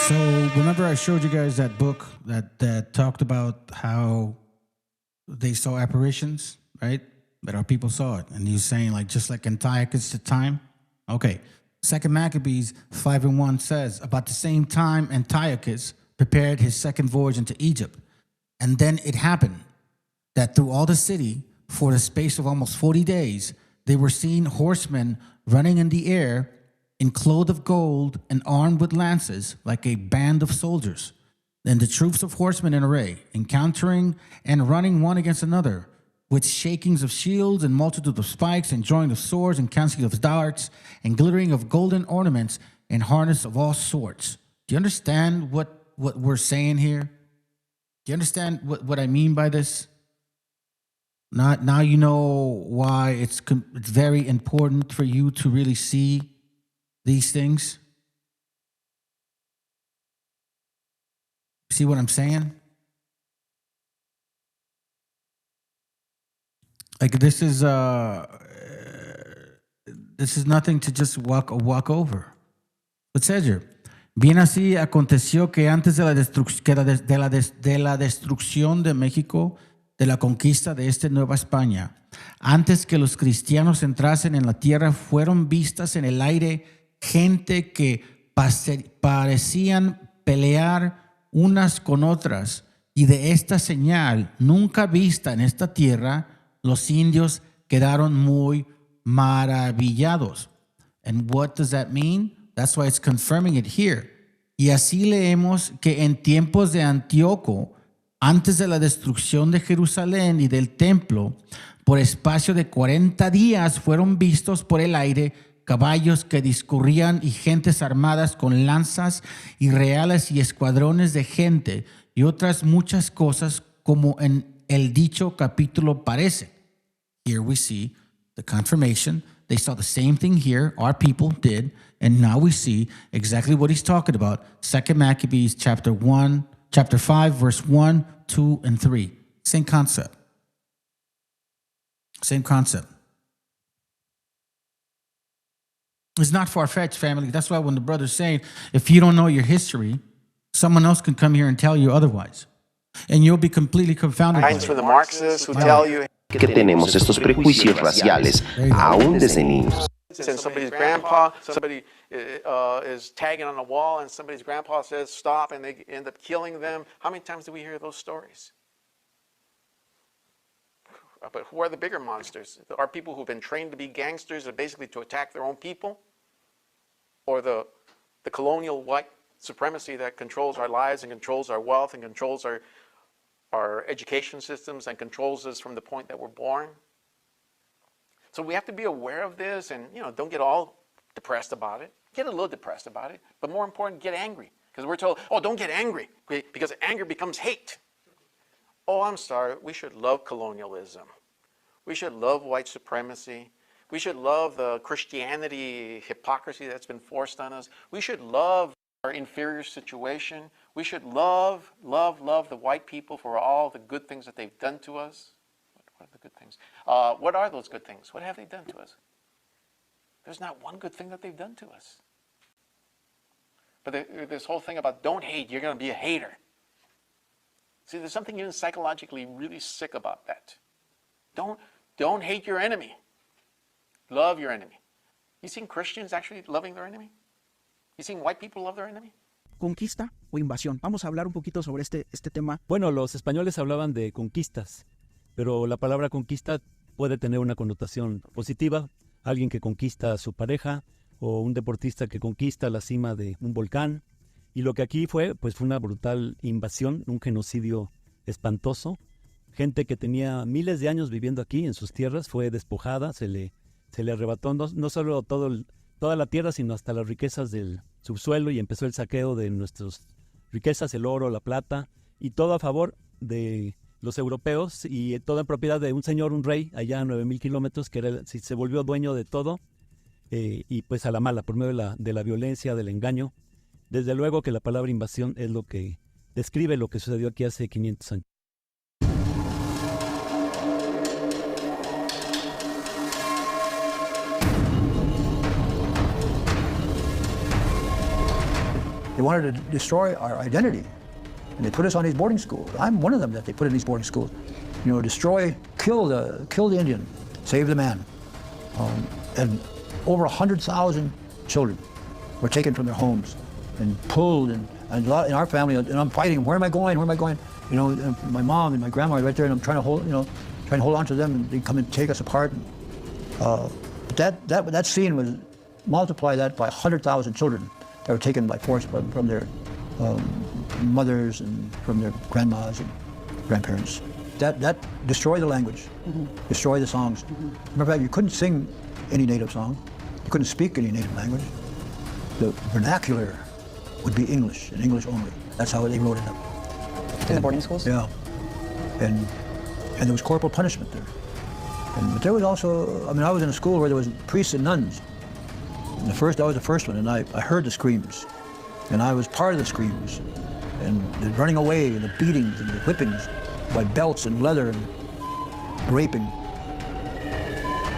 So remember I showed you guys that book that talked about how they saw apparitions, right? That our people saw it. And he was saying just like Antiochus' time. Okay. 2 Maccabees 5:1 says, about the same time Antiochus prepared his second voyage into Egypt. And then it happened that through all the city, for the space of almost 40 days, they were seen horsemen running in the air, in clothes of gold and armed with lances, like a band of soldiers. Then the troops of horsemen in array, encountering and running one against another, with shakings of shields and multitude of spikes, and drawing of swords and casting of darts, and glittering of golden ornaments and harness of all sorts. Do you understand what we're saying here? Do you understand what I mean by this? Now you know why it's very important for you to really see these things. See what I'm saying? This is nothing to just walk over. It says here, bien así aconteció que antes de la destrucción de México, de la conquista de esta Nueva España, antes que los cristianos entrasen en la tierra, fueron vistas en el aire gente que parecían pelear unas con otras, y de esta señal nunca vista en esta tierra, los indios quedaron muy maravillados. And what does that mean? That's why it's confirming it here. Y así leemos que en tiempos de Antíoco, antes de la destrucción de Jerusalén y del templo, por espacio de 40 días fueron vistos por el aire caballos que discurrían y gentes armadas con lanzas y reales y escuadrones de gente y otras muchas cosas como en el dicho capítulo parece. Here we see the confirmation. They saw the same thing here, our people did, and now we see exactly what he's talking about. 2 Maccabees chapter 5, verse 1, 2, and 3. Same concept. Same concept. It's not far-fetched, family. That's why when the brother's saying, if you don't know your history, someone else can come here and tell you otherwise. And you'll be completely confounded. From the Marxists who tell you Que tenemos estos prejuicios raciales aún desde niños. and somebody's grandpa, somebody is tagging on a wall and somebody's grandpa says stop and they end up killing them. How many times do we hear those stories? But who are the bigger monsters? Are people who've been trained to be gangsters and basically to attack their own people? Or the colonial white supremacy that controls our lives and controls our wealth and controls our education systems and controls us from the point that we're born? So we have to be aware of this and, don't get all depressed about it. Get a little depressed about it. But more important, get angry. Because we're told, oh, don't get angry because anger becomes hate. Oh, I'm sorry. We should love colonialism. We should love white supremacy. We should love the Christianity hypocrisy that's been forced on us. We should love our inferior situation. We should love the white people for all the good things that they've done to us. What are the good things? What are those good things? What have they done to us? There's not one good thing that they've done to us. But this whole thing about don't hate, you're going to be a hater. See, there's something even psychologically really sick about that. Don't Don't hate your enemy. Love your enemy. You seen Christians actually loving their enemy? You seen white people love their enemy? ¿Conquista o invasión? Vamos a hablar un poquito sobre este tema. Bueno, los españoles hablaban de conquistas, pero la palabra conquista puede tener una connotación positiva. Alguien que conquista a su pareja o un deportista que conquista la cima de un volcán. Y lo que aquí fue, pues fue una brutal invasión, un genocidio espantoso. Gente que tenía miles de años viviendo aquí en sus tierras fue despojada, se le arrebató no solo toda la tierra, sino hasta las riquezas del subsuelo, y empezó el saqueo de nuestras riquezas, el oro, la plata, y todo a favor de los europeos, y todo en propiedad de un señor, un rey, allá a 9,000 kilómetros, que se volvió dueño de todo, y pues a la mala, por medio de la violencia, del engaño. Desde luego que la palabra invasión es lo que describe lo que sucedió aquí hace 500 años. They wanted to destroy our identity, and they put us on these boarding schools. I'm one of them that they put in these boarding schools. You know, destroy, kill the Indian, save the man. And over 100,000 children were taken from their homes and pulled, and a lot in our family. And I'm fighting. Where am I going? Where am I going? You know, and my mom and my grandma are right there, and I'm trying to hold on to them, and they come and take us apart. But that scene was multiply that by 100,000 children that were taken by force from their mothers and from their grandmas and grandparents. That destroyed the language, destroyed the songs. Matter of fact, you couldn't sing any native song. You couldn't speak any native language. The vernacular would be English, and English only. That's how they wrote it up. In the boarding schools? Yeah. And there was corporal punishment there. But there was also, I mean, I was in a school where there was priests and nuns. And I was the first one, and I heard the screams. And I was part of the screams. And the running away, and the beatings, and the whippings by belts and leather and raping.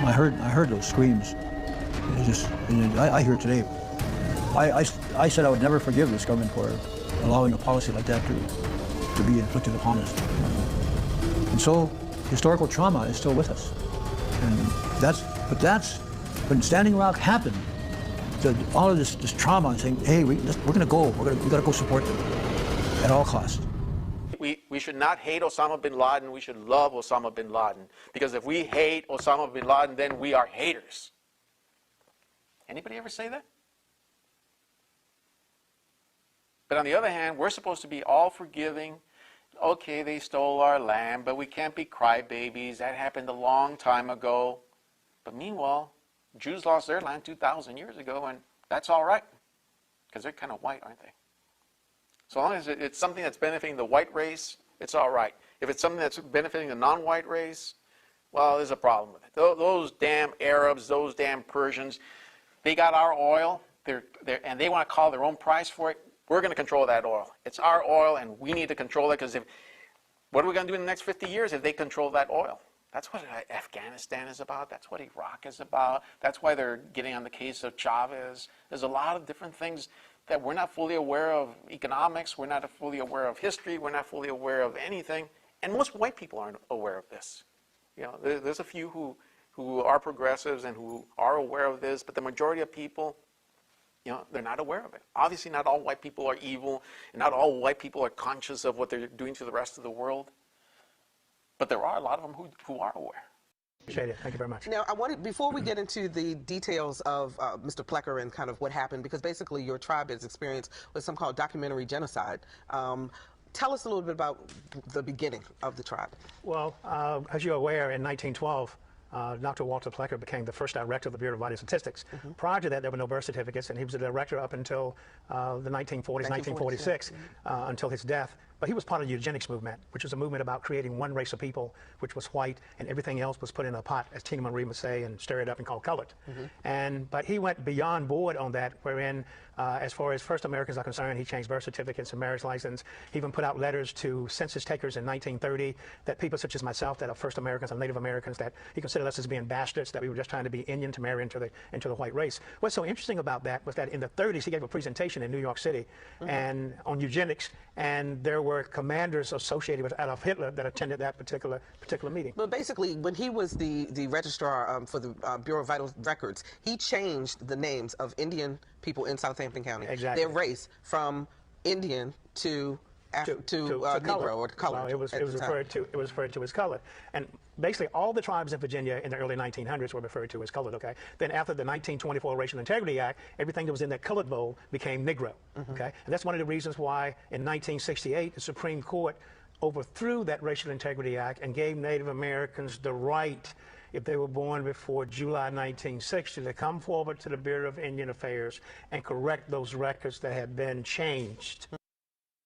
I heard those screams. I hear it today. I said I would never forgive this government for allowing a policy like that to be inflicted upon us. And so historical trauma is still with us. And that's when Standing Rock happened. All of this trauma and saying, hey, we're going to go. We got to go support them at all costs. We should not hate Osama bin Laden. We should love Osama bin Laden. Because if we hate Osama bin Laden, then we are haters. Anybody ever say that? But on the other hand, we're supposed to be all forgiving. Okay, they stole our land, but we can't be crybabies. That happened a long time ago. But meanwhile, Jews lost their land 2,000 years ago, and that's all right. Because they're kind of white, aren't they? So long as it's something that's benefiting the white race, it's all right. If it's something that's benefiting the non-white race, well, there's a problem with it. Those damn Arabs, those damn Persians, they got our oil, and they want to call their own price for it. We're going to control that oil. It's our oil, and we need to control it, because what are we going to do in the next 50 years if they control that oil? That's what Afghanistan is about. That's what Iraq is about. That's why they're getting on the case of Chavez. There's a lot of different things that we're not fully aware of. Economics, we're not fully aware of history, we're not fully aware of anything. And most white people aren't aware of this. You know, there's a few who are progressives and who are aware of this, but the majority of people, you know, they're not aware of it. Obviously, not all white people are evil, and not all white people are conscious of what they're doing to the rest of the world. But there are a lot of them who are aware. Appreciate it. Thank you very much. Now, before we get into the details of Mr. Plecker and kind of what happened, because basically your tribe has experienced what's some called documentary genocide. Tell us a little bit about the beginning of the tribe. Well, as you're aware, in 1912, Dr. Walter Plecker became the first director of the Bureau of Body Statistics. Prior to that, there were no birth certificates, and he was a director up until the 1940s, 1946, until his death. But he was part of the eugenics movement, which was a movement about creating one race of people, which was white, and everything else was put in a pot, as Tina Marie would say, and stir it up and called colored. But he went beyond board on that, wherein, as far as first Americans are concerned, he changed birth certificates and marriage license. He even put out letters to census takers in 1930 that people such as myself, that are first Americans and Native Americans, that he considered us as being bastards, that we were just trying to be Indian to marry into the white race. What's so interesting about that was that in the 30s, he gave a presentation in New York City and on eugenics, and there were commanders associated with Adolf Hitler that attended that particular meeting. But basically, when he was the registrar for the Bureau of Vital Records, he changed the names of Indian people in Southampton County, Exactly. their race from Indian to Negro or colored. Well, it was referred to as colored, and basically all the tribes in Virginia in the early 1900s were referred to as colored. Okay, then after the 1924 Racial Integrity Act, everything that was in that colored bowl became Negro. Okay, and that's one of the reasons why in 1968 the Supreme Court overthrew that Racial Integrity Act and gave Native Americans the right, if they were born before July 1960, to come forward to the Bureau of Indian Affairs and correct those records that had been changed.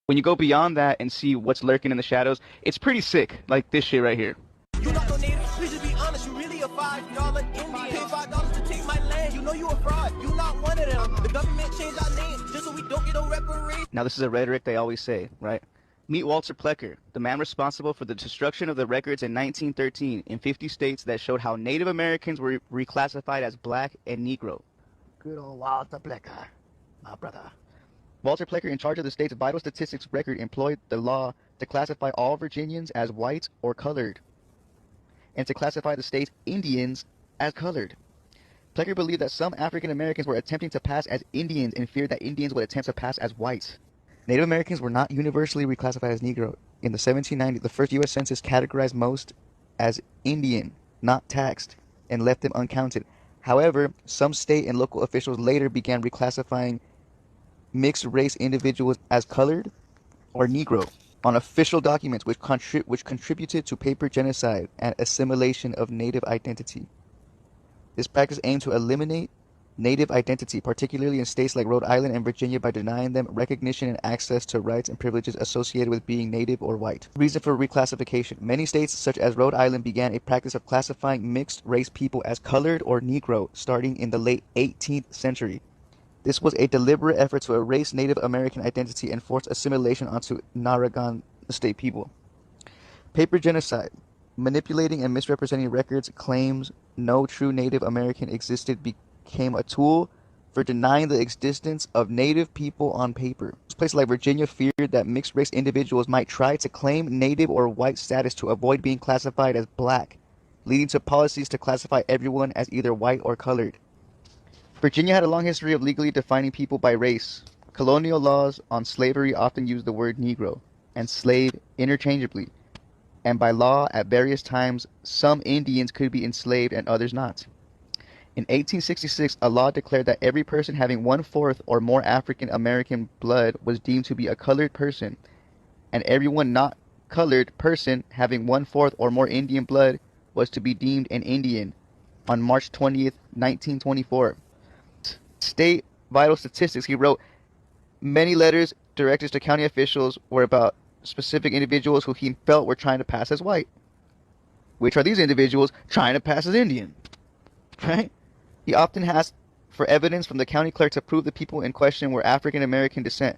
When you go beyond that and see what's lurking in the shadows, it's pretty sick, like this shit right here. You not no native, please just be honest, you really a $5 Indian. Pay $5 to take my land, you know you a fraud, you not one of them. The government changed our name just so we don't get no reparations. Now this is a rhetoric they always say, right? Meet Walter Plecker, the man responsible for the destruction of the records in 1913 in 50 states that showed how Native Americans were reclassified as black and Negro. Good old Walter Plecker, my brother. Walter Plecker, in charge of the state's vital statistics record, employed the law to classify all Virginians as white or colored, and to classify the state's Indians as colored. Plecker believed that some African Americans were attempting to pass as Indians and feared that Indians would attempt to pass as whites. Native Americans were not universally reclassified as Negro. In the 1790s, the first U.S. Census categorized most as Indian, not taxed, and left them uncounted. However, some state and local officials later began reclassifying mixed-race individuals as colored or Negro on official documents, which contributed to paper genocide and assimilation of Native identity. This practice aimed to eliminate Native identity, particularly in states like Rhode Island and Virginia, by denying them recognition and access to rights and privileges associated with being Native or white. Reason for reclassification. Many states, such as Rhode Island, began a practice of classifying mixed-race people as colored or Negro starting in the late 18th century. This was a deliberate effort to erase Native American identity and force assimilation onto Narragansett state people. Paper genocide. Manipulating and misrepresenting records, claims no true Native American existed became a tool for denying the existence of Native people on paper. Places like Virginia feared that mixed-race individuals might try to claim Native or white status to avoid being classified as black, leading to policies to classify everyone as either white or colored. Virginia had a long history of legally defining people by race. Colonial laws on slavery often used the word Negro and slave interchangeably, and by law at various times some Indians could be enslaved and others not. In 1866, a law declared that every person having 1/4 or more African American blood was deemed to be a colored person, and everyone not colored person having 1/4 or more Indian blood was to be deemed an Indian on March 20th, 1924. State vital statistics, he wrote many letters directed to county officials were about specific individuals who he felt were trying to pass as white. Which are these individuals trying to pass as Indian? Right? He often asked for evidence from the county clerk to prove the people in question were African American descent.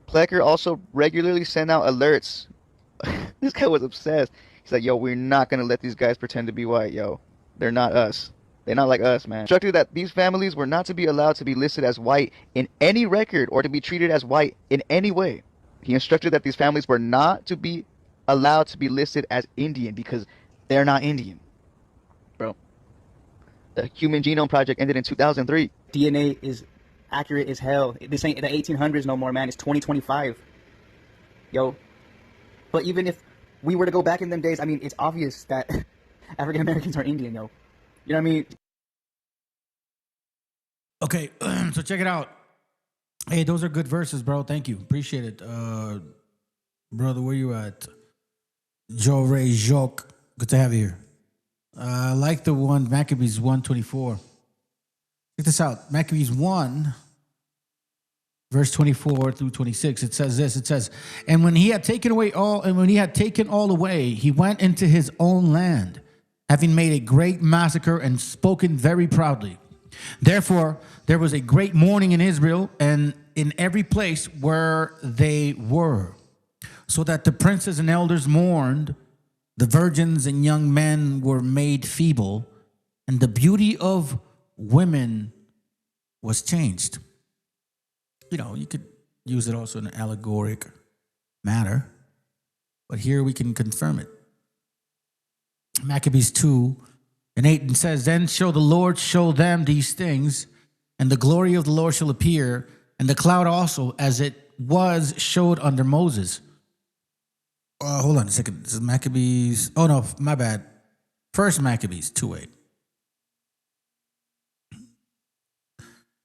Plecker also regularly sent out alerts. This guy was obsessed. He's like, yo, we're not going to let these guys pretend to be white, yo. They're not us. They're not like us, man. Instructed that these families were not to be allowed to be listed as white in any record or to be treated as white in any way. He instructed that these families were not to be allowed to be listed as Indian because they're not Indian. Bro. The Human Genome Project ended in 2003. DNA is accurate as hell. This ain't the 1800s no more, man. It's 2025. Yo. But even if we were to go back in them days, I mean, it's obvious that African Americans are Indian, yo. You know what I mean? Okay, so check it out. Hey, those are good verses, bro. Thank you. Appreciate it. Brother, where you at? Joe Ray Joke. Good to have you here. I like the one, Maccabees 1:24. Check this out. Maccabees 1, verse 24 through 26. It says this. It says, and when he had taken all away, he went into his own land, having made a great massacre and spoken very proudly. Therefore, there was a great mourning in Israel and in every place where they were, so that the princes and elders mourned, the virgins and young men were made feeble, and the beauty of women was changed. You know, you could use it also in an allegoric matter. But here we can confirm it. Maccabees 2:8 says, Then shall the Lord show them these things, and the glory of the Lord shall appear, and the cloud also, as it was showed under Moses. Hold on a second. This is Maccabees. Oh, no, my bad. First Maccabees 2:8.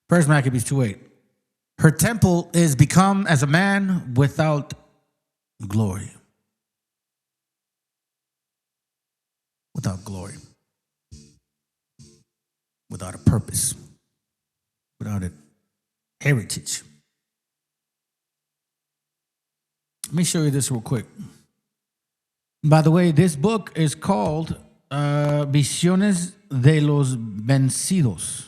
First Maccabees 2:8. Her temple is become as a man without glory. Without glory. Without a purpose. Without a heritage. Let me show you this real quick. By the way, this book is called Visiones de los Vencidos.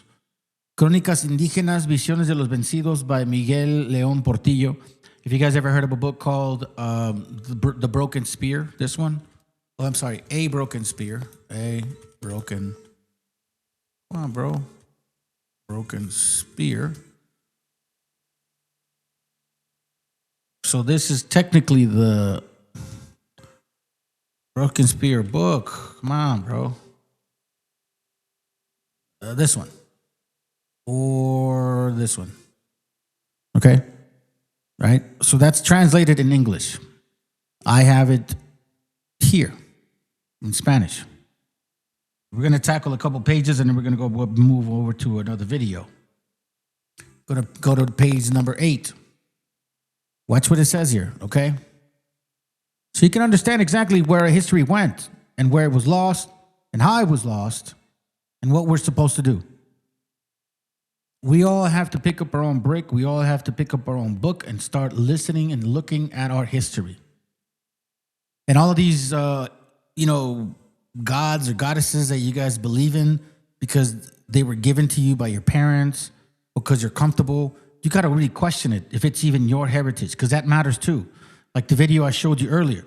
Crónicas Indígenas, Visiones de los Vencidos by Miguel León Portillo. If you guys ever heard of a book called The Broken Spear, this one. Oh, I'm sorry, A Broken Spear. A Broken. Come on, bro. Broken Spear. So this is technically the Broken Spear book. Come on, bro. This one. Or this one. Okay? Right? So that's translated in English. I have it here in Spanish. We're going to tackle a couple pages and then we're going to move over to another video. Go to page number 8. Watch what it says here, okay? So you can understand exactly where history went and where it was lost and how it was lost and what we're supposed to do. We all have to pick up our own brick. We all have to pick up our own book and start listening and looking at our history. And all of these, gods or goddesses that you guys believe in because they were given to you by your parents, because you're comfortable, you got to really question it if it's even your heritage, because that matters too. Like the video I showed you earlier.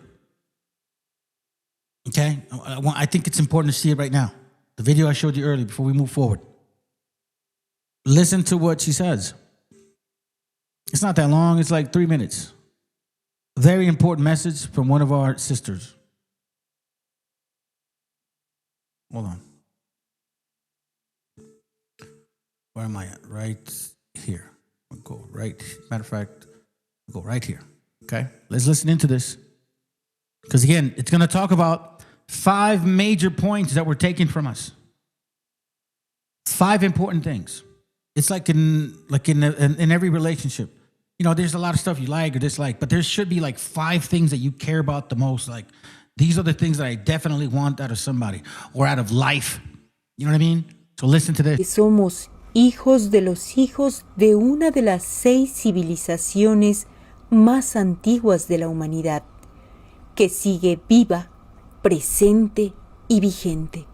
Okay? I think it's important to see it right now. The video I showed you earlier before we move forward. Listen to what she says. It's not that long. It's like 3 minutes. Very important message from one of our sisters. Hold on. Where am I at? Right here. I'll go right. Matter of fact, I'll go right here. Okay? Let's listen into this. Because again, it's going to talk about 5 major points that were taken from us. 5 important things. It's like in every relationship. You know, there's a lot of stuff you like or dislike, but there should be like 5 things that you care about the most. Like, these are the things that I definitely want out of somebody or out of life. You know what I mean? So listen to this. Somos hijos de los hijos de una de las 6 civilizaciones más antiguas de la humanidad, que sigue viva, presente y vigente.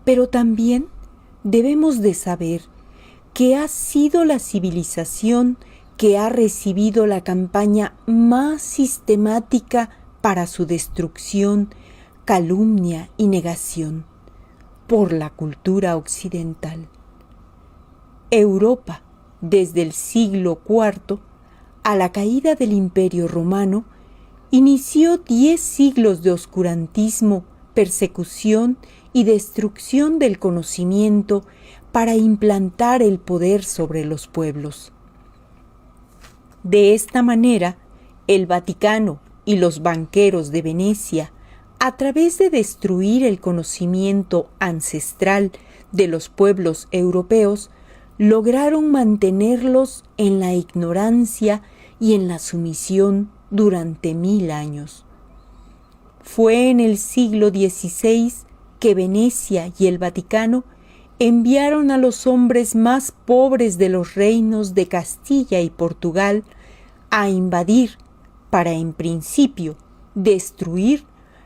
Pero también debemos de saber que ha sido la civilización que ha recibido la campaña más sistemática para su destrucción, calumnia y negación por la cultura occidental. Europa, desde el siglo IV a la caída del Imperio Romano, inició 10 siglos de oscurantismo, persecución y destrucción del conocimiento para implantar el poder sobre los pueblos. De esta manera, el Vaticano y los banqueros de Venecia, a través de destruir el conocimiento ancestral de los pueblos europeos, lograron mantenerlos en la ignorancia y en la sumisión durante 1000 años. Fue en el siglo XVI que Venecia y el Vaticano enviaron a los hombres más pobres de los reinos de Castilla y Portugal a invadir, para en principio destruir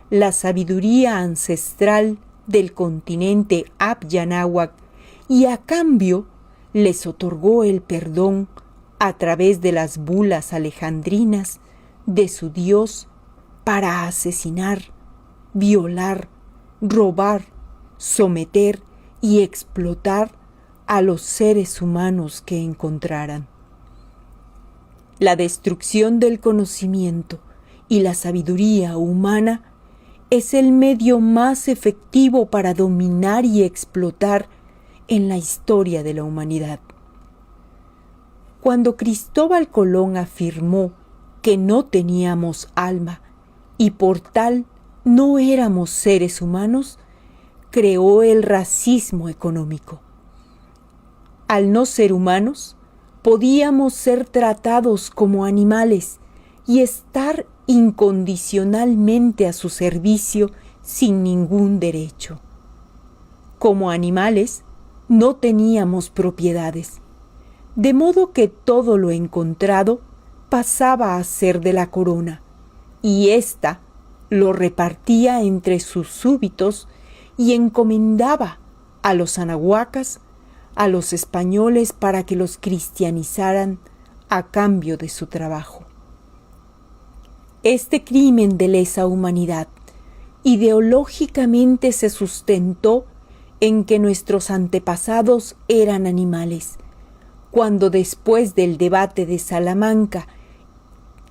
la sabiduría ancestral del continente Abyanáhuac, y a cambio les otorgó el perdón a través de las bulas alejandrinas de su Dios para asesinar, violar, robar, someter y explotar a los seres humanos que encontraran. La destrucción del conocimiento y la sabiduría humana es el medio más efectivo para dominar y explotar en la historia de la humanidad. Cuando Cristóbal Colón afirmó que no teníamos alma y por tal no éramos seres humanos, creó el racismo económico. Al no ser humanos, podíamos ser tratados como animales y estar incondicionalmente a su servicio sin ningún derecho. Como animales, no teníamos propiedades, de modo que todo lo encontrado pasaba a ser de la corona, y ésta lo repartía entre sus súbditos y encomendaba a los anahuacas, a los españoles para que los cristianizaran a cambio de su trabajo. Este crimen de lesa humanidad ideológicamente se sustentó en que nuestros antepasados eran animales, cuando después del debate de Salamanca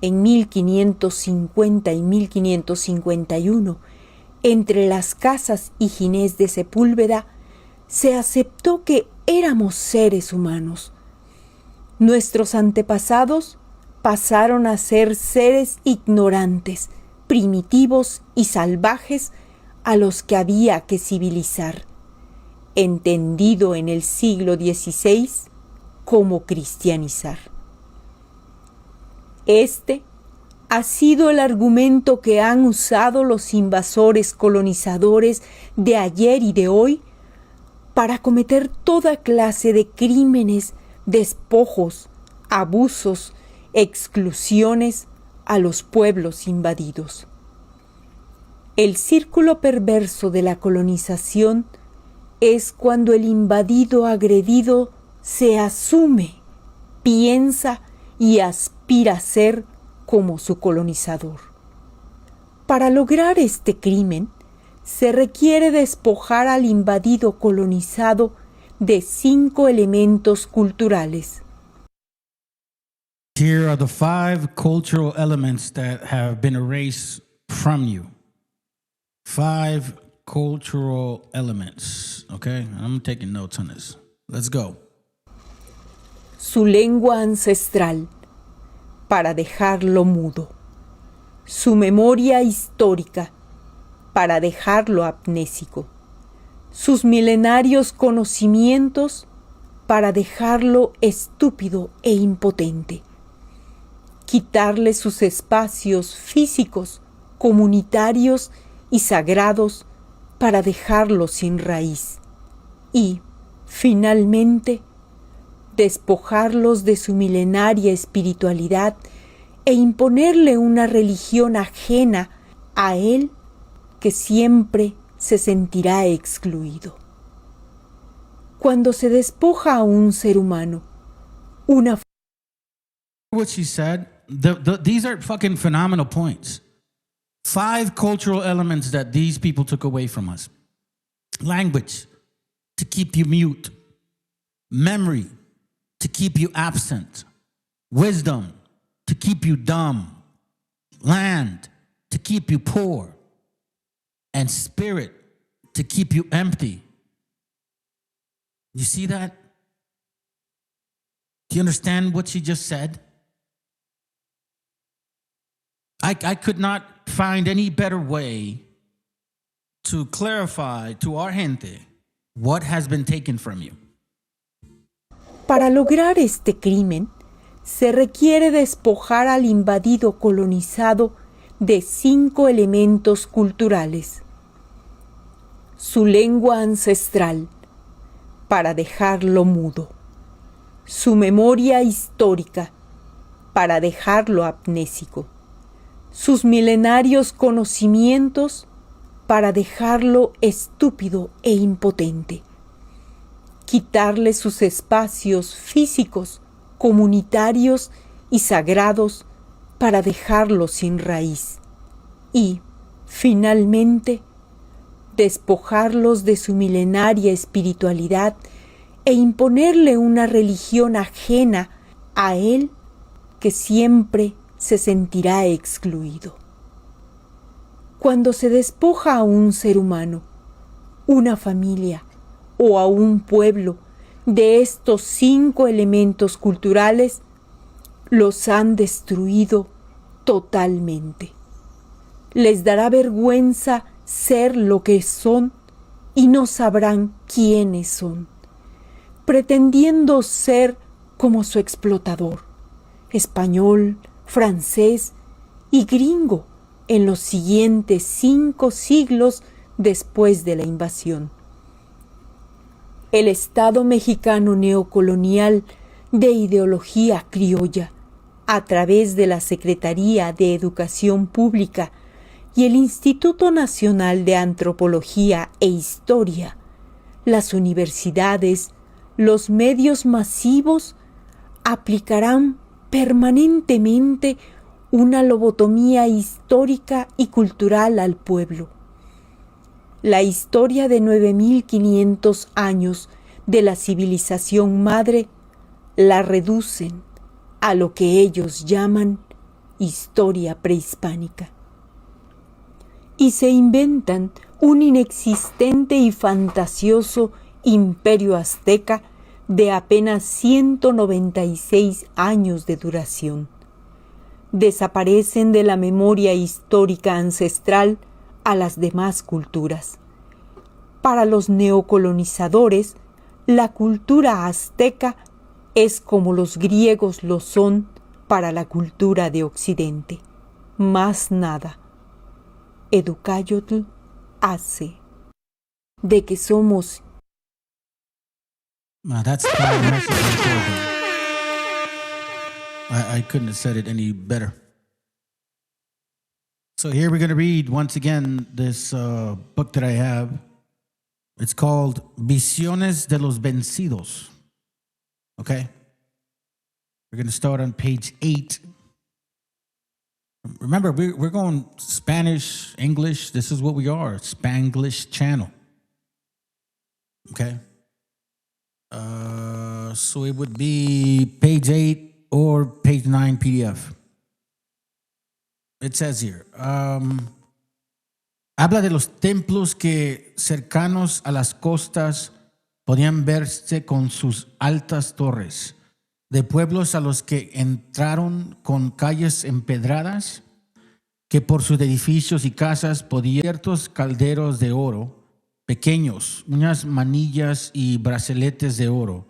en 1550 y 1551, entre las Casas y Ginés de Sepúlveda, se aceptó que éramos seres humanos. Nuestros antepasados pasaron a ser seres ignorantes, primitivos y salvajes a los que había que civilizar, entendido en el siglo XVI como cristianizar. Este ha sido el argumento que han usado los invasores colonizadores de ayer y de hoy para cometer toda clase de crímenes, despojos, abusos, exclusiones a los pueblos invadidos. El círculo perverso de la colonización es cuando el invadido agredido se asume, piensa y aspira a ser como su colonizador. Para lograr este crimen, se requiere despojar al invadido colonizado de 5 elementos culturales. Here are the 5 cultural elements that have been erased from you. 5 cultural elements. Okay, I'm taking notes on this. Let's go. Su lengua ancestral, para dejarlo mudo. Su memoria histórica, para dejarlo amnésico. Sus milenarios conocimientos, para dejarlo estúpido e impotente. Quitarle sus espacios físicos, comunitarios y sagrados, para dejarlo sin raíz. Y, finalmente, despojarlos de su milenaria espiritualidad e imponerle una religión ajena a él que siempre se sentirá excluido. Cuando se despoja a un ser humano, una... What she said, these are fucking phenomenal points. 5 cultural elements that these people took away from us. Language, to keep you mute. Memory, to keep you absent. Wisdom, to keep you dumb. Land, to keep you poor. And spirit, to keep you empty. You see that? Do you understand what she just said? I could not find any better way to clarify to our gente what has been taken from you. Para lograr este crimen, se requiere despojar al invadido colonizado de 5 elementos culturales. Su lengua ancestral, para dejarlo mudo. Su memoria histórica, para dejarlo amnésico. Sus milenarios conocimientos, para dejarlo estúpido e impotente. Quitarle sus espacios físicos, comunitarios y sagrados, para dejarlo sin raíz. Y, finalmente, despojarlos de su milenaria espiritualidad e imponerle una religión ajena a él que siempre se sentirá excluido. Cuando se despoja a un ser humano, una familia o a un pueblo de estos 5 elementos culturales, los han destruido totalmente. Les dará vergüenza ser lo que son y no sabrán quiénes son, pretendiendo ser como su explotador, español, francés y gringo en los siguientes 5 siglos después de la invasión. El Estado mexicano neocolonial de ideología criolla, a través de la Secretaría de Educación Pública y el Instituto Nacional de Antropología e Historia, las universidades, los medios masivos, aplicarán permanentemente una lobotomía histórica y cultural al pueblo. La historia de 9.500 años de la civilización madre la reducen a lo que ellos llaman historia prehispánica. Y se inventan un inexistente y fantasioso imperio azteca de apenas 196 años de duración. Desaparecen de la memoria histórica ancestral a las demás culturas. Para los neocolonizadores, la cultura azteca es como los griegos lo son para la cultura de Occidente. Más nada. Educayotl hace de que somos. That's fire message right there. I couldn't have said it any better. So here we're going to read once again this book that I have. It's called Visiones de los Vencidos. Okay? We're going to start on page 8. Remember, we're going Spanish, English. This is what we are, Spanglish channel. Okay? So it would be page 8 or page 9 PDF. It says here, habla de los templos que cercanos a las costas podían verse con sus altas torres, de pueblos a los que entraron con calles empedradas, que por sus edificios y casas podían ciertos calderos de oro, pequeños, unas manillas y brazaletes de oro,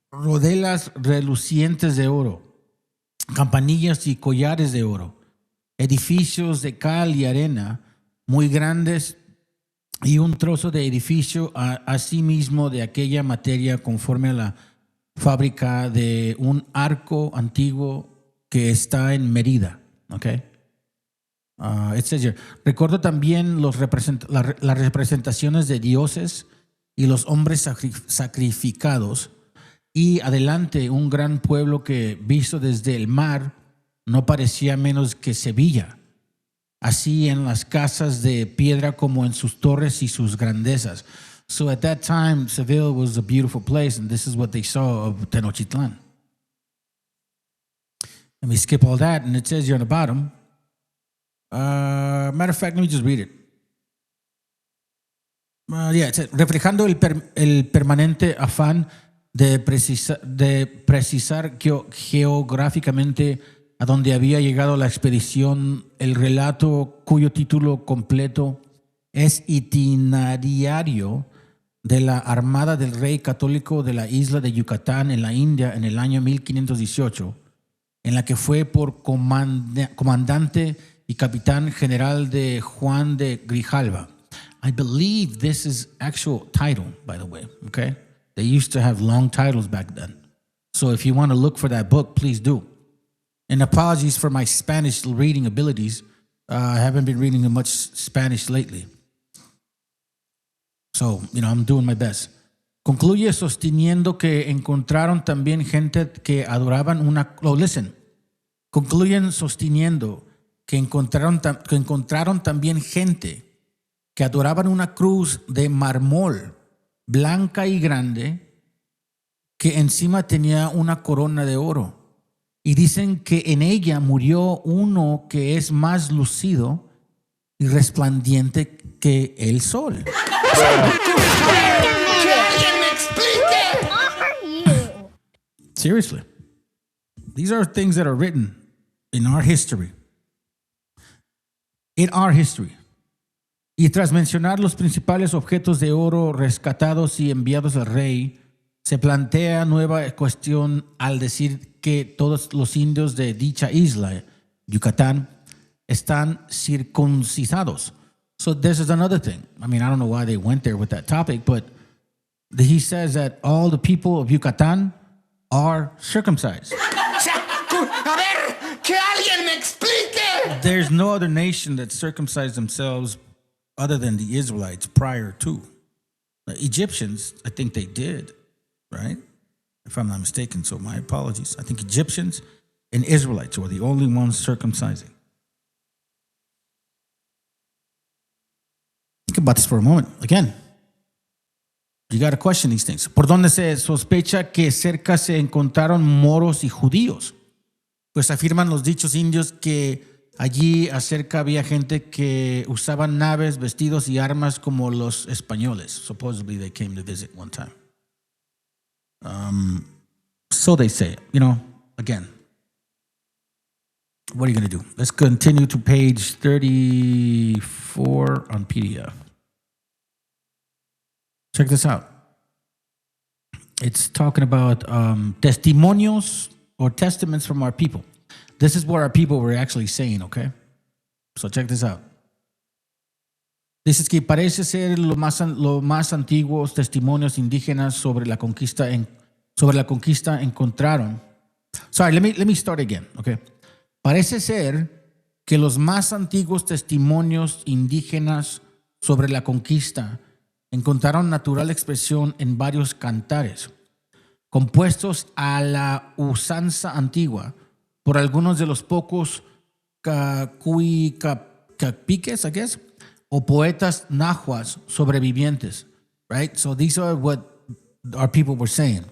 rodelas relucientes de oro, campanillas y collares de oro, edificios de cal y arena muy grandes y un trozo de edificio asimismo de aquella materia conforme a la fábrica de un arco antiguo que está en Mérida. Okay? It says here, recuerdo también las representaciones de dioses y los hombres sacrificados, y adelante un gran pueblo que, visto desde el mar, no parecía menos que Sevilla, así en las casas de piedra como en sus torres y sus grandezas. So at that time, Seville was a beautiful place, and this is what they saw of Tenochtitlan. Let me skip all that, and it says here on the bottom, matter of fact, let me just read it. It says, reflejando el permanente afán de precisar geográficamente a donde había llegado la expedición, el relato cuyo título completo es Itinerario de la Armada del Rey Católico de la isla de Yucatán en la India en el año 1518, en la que fue por comandante y capitán general de Juan de Grijalva. I believe this is actual title, by the way, okay? They used to have long titles back then. So if you want to look for that book, please do. And apologies for my Spanish reading abilities. I haven't been reading much Spanish lately. So, I'm doing my best. Concluye sosteniendo que encontraron también gente que adoraban una... Oh, listen. Concluyen sosteniendo que encontraron también gente que adoraban una cruz de mármol blanca y grande que encima tenía una corona de oro. Y dicen que en ella murió uno que es más lucido y resplandiente que el sol. Seriously. These are things that are written in our history. In our history. Y tras mencionar los principales objetos de oro rescatados y enviados al rey, se plantea nueva cuestión al decir que todos los indios de dicha isla, Yucatán, están circuncidados. So this is another thing. I mean, I don't know why they went there with that topic, but he says that all the people of Yucatán are circumcised. A ver, que alguien me explique. There's no other nation that circumcised themselves other than the Israelites prior to. The Egyptians, I think they did, right? If I'm not mistaken, so my apologies. I think Egyptians and Israelites were the only ones circumcising. Think about this for a moment. Again, you got to question these things. Por donde se sospecha que cerca se encontraron moros y judíos. Pues afirman los dichos indios que allí acerca había gente que usaban naves, vestidos y armas como los españoles. Supposedly they came to visit one time. So they say, you know, again, what are you going to do? Let's continue to page 34 on PDF. Check this out. It's talking about testimonios or testaments from our people. This is what our people were actually saying, okay? So check this out. Dices que parece ser los más antiguos testimonios indígenas sobre la conquista encontraron. Sorry, let me start again, okay? Parece ser que los más antiguos testimonios indígenas sobre la conquista encontraron natural expresión en varios cantares, compuestos a la usanza antigua por algunos de los pocos caciques, I guess, o poetas nahuas sobrevivientes, right? So these are what our people were saying.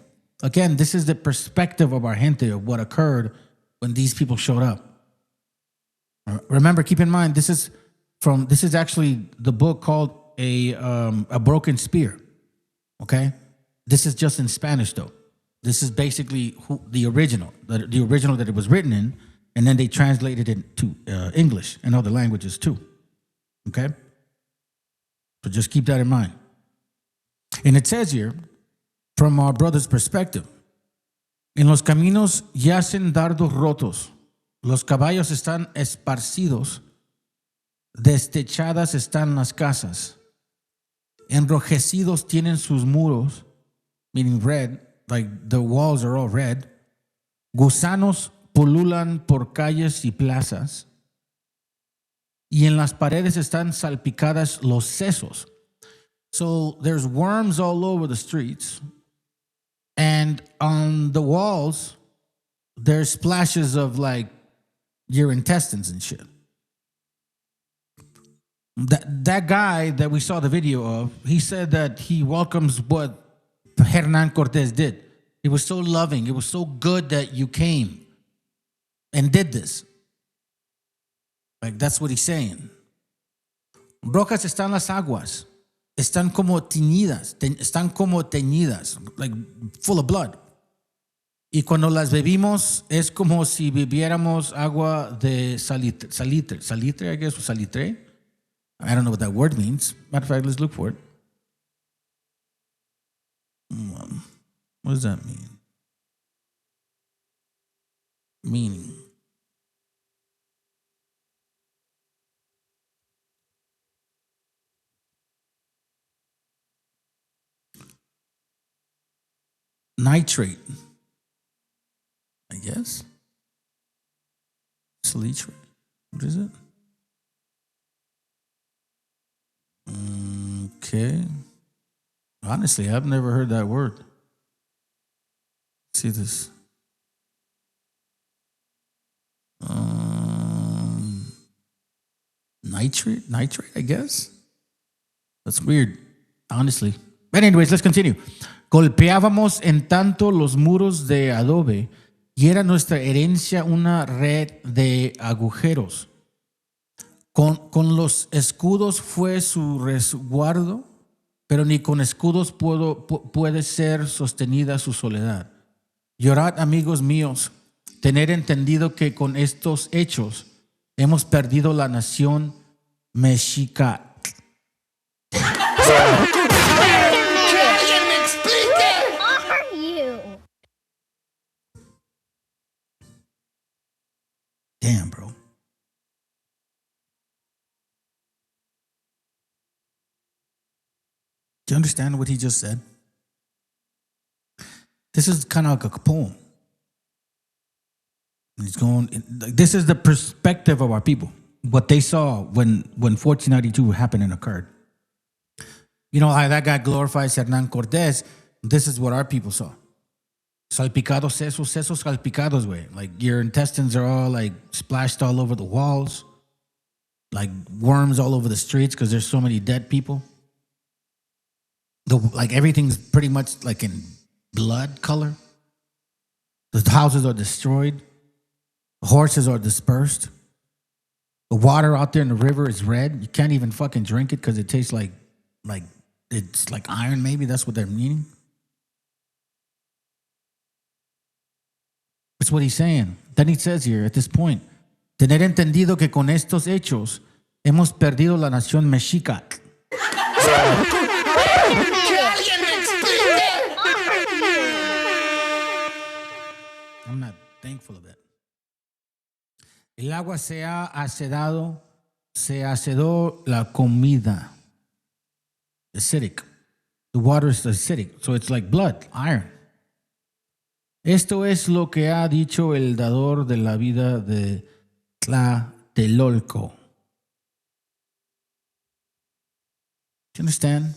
Again, this is the perspective of our gente of what occurred when these people showed up. Remember, keep in mind, this is actually the book called A Broken Spear, okay? This is just in Spanish, though. This is basically the original that it was written in, and then they translated it to English and other languages too. Okay? So just keep that in mind. And it says here, from our brother's perspective, en los caminos yacen dardos rotos, los caballos están esparcidos, destechadas están las casas, enrojecidos tienen sus muros, meaning red, like the walls are all red. Gusanos pululan por calles y plazas. Y en las paredes están salpicadas los sesos. So there's worms all over the streets. And on the walls, there's splashes of like your intestines and shit. That guy that we saw the video of, he said that he welcomes what Hernán Cortés did. It was so loving. It was so good that you came and did this. Like, that's what he's saying. Rojas están las aguas. Están como teñidas. Like, full of blood. Y cuando las bebimos, es como si bebiéramos agua de salitre. Salitre, I guess, or salitre. I don't know what that word means. Matter of fact, let's look for it. What does that mean? Meaning. Nitrate, I guess. Salitre. What is it? Okay. Honestly, I've never heard that word. See this. Nitrate, I guess. That's weird, honestly. But anyways, let's continue. Golpeábamos en tanto los muros de adobe y era nuestra herencia una red de agujeros. Con los escudos fue su resguardo, pero ni con escudos puede ser sostenida su soledad. Llorad, amigos míos, tener entendido que con estos hechos hemos perdido la nación mexica. Damn, bro. Do you understand what he just said? This is kind of like a poem. He's going, this is the perspective of our people, what they saw when 1492 happened and occurred. You know, how that guy glorifies Hernán Cortés. This is what our people saw. Salpicados sesos salpicados, way. Like your intestines are all like splashed all over the walls, like worms all over the streets because there's so many dead people. Like everything's pretty much like in blood color. The houses are destroyed. Horses are dispersed. The water out there in the river is red. You can't even fucking drink it because it tastes like it's like iron, maybe. That's what they're meaning. That's what he's saying. Then he says here at this point, tener entendido que con estos hechos hemos perdido la nación mexica. I'm not thankful of it. El agua se ha acedado, se acedó la comida. Acidic. The water is acidic, so it's like blood, iron. Esto es lo que ha dicho el dador de la vida de Tlatelolco. Do you understand?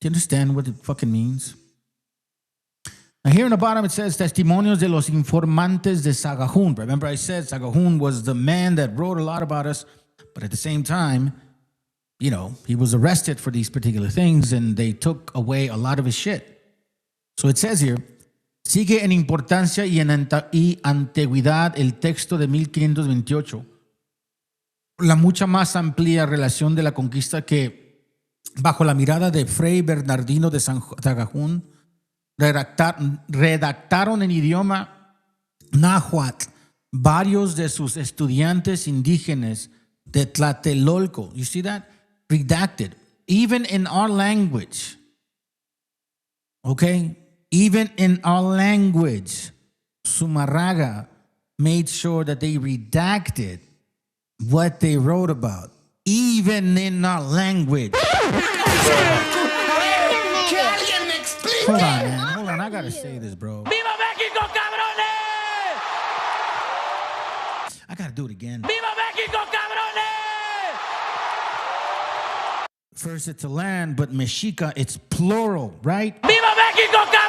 Do you understand what it fucking means? Now here in the bottom it says testimonios de los informantes de Sagahun. Remember I said Sagahun was the man that wrote a lot about us, but at the same time, you know, he was arrested for these particular things and they took away a lot of his shit. So it says here, sigue en importancia y en antigüedad el texto de 1528, la mucha más amplia relación de la conquista que, bajo la mirada de Fray Bernardino de Sagahun, redactaron en idioma náhuatl varios de sus estudiantes indígenas de Tlatelolco. You see that? Redacted. Even in our language. Okay? Even in our language, Sumarraga made sure that they redacted what they wrote about. Even in our language. Hold on, man. Hold on. I gotta say this, bro. ¡Viva México, cabrones! I gotta do it again. ¡Viva México, cabrones! First, it's a land, but Mexica, it's plural, right? ¡Viva México, cabrones!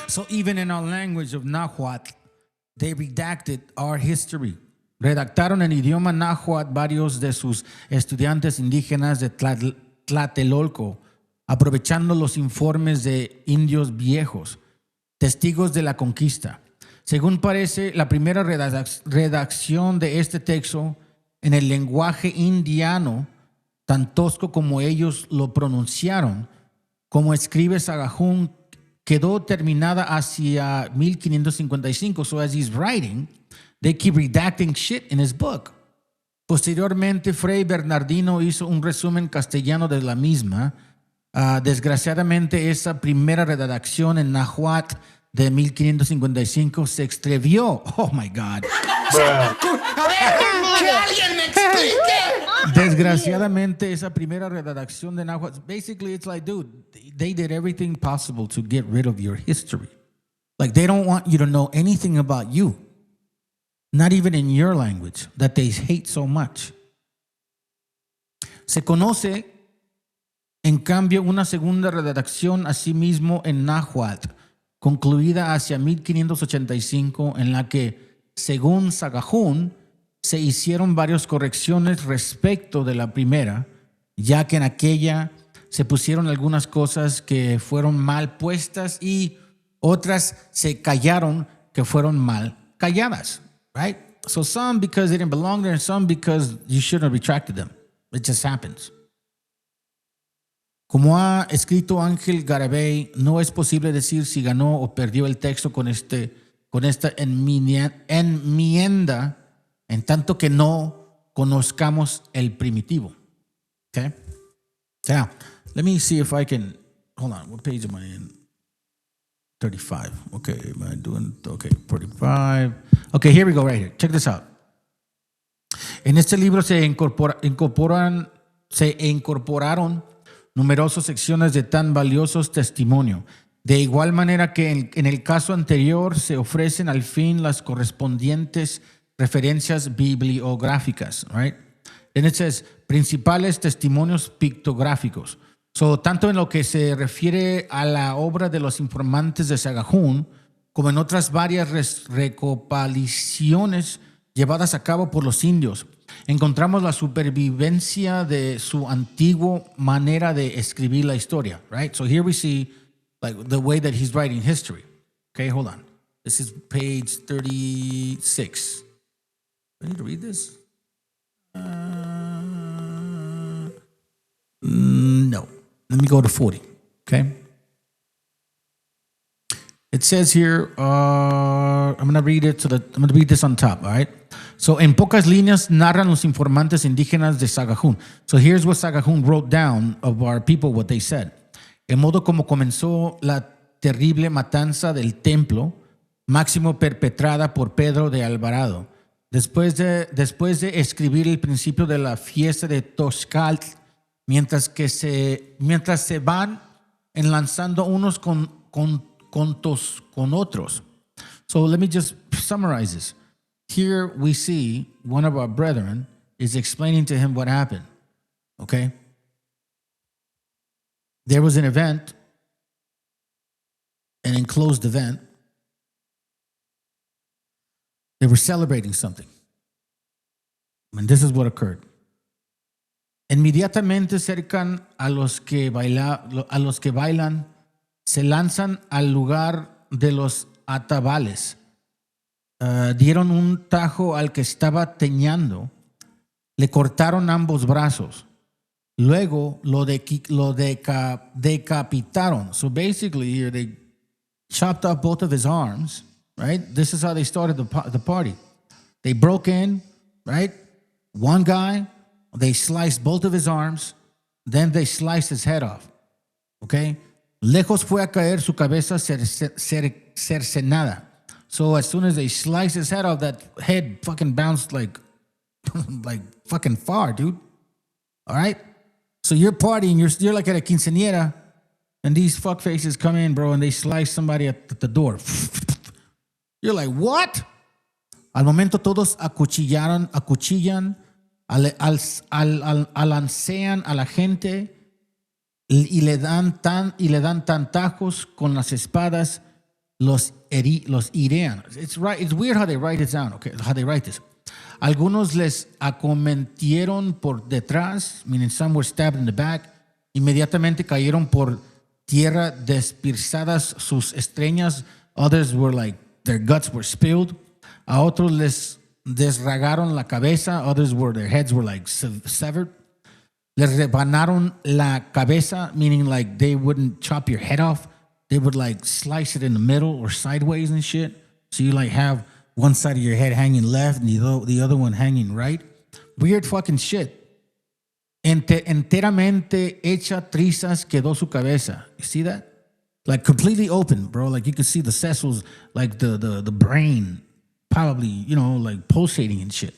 So even in our language of Nahuatl, they redacted our history. Redactaron en idioma náhuatl varios de sus estudiantes indígenas de Tlatelolco, aprovechando los informes de indios viejos, testigos de la conquista. Según parece, la primera redacción de este texto en el lenguaje indiano, tan tosco como ellos lo pronunciaron, como escribe Sagahun, quedó terminada hacia 1555. So as he's writing, they keep redacting shit in his book. Posteriormente, Fray Bernardino hizo un resumen castellano de la misma. Desgraciadamente, esa primera redacción en náhuatl de 1555 se extravió. Oh my God. Desgraciadamente, esa primera redacción de náhuatl, basically it's like, dude, they did everything possible to get rid of your history. Like, they don't want you to know anything about you. Not even in your language, that they hate so much. Se conoce, en cambio, una segunda redacción asimismo en náhuatl, concluida hacia 1585, en la que, según Sagahun, se hicieron varias correcciones respecto de la primera, ya que en aquella se pusieron algunas cosas que fueron mal puestas y otras se callaron que fueron mal calladas, right? So some because they didn't belong there and some because you shouldn't have retracted them. It just happens. Como ha escrito Ángel Garabay, no es posible decir si ganó o perdió el texto con esta enmienda en tanto que no conozcamos el primitivo. Okay? Now, let me see if I can, hold on, what page am I in? 35. Okay, am I doing, okay, 45. Okay, here we go right here. Check this out. En este libro se incorporaron numerosas secciones de tan valiosos testimonios. De igual manera que en el caso anterior se ofrecen al fin las correspondientes referencias bibliográficas, right? And it says, principales testimonios pictográficos. So, tanto en lo que se refiere a la obra de los informantes de Sagahún, como en otras varias recopilaciones llevadas a cabo por los indios, encontramos la supervivencia de su antigua manera de escribir la historia, right? So here we see like the way that he's writing history. Okay, hold on. This is page 36. I need to read this? No. Let me go to 40. Okay. It says here, I'm going to read this on top, all right? So, en pocas líneas narran los informantes indígenas de Sagahún. So, here's what Sagahún wrote down of our people, what they said. El modo como comenzó la terrible matanza del templo, máximo perpetrada por Pedro de Alvarado. Después de escribir el principio de la fiesta de Toscalt, mientras se van enlazando unos con otros. So let me just summarize this. Here we see one of our brethren is explaining to him what happened. Okay? There was an event, an enclosed event. They were celebrating something. And this is what occurred. Inmediatamente cercan a los que bailan, se lanzan al lugar de los atabales. Dieron un tajo al que estaba teñando, le cortaron ambos brazos, luego lo decapitaron. So basically here they chopped off both of his arms, right? This is how they started the party. They broke in, right? One guy, they sliced both of his arms, then they sliced his head off, okay? Lejos fue a caer su cabeza cercenada. So as soon as they sliced his head off, that head fucking bounced like fucking far, dude. All right? So you're partying, you're like at a quinceañera, and these fuckfaces come in, bro, and they slice somebody at the door. You're like, what? Al momento todos acuchillan, alancean a la gente y le dan tantajos con las espadas, los hirean. It's right. It's weird how they write it down. Okay, how they write this. Algunos les acometieron por detrás, meaning some were stabbed in the back. Inmediatamente cayeron por tierra despirzadas sus estrellas. Others were like, their guts were spilled. A otros les desragaron la cabeza. Others were, their heads were like severed. Les rebanaron la cabeza, meaning like they wouldn't chop your head off. They would like slice it in the middle or sideways and shit. So you like have one side of your head hanging left and the other one hanging right. Weird fucking shit. Enteramente hecha trizas quedó su cabeza. You see that? Like completely open, bro. Like you can see the sessels, like the brain, probably, you know, like pulsating and shit.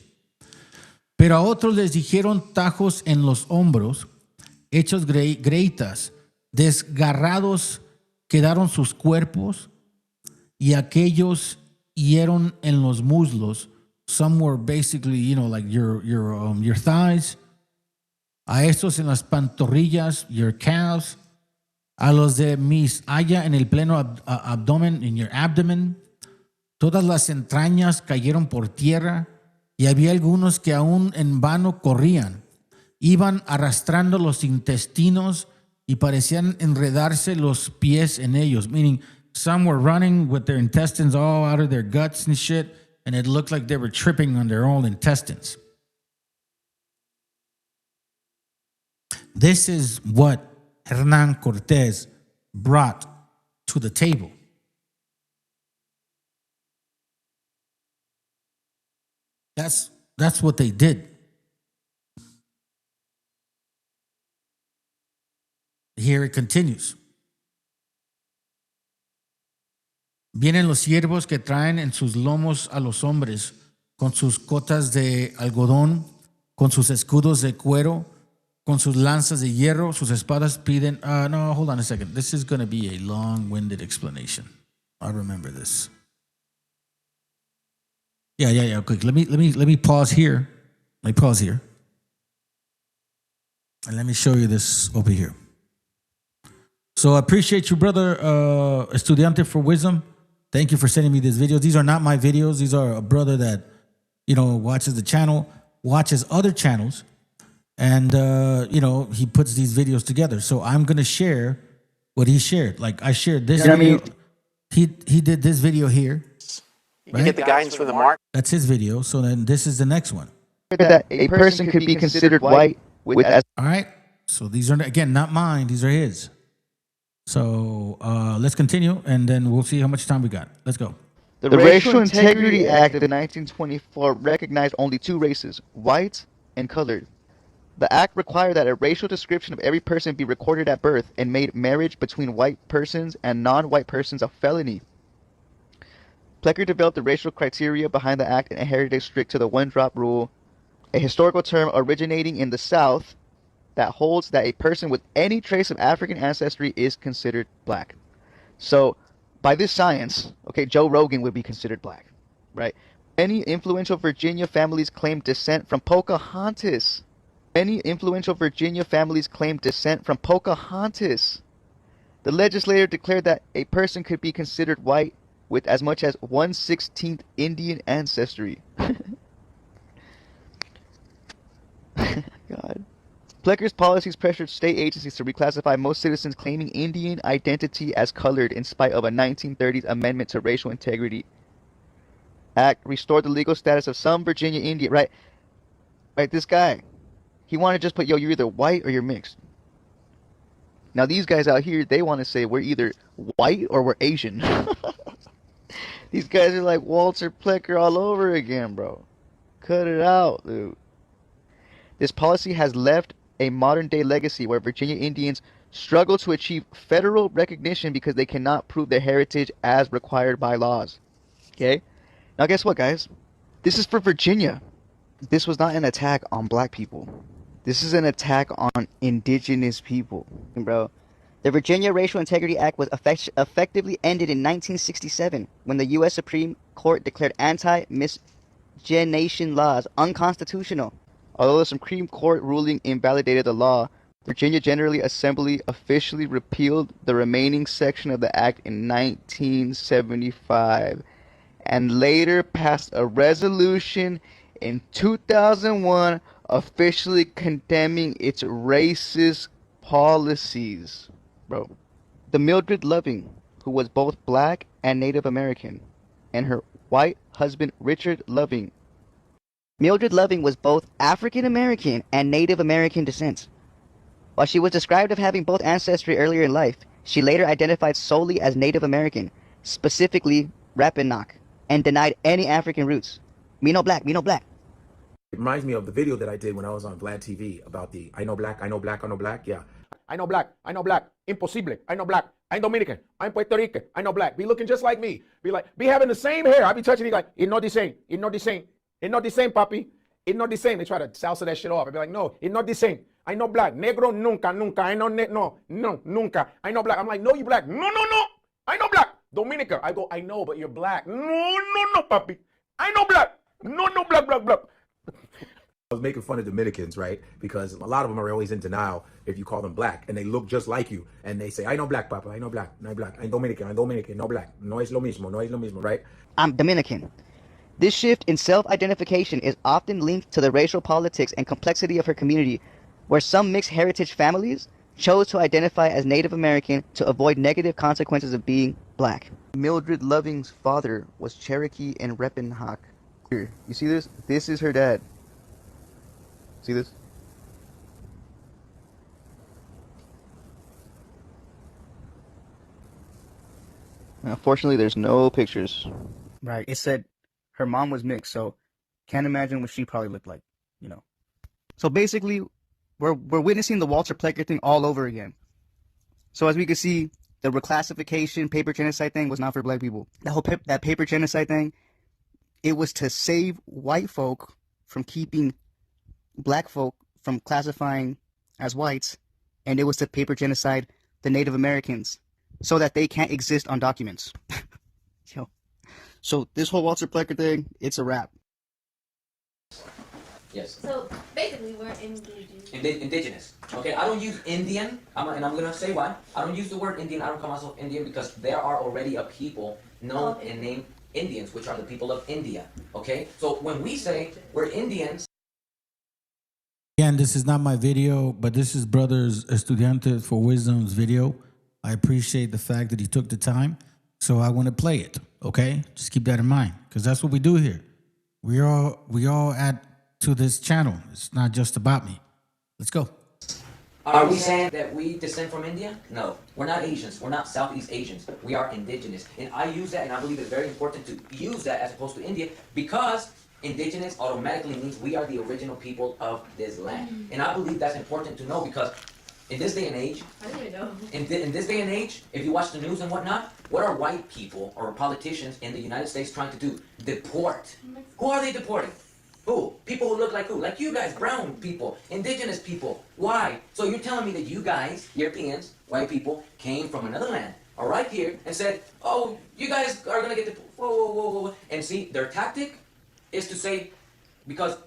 Pero a otros les dijeron tajos en los hombros, hechos grietas, desgarrados quedaron sus cuerpos, y aquellos hieron en los muslos. Some were basically, you know, like your thighs. A estos en las pantorrillas, your calves. A los de mis haya en el pleno abdomen, in your abdomen. Todas las entrañas cayeron por tierra, y había algunos que aún en vano corrían. Iban arrastrando los intestinos y parecían enredarse los pies en ellos, meaning some were running with their intestines all out of their guts and shit, and it looked like they were tripping on their own intestines. This is what Hernán Cortés brought to the table. That's what they did. Here it continues. Vienen los siervos que traen en sus lomos a los hombres, con sus cotas de algodón, con sus escudos de cuero, con sus lanzas de hierro, sus espadas piden. No, hold on a second. This is going to be a long-winded explanation. I remember this. Yeah. Quick. Let me pause here. Let me pause here, and let me show you this over here. So I appreciate you, brother, Estudiante for Wisdom. Thank you for sending me these videos. These are not my videos. These are a brother that, watches the channel, watches other channels, and, he puts these videos together. So I'm going to share what he shared. Like I shared this video. He did this video here. You get the guidance from the mark. That's his video. So then this is the next one. That a person could be considered white with as. All right. So these are, again, not mine. These are his. So let's continue, and then we'll see how much time we got. Let's go. The Racial Integrity Act of 1924 recognized only two races, white and colored. The act required that a racial description of every person be recorded at birth and made marriage between white persons and non-white persons a felony. Plecker developed the racial criteria behind the act and adhered strict to the one-drop rule, a historical term originating in the South that holds that a person with any trace of African ancestry is considered black. So, by this science, Joe Rogan would be considered black, right? Many influential Virginia families claim descent from Pocahontas. The legislator declared that a person could be considered white with as much as 1/16 Indian ancestry. God. Plecker's policies pressured state agencies to reclassify most citizens claiming Indian identity as colored in spite of a 1930s amendment to Racial Integrity Act restored the legal status of some Virginia Indian. Right, this guy, he wanted to just put, you're either white or you're mixed. Now these guys out here, they want to say we're either white or we're Asian. These guys are like Walter Plecker all over again, bro. Cut it out, dude. This policy has left a modern-day legacy where Virginia Indians struggle to achieve federal recognition because they cannot prove their heritage as required by laws. Okay? Now guess what, guys? This is for Virginia. This was not an attack on black people. This is an attack on indigenous people. Bro, the Virginia Racial Integrity Act was effectively ended in 1967 when the U.S. Supreme Court declared anti-miscegenation laws unconstitutional. Although the Supreme Court ruling invalidated the law, Virginia General Assembly officially repealed the remaining section of the act in 1975 and later passed a resolution in 2001 officially condemning its racist policies. Bro, the Mildred Loving, who was both black and Native American, and her white husband Richard Loving. Mildred Loving was both African American and Native American descent. While she was described as having both ancestry earlier in life, she later identified solely as Native American, specifically Rappahannock, and denied any African roots. Me no black, me no black. It reminds me of the video that I did when I was on Vlad TV about the I know black, I know black, I know black. Yeah. I know black, imposible, I know black, I'm Dominican, I'm Puerto Rican, I know black, be looking just like me, be having the same hair, I be touching it like, it's not the same, it's not the same, it's not the same, papi, it's not the same. They try to salsa that shit off. I be like, no, it's not the same. I know black, negro nunca, I know no, nunca, I know black. I'm like, no, you black, no, I know black, Dominica. I go, I know, but you're black, no, papi, I know black, no, black. I was making fun of Dominicans, right? Because a lot of them are always in denial if you call them black, and they look just like you, and they say, I know black, papa, I know black, I'm Dominican, no black, no es lo mismo, right? I'm Dominican. This shift in self-identification is often linked to the racial politics and complexity of her community, where some mixed heritage families chose to identify as Native American to avoid negative consequences of being black. Mildred Loving's father was Cherokee and Reppenhock. Here, you see this? This is her dad. See this? Unfortunately, there's no pictures. Right. It said her mom was mixed, so can't imagine what she probably looked like, you know. So basically, we're witnessing the Walter Plecker thing all over again. So as we can see, the reclassification paper genocide thing was not for black people. That paper genocide thing, it was to save white folk from keeping black folk from classifying as whites, and it was to paper genocide the Native Americans so that they can't exist on documents. Yo. So this whole Walter Plecker thing, it's a wrap. Yes. So basically, we're indigenous. Indigenous. Okay, I don't use Indian, and I'm gonna say why. I don't use the word Indian. I don't call myself Indian because there are already a people known and named Indians, which are the people of India. Okay, so when we say we're Indians. Again, this is not my video, but this is Brothers Estudiantes for Wisdom's video. I appreciate the fact that he took the time, so I want to play it. Okay, just keep that in mind, because that's what we do here. We all add to this channel. It's not just about me. Let's go. Are we saying that we descend from India? No, we're not Asians. We're not Southeast Asians. We are indigenous. And I use that, and I believe it's very important to use that as opposed to India, because indigenous automatically means we are the original people of this land. And I believe that's important to know, because in this day and age, I didn't even know. in this day and age, if you watch the news and whatnot, what are white people or politicians in the United States trying to do? Deport. Who are they deporting? Who? People who look like who? Like you guys, brown people, indigenous people. Why? So you're telling me that you guys, Europeans, white people, came from another land, all right, here, and said, oh, you guys are going to get deported. Whoa. And see, their tactic is to say, because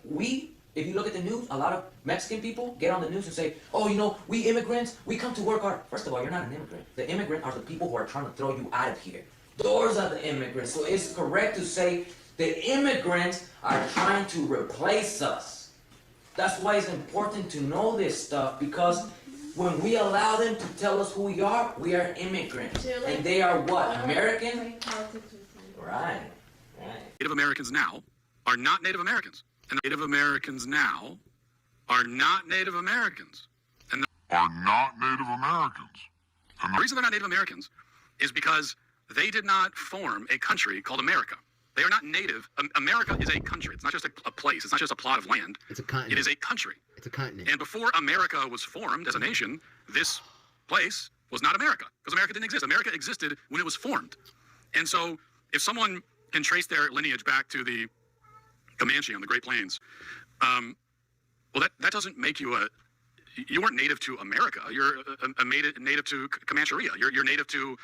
if you look at the news, a lot of Mexican people get on the news and say, oh, you know, we immigrants, we come to work hard. First of all, you're not an immigrant. The immigrant are the people who are trying to throw you out of here. Those are the immigrants. So it's correct to say the immigrants are trying to replace us. That's why it's important to know this stuff, because when we allow them to tell us who we are immigrants. And they are what? American? Right. Native Americans now are not Native Americans. And Native Americans now are not Native Americans. And are not Native Americans. And the reason they're not Native Americans is because they did not form a country called America. They are not native. America is a country. It's not just a place. It's not just a plot of land. It's a continent. It is a country. It's a continent. And before America was formed as a nation, this place was not America, because America didn't exist. America existed when it was formed. And so if someone can trace their lineage back to the Comanche on the Great Plains, well, that doesn't make you you weren't native to America. You're native to Comancheria. You're native to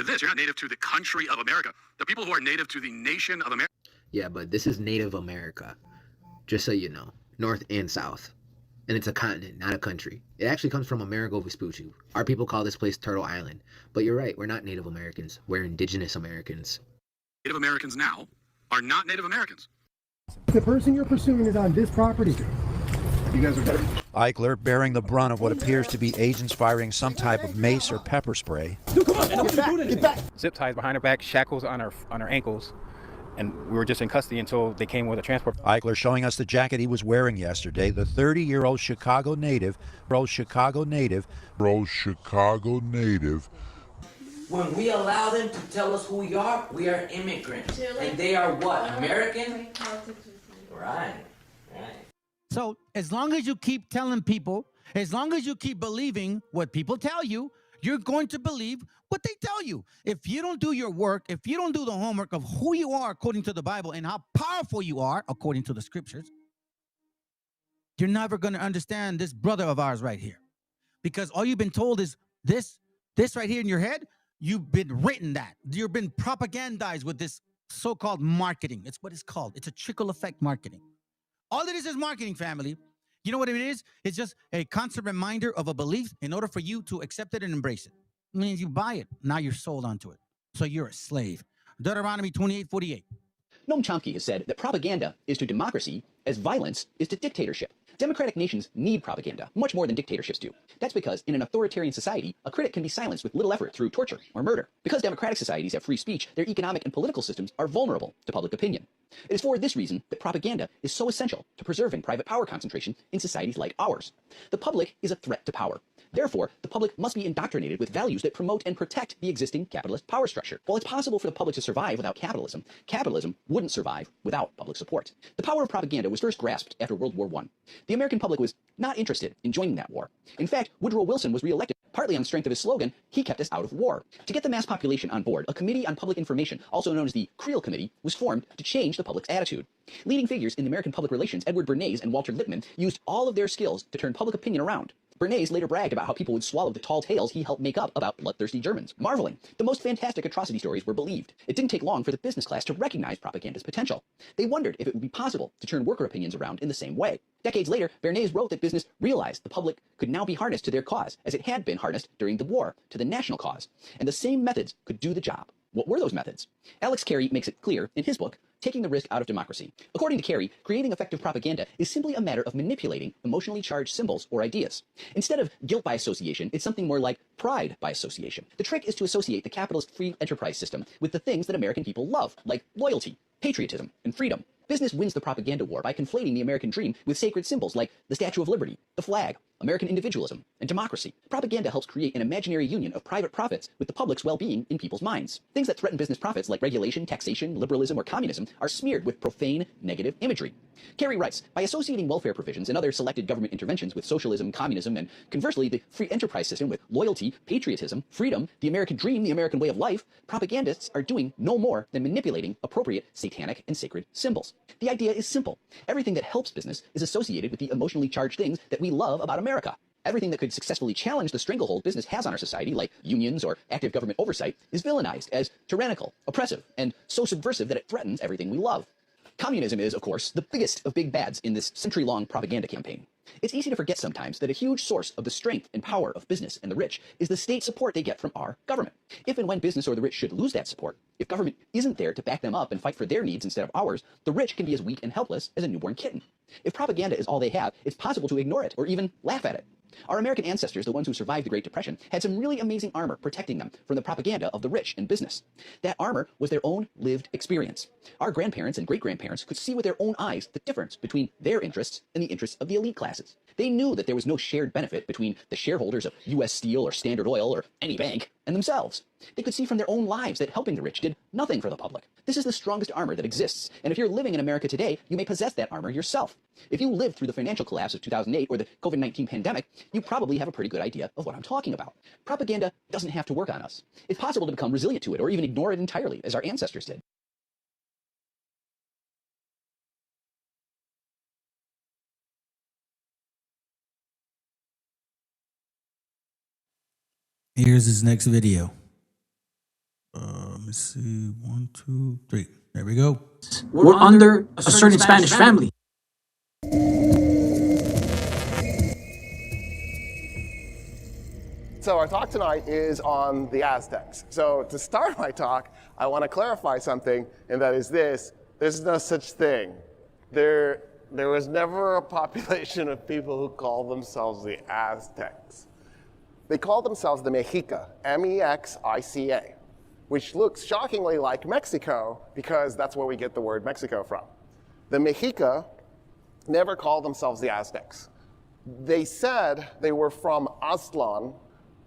this. You're not native to the country of America. The people who are native to the nation of America. Yeah, but this is Native America, just so you know, North and South. And it's a continent, not a country. It actually comes from Amerigo Vespucci. Our people call this place Turtle Island. But you're right, we're not Native Americans. We're indigenous Americans. Native Americans now are not Native Americans. The person you're pursuing is on this property. You guys are better. Eichler bearing the brunt of what appears to be agents firing some type of mace or pepper spray. Dude, come on, get back. Zip ties behind her back, shackles on her ankles, and we were just in custody until they came with a transport. Eichler showing us the jacket he was wearing yesterday, the 30-year-old Chicago native. When we allow them to tell us who we are immigrants. And they are what? American? Right. So as long as you keep telling people, as long as you keep believing what people tell you, you're going to believe what they tell you. If you don't do your work, if you don't do the homework of who you are according to the Bible and how powerful you are according to the scriptures, you're never going to understand this brother of ours right here. Because all you've been told is this right here in your head. You've been written that. You've been propagandized with this so-called marketing. It's what it's called. It's a trickle effect marketing. All it is marketing, family. You know what it is? It's just a constant reminder of a belief in order for you to accept it and embrace it. It means you buy it. Now you're sold onto it. So you're a slave. Deuteronomy 28:48. Noam Chomsky has said that propaganda is to democracy as violence is to dictatorship. Democratic nations need propaganda much more than dictatorships do. That's because in an authoritarian society, a critic can be silenced with little effort through torture or murder. Because democratic societies have free speech, their economic and political systems are vulnerable to public opinion. It is for this reason that propaganda is so essential to preserving private power concentration in societies like ours. The public is a threat to power. Therefore, the public must be indoctrinated with values that promote and protect the existing capitalist power structure. While it's possible for the public to survive without capitalism, capitalism wouldn't survive without public support. The power of propaganda was first grasped after World War I. The American public was not interested in joining that war. In fact, Woodrow Wilson was reelected partly on the strength of his slogan, "He kept us out of war." To get the mass population on board, a Committee on Public Information, also known as the Creel Committee, was formed to change the public's attitude. Leading figures in American public relations, Edward Bernays and Walter Lippmann, used all of their skills to turn public opinion around. Bernays later bragged about how people would swallow the tall tales he helped make up about bloodthirsty Germans, marveling. The most fantastic atrocity stories were believed. It didn't take long for the business class to recognize propaganda's potential. They wondered if it would be possible to turn worker opinions around in the same way. Decades later, Bernays wrote that business realized the public could now be harnessed to their cause, as it had been harnessed during the war to the national cause, and the same methods could do the job. What were those methods? Alex Carey makes it clear in his book, Taking the Risk Out of Democracy. According to Carey, creating effective propaganda is simply a matter of manipulating emotionally charged symbols or ideas. Instead of guilt by association, it's something more like pride by association. The trick is to associate the capitalist free enterprise system with the things that American people love, like loyalty, patriotism, and freedom. Business wins the propaganda war by conflating the American dream with sacred symbols like the Statue of Liberty, the flag, American individualism, and democracy. Propaganda helps create an imaginary union of private profits with the public's well-being in people's minds. Things that threaten business profits like regulation, taxation, liberalism, or communism are smeared with profane, negative imagery. Carey writes, by associating welfare provisions and other selected government interventions with socialism, communism, and conversely the free enterprise system with loyalty, patriotism, freedom, the American dream, the American way of life, propagandists are doing no more than manipulating appropriate satanic and sacred symbols. The idea is simple. Everything that helps business is associated with the emotionally charged things that we love about America. Everything that could successfully challenge the stranglehold business has on our society, like unions or active government oversight, is villainized as tyrannical, oppressive, and so subversive that it threatens everything we love. Communism is, of course, the biggest of big bads in this century-long propaganda campaign. It's easy to forget sometimes that a huge source of the strength and power of business and the rich is the state support they get from our government. If and when business or the rich should lose that support, if government isn't there to back them up and fight for their needs instead of ours, the rich can be as weak and helpless as a newborn kitten. If propaganda is all they have, it's possible to ignore it or even laugh at it. Our American ancestors, the ones who survived the Great Depression, had some really amazing armor protecting them from the propaganda of the rich and business. That armor was their own lived experience. Our grandparents and great-grandparents could see with their own eyes the difference between their interests and the interests of the elite classes. They knew that there was no shared benefit between the shareholders of U.S. Steel or Standard Oil or any bank and themselves. They could see from their own lives that helping the rich did nothing for the public. This is the strongest armor that exists, and if you're living in America today, you may possess that armor yourself. If you lived through the financial collapse of 2008 or the COVID-19 pandemic, you probably have a pretty good idea of what I'm talking about. Propaganda doesn't have to work on us. It's possible to become resilient to it or even ignore it entirely, as our ancestors did. Here's his next video. Let me see. 1, 2, 3. There we go. We're under a certain Spanish family. So our talk tonight is on the Aztecs. So to start my talk, I want to clarify something, and that is this: there's no such thing. There was never a population of people who called themselves the Aztecs. They called themselves the Mexica, M-E-X-I-C-A, which looks shockingly like Mexico because that's where we get the word Mexico from. The Mexica never called themselves the Aztecs. They said they were from Aztlan,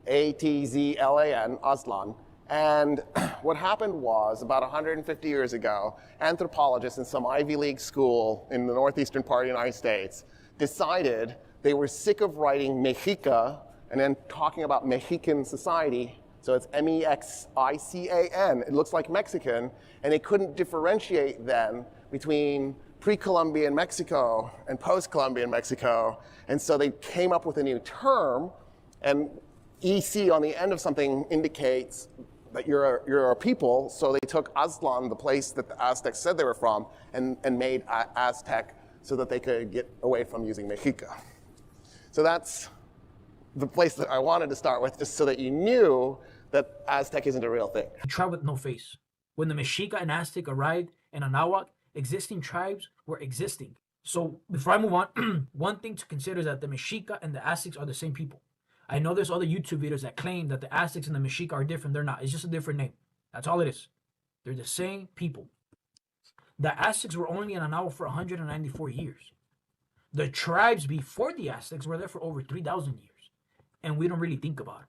A-T-Z-L-A-N, Aztlan, and what happened was, about 150 years ago, anthropologists in some Ivy League school in the northeastern part of the United States decided they were sick of writing Mexica and then talking about Mexican society. So it's M-E-X-I-C-A-N. It looks like Mexican, and they couldn't differentiate then between pre-Columbian Mexico and post-Columbian Mexico. And so they came up with a new term, and EC on the end of something indicates that you're a people. So they took Aztlan, the place that the Aztecs said they were from, and made Aztec so that they could get away from using Mexica. So that's the place that I wanted to start with, just so that you knew that Aztec isn't a real thing. A tribe with no face. When the Mexica and Aztec arrived in Anahuac, existing tribes were existing. So before I move on, one thing to consider is that the Mexica and the Aztecs are the same people. I know there's other YouTube videos that claim that the Aztecs and the Mexica are different. They're not. It's just a different name. That's all it is. They're the same people. The Aztecs were only in Anahuac for 194 years. The tribes before the Aztecs were there for over 3,000 years. And we don't really think about it.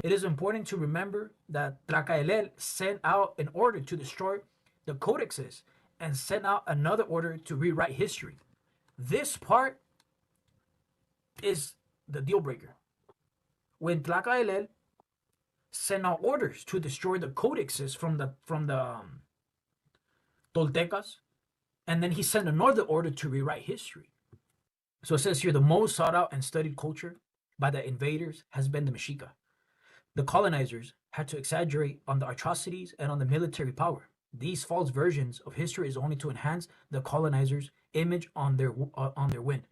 It is important to remember that Tlacaelel sent out an order to destroy the codexes and sent out another order to rewrite history. This part is the deal breaker. When Tlacaelel sent out orders to destroy the codexes from the Toltecas, and then he sent another order to rewrite history. So it says here, the most sought out and studied culture by the invaders has been the Mexica. The colonizers had to exaggerate on the atrocities and on the military power. These false versions of history is only to enhance the colonizers' image on their win.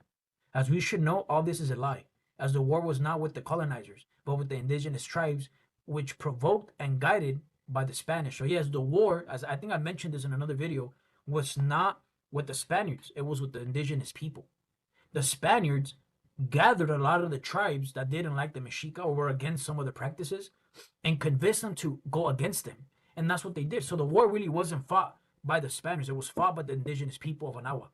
As we should know, all this is a lie, as the war was not with the colonizers, but with the indigenous tribes, which provoked and guided by the Spanish. So yes, the war, as I think I mentioned this in another video, was not with the Spaniards. It was with the indigenous people. The Spaniards gathered a lot of the tribes that didn't like the Mexica or were against some of the practices and convinced them to go against them. And that's what they did. So the war really wasn't fought by the Spaniards. It was fought by the indigenous people of Anahuac.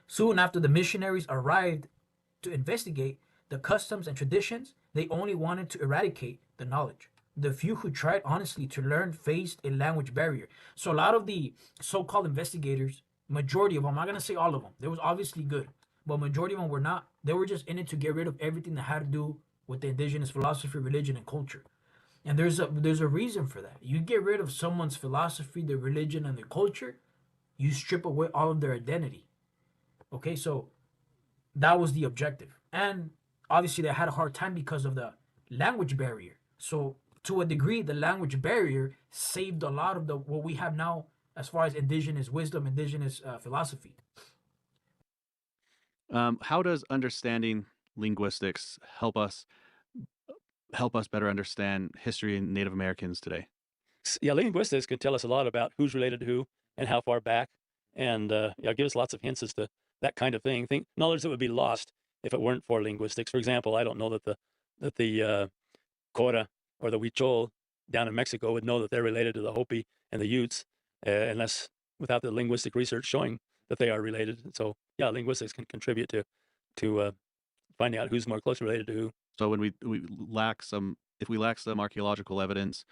Soon after the missionaries arrived to investigate the customs and traditions, they only wanted to eradicate the knowledge. The few who tried honestly to learn faced a language barrier. So a lot of the so-called investigators, majority of them, I'm not going to say all of them, there was obviously good, but majority of them were not. They were just in it to get rid of everything that had to do with the indigenous philosophy, religion, and culture. And there's a reason for that. You get rid of someone's philosophy, their religion, and their culture, you strip away all of their identity. Okay, so that was the objective. And obviously they had a hard time because of the language barrier. So to a degree, the language barrier saved a lot of what we have now as far as indigenous wisdom, indigenous philosophy. How does understanding linguistics help us better understand history in Native Americans today? Yeah, linguistics can tell us a lot about who's related to who and how far back, and give us lots of hints as to that kind of thing. Knowledge that would be lost if it weren't for linguistics. For example, I don't know that the Cora or the Huichol down in Mexico would know that they're related to the Hopi and the Utes, unless without the linguistic research showing that they are related. So yeah, linguistics can contribute to finding out who's more closely related to who. So when if we lack some archaeological evidence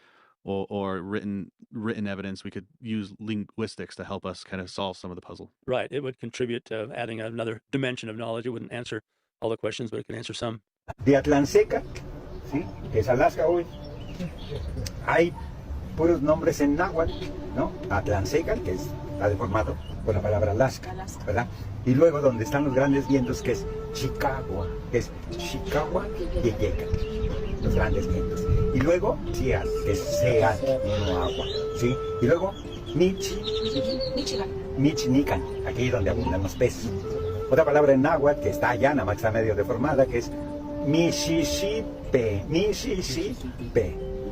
or written evidence, we could use linguistics to help us kind of solve some of the puzzle. Right. It would contribute to adding another dimension of knowledge. It wouldn't answer all the questions, but it can answer some. De Atlanseca, ¿sí? Que es Alaska hoy, hay puros nombres en náhuatl, ¿no? Atlanseca, que está deformado con la palabra Alaska, ¿verdad? Y luego donde están los grandes vientos, que es Chicago, que es Chicago y Yeca, los grandes vientos. Y luego Cian, que es Sean, no agua, ¿sí? Y luego Michinican, aquí donde abundan los peces. Otra palabra en náhuatl que está allá, nada más está medio deformada, que es Mississippi.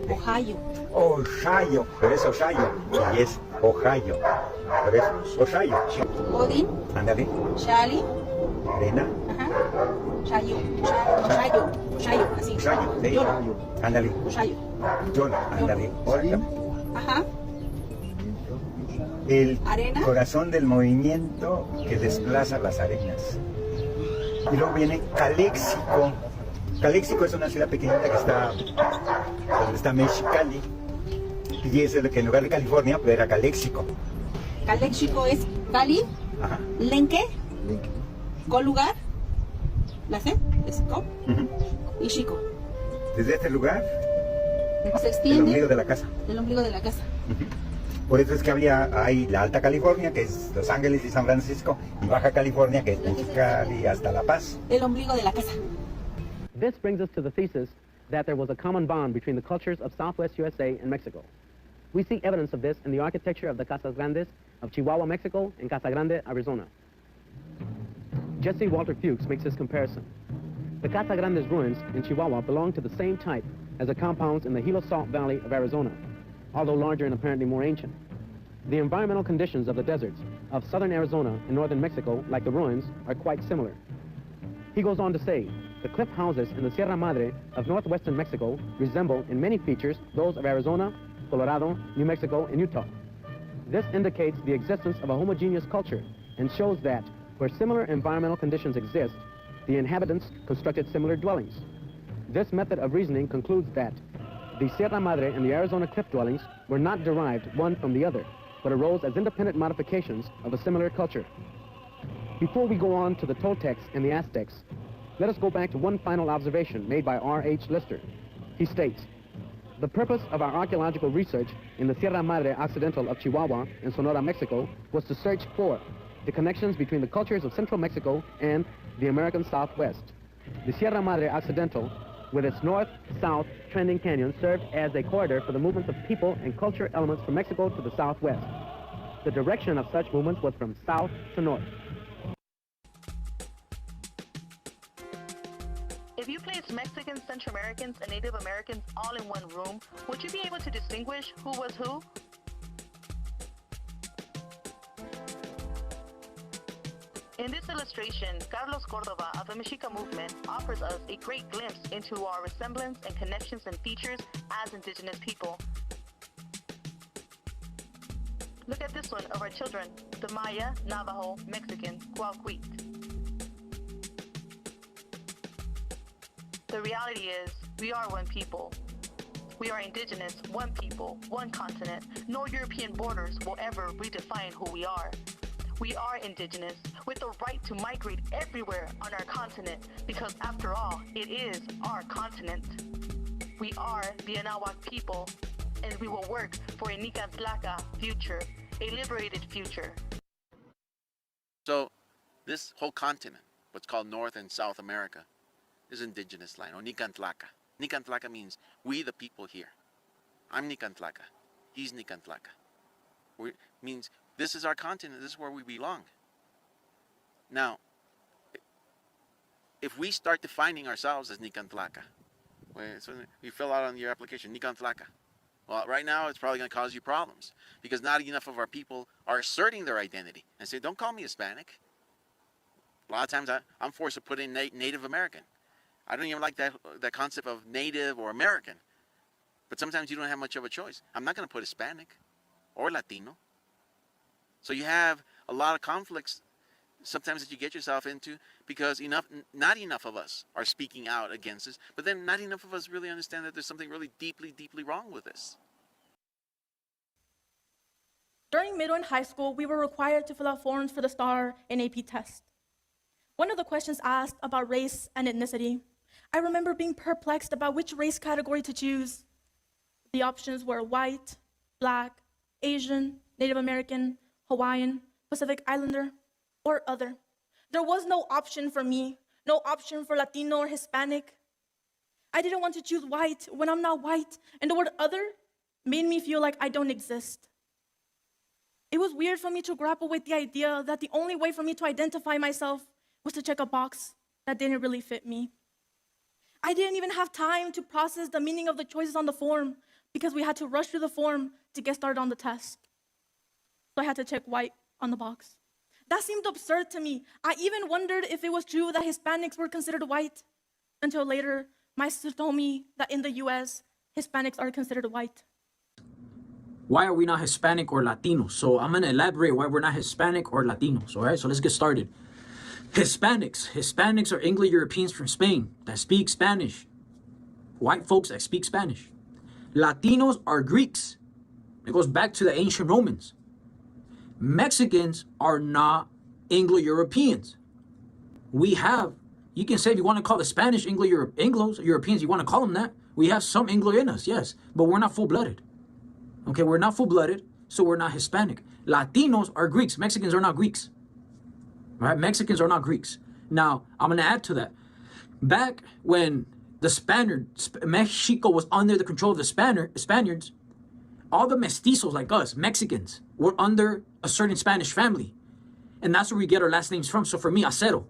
Ohio, pero es Ohio, y es Ohio, pero es Ohio. Odin. Ándale. Shali. Arena. Ajá. Shayo, así. Shayo, sí. Ándale. Shayo. Yolo, ándale. Ajá. El Arena. Corazón del movimiento que desplaza las arenas. Y luego viene Caléxico. Caléxico es una ciudad pequeñita que está donde está Mexicali. Y es el que en lugar de California, pues era Caléxico. Caléxico es Cali, Ajá. Lenque, Colugar, la C, es Co, y Chico. Desde este lugar, Se extiende el ombligo de la casa. el ombligo de la casa. Por eso es que hay la Alta California, que es Los Ángeles y San Francisco, y Baja California, que es Mexicali hasta La Paz. El ombligo de la casa. This brings us to the thesis that there was a common bond between the cultures of Southwest USA and Mexico. We see evidence of this in the architecture of the Casas Grandes of Chihuahua, Mexico, and Casa Grande, Arizona. Jesse Walter Fuchs makes this comparison. The Casa Grande's ruins in Chihuahua belong to the same type as the compounds in the Gila Salt Valley of Arizona, although larger and apparently more ancient. The environmental conditions of the deserts of southern Arizona and northern Mexico, like the ruins, are quite similar. He goes on to say, the cliff houses in the Sierra Madre of northwestern Mexico resemble in many features those of Arizona, Colorado, New Mexico, and Utah. This indicates the existence of a homogeneous culture and shows that where similar environmental conditions exist, the inhabitants constructed similar dwellings. This method of reasoning concludes that the Sierra Madre and the Arizona cliff dwellings were not derived one from the other, but arose as independent modifications of a similar culture. Before we go on to the Toltecs and the Aztecs, let us go back to one final observation made by R.H. Lister. He states, the purpose of our archaeological research in the Sierra Madre Occidental of Chihuahua and Sonora, Mexico, was to search for the connections between the cultures of central Mexico and the American Southwest. The Sierra Madre Occidental, with its north-south trending canyon, served as a corridor for the movements of people and culture elements from Mexico to the southwest. The direction of such movements was from south to north. If you placed Mexicans, Central Americans, and Native Americans all in one room, would you be able to distinguish who was who? In this illustration, Carlos Cordova of the Mexica movement offers us a great glimpse into our resemblance and connections and features as indigenous people. Look at this one of our children, the Maya, Navajo, Mexican, Cuauhcuit. The reality is, we are one people. We are indigenous, one people, one continent. No European borders will ever redefine who we are. We are indigenous, with the right to migrate everywhere on our continent, because after all, it is our continent. We are the Anahuac people, and we will work for a Nicantlaka future, a liberated future. So this whole continent, what's called North and South America, is indigenous land, or Nicantlaka. Nicantlaka means we the people here. I'm Nicantlaka. He's Nicantlaka. Means this is our continent. This is where we belong. Now, if we start defining ourselves as Nicantlaka, so you fill out on your application, Nicantlaka. Well, right now it's probably going to cause you problems because not enough of our people are asserting their identity and say, don't call me Hispanic. A lot of times I'm forced to put in Native American. I don't even like that concept of Native or American. But sometimes you don't have much of a choice. I'm not going to put Hispanic or Latino. So you have a lot of conflicts sometimes that you get yourself into because not enough of us are speaking out against this, but then not enough of us really understand that there's something really deeply, deeply wrong with this. During middle and high school, we were required to fill out forms for the STAR and AP test. One of the questions asked about race and ethnicity. I remember being perplexed about which race category to choose. The options were white, black, Asian, Native American, Hawaiian, Pacific Islander, or other. There was no option for me, no option for Latino or Hispanic. I didn't want to choose white when I'm not white, and the word other made me feel like I don't exist. It was weird for me to grapple with the idea that the only way for me to identify myself was to check a box that didn't really fit me. I didn't even have time to process the meaning of the choices on the form because we had to rush through the form to get started on the test. So I had to check white on the box. That seemed absurd to me. I even wondered if it was true that Hispanics were considered white. Until later, my sister told me that in the US, Hispanics are considered white. Why are we not Hispanic or Latino? So I'm going to elaborate why we're not Hispanic or Latinos. All right, so let's get started. Hispanics are Anglo-Europeans from Spain that speak Spanish. White folks that speak Spanish. Latinos are Greeks. It goes back to the ancient Romans. Mexicans are not Anglo-Europeans. We have, you can say if you want to call the Spanish Anglo-Europeans, you want to call them that. We have some Anglo in us, yes, but we're not full-blooded. Okay, we're not full-blooded, so we're not Hispanic. Latinos are Greeks. Mexicans are not Greeks. Right? Mexicans are not Greeks. Now, I'm going to add to that. Back when the Mexico was under the control of the Spaniards, all the mestizos like us, Mexicans, were under a certain Spanish family. And that's where we get our last names from. So for me, Acero.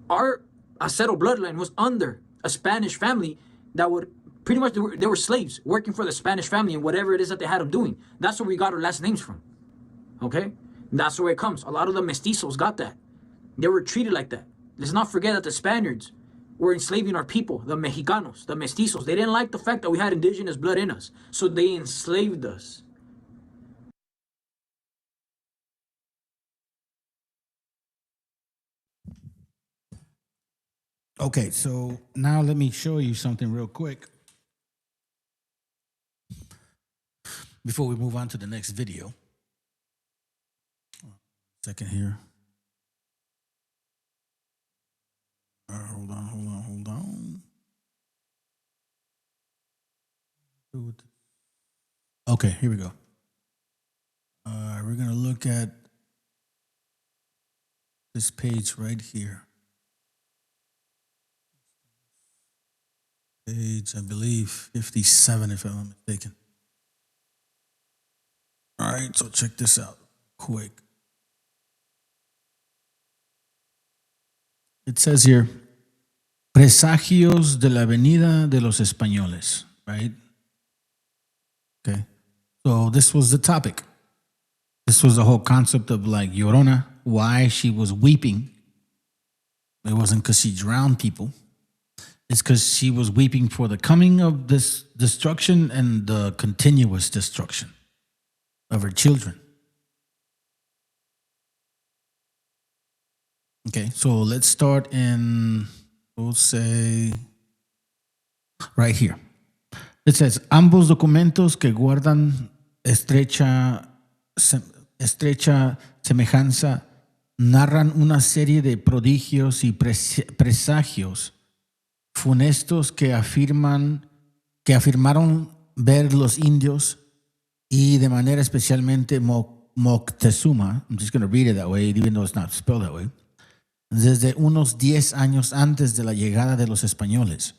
Our Acero bloodline was under a Spanish family that would pretty much, they were slaves working for the Spanish family and whatever it is that they had them doing. That's where we got our last names from. Okay? And that's where it comes. A lot of the mestizos got that. They were treated like that. Let's not forget that the Spaniards were enslaving our people, the Mexicanos, the mestizos. They didn't like the fact that we had indigenous blood in us. So they enslaved us. Okay, so now let me show you something real quick before we move on to the next video. Second here. Hold on. Okay, here we go. We're going to look at this page right here. Page, I believe, 57, if I'm not mistaken. All right, so check this out quick. It says here, presagios de la venida de los españoles, right? Okay, so this was the topic. This was the whole concept of like Llorona, why she was weeping. It wasn't because she drowned people. It's because she was weeping for the coming of this destruction and the continuous destruction of her children. Okay, so let's start in, we'll say, right here. It says, ambos documentos que guardan estrecha semejanza narran una serie de prodigios y presagios funestos que afirmaron ver los indios y de manera especialmente Moctezuma. I'm just going to read it that way, even though it's not spelled that way. Desde unos 10 años antes de la llegada de los españoles.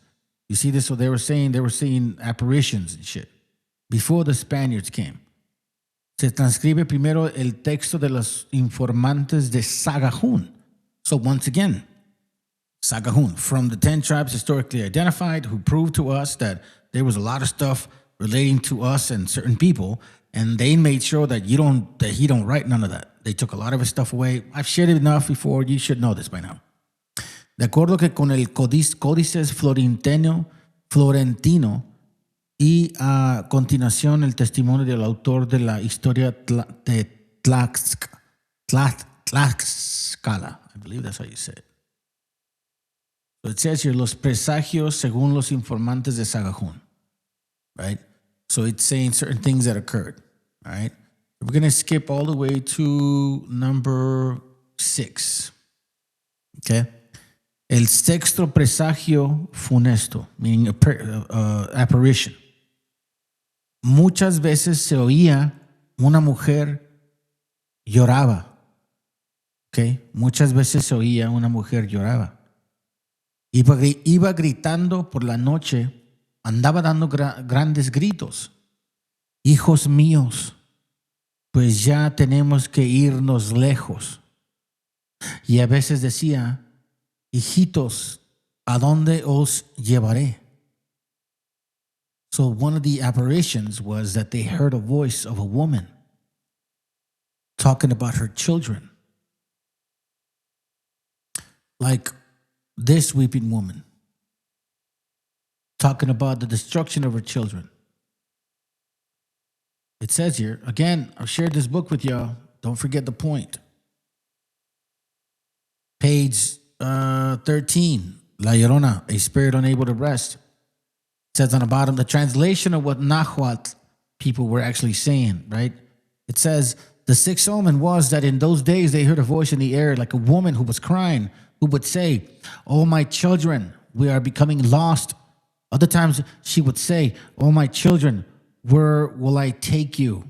You see this? So they were seeing apparitions and shit before the Spaniards came. Se transcribe primero el texto de los informantes de Sagahun. So once again, Sagahun, from the 10 tribes historically identified, who proved to us that there was a lot of stuff relating to us and certain people, and they made sure that he don't write none of that. They took a lot of his stuff away. I've shared it enough before. You should know this by now. De acuerdo que con el códices florentino y a continuación el testimonio del autor de la historia de Tlaxcala. I believe that's how you say it. So it says here, los presagios según los informantes de Sagahun. Right? So it's saying certain things that occurred. All right? We're going to skip all the way to number 6. Okay? El sexto presagio funesto, meaning apparition. Muchas veces se oía una mujer lloraba. Okay? Muchas veces se oía una mujer lloraba. Iba gritando por la noche, andaba dando grandes gritos. Hijos míos, pues ya tenemos que irnos lejos. Y a veces decía, hijitos, ¿a dónde os llevaré? So one of the apparitions was that they heard a voice of a woman talking about her children. Like this weeping woman talking about the destruction of her children. It says here, again, I've shared this book with y'all. Don't forget the point. Page 13, La Llorona, a spirit unable to rest. It says on the bottom, the translation of what Nahuatl people were actually saying, right? It says, the sixth omen was that in those days they heard a voice in the air like a woman who was crying, who would say, oh, my children, we are becoming lost. Other times she would say, oh, my children, where will I take you?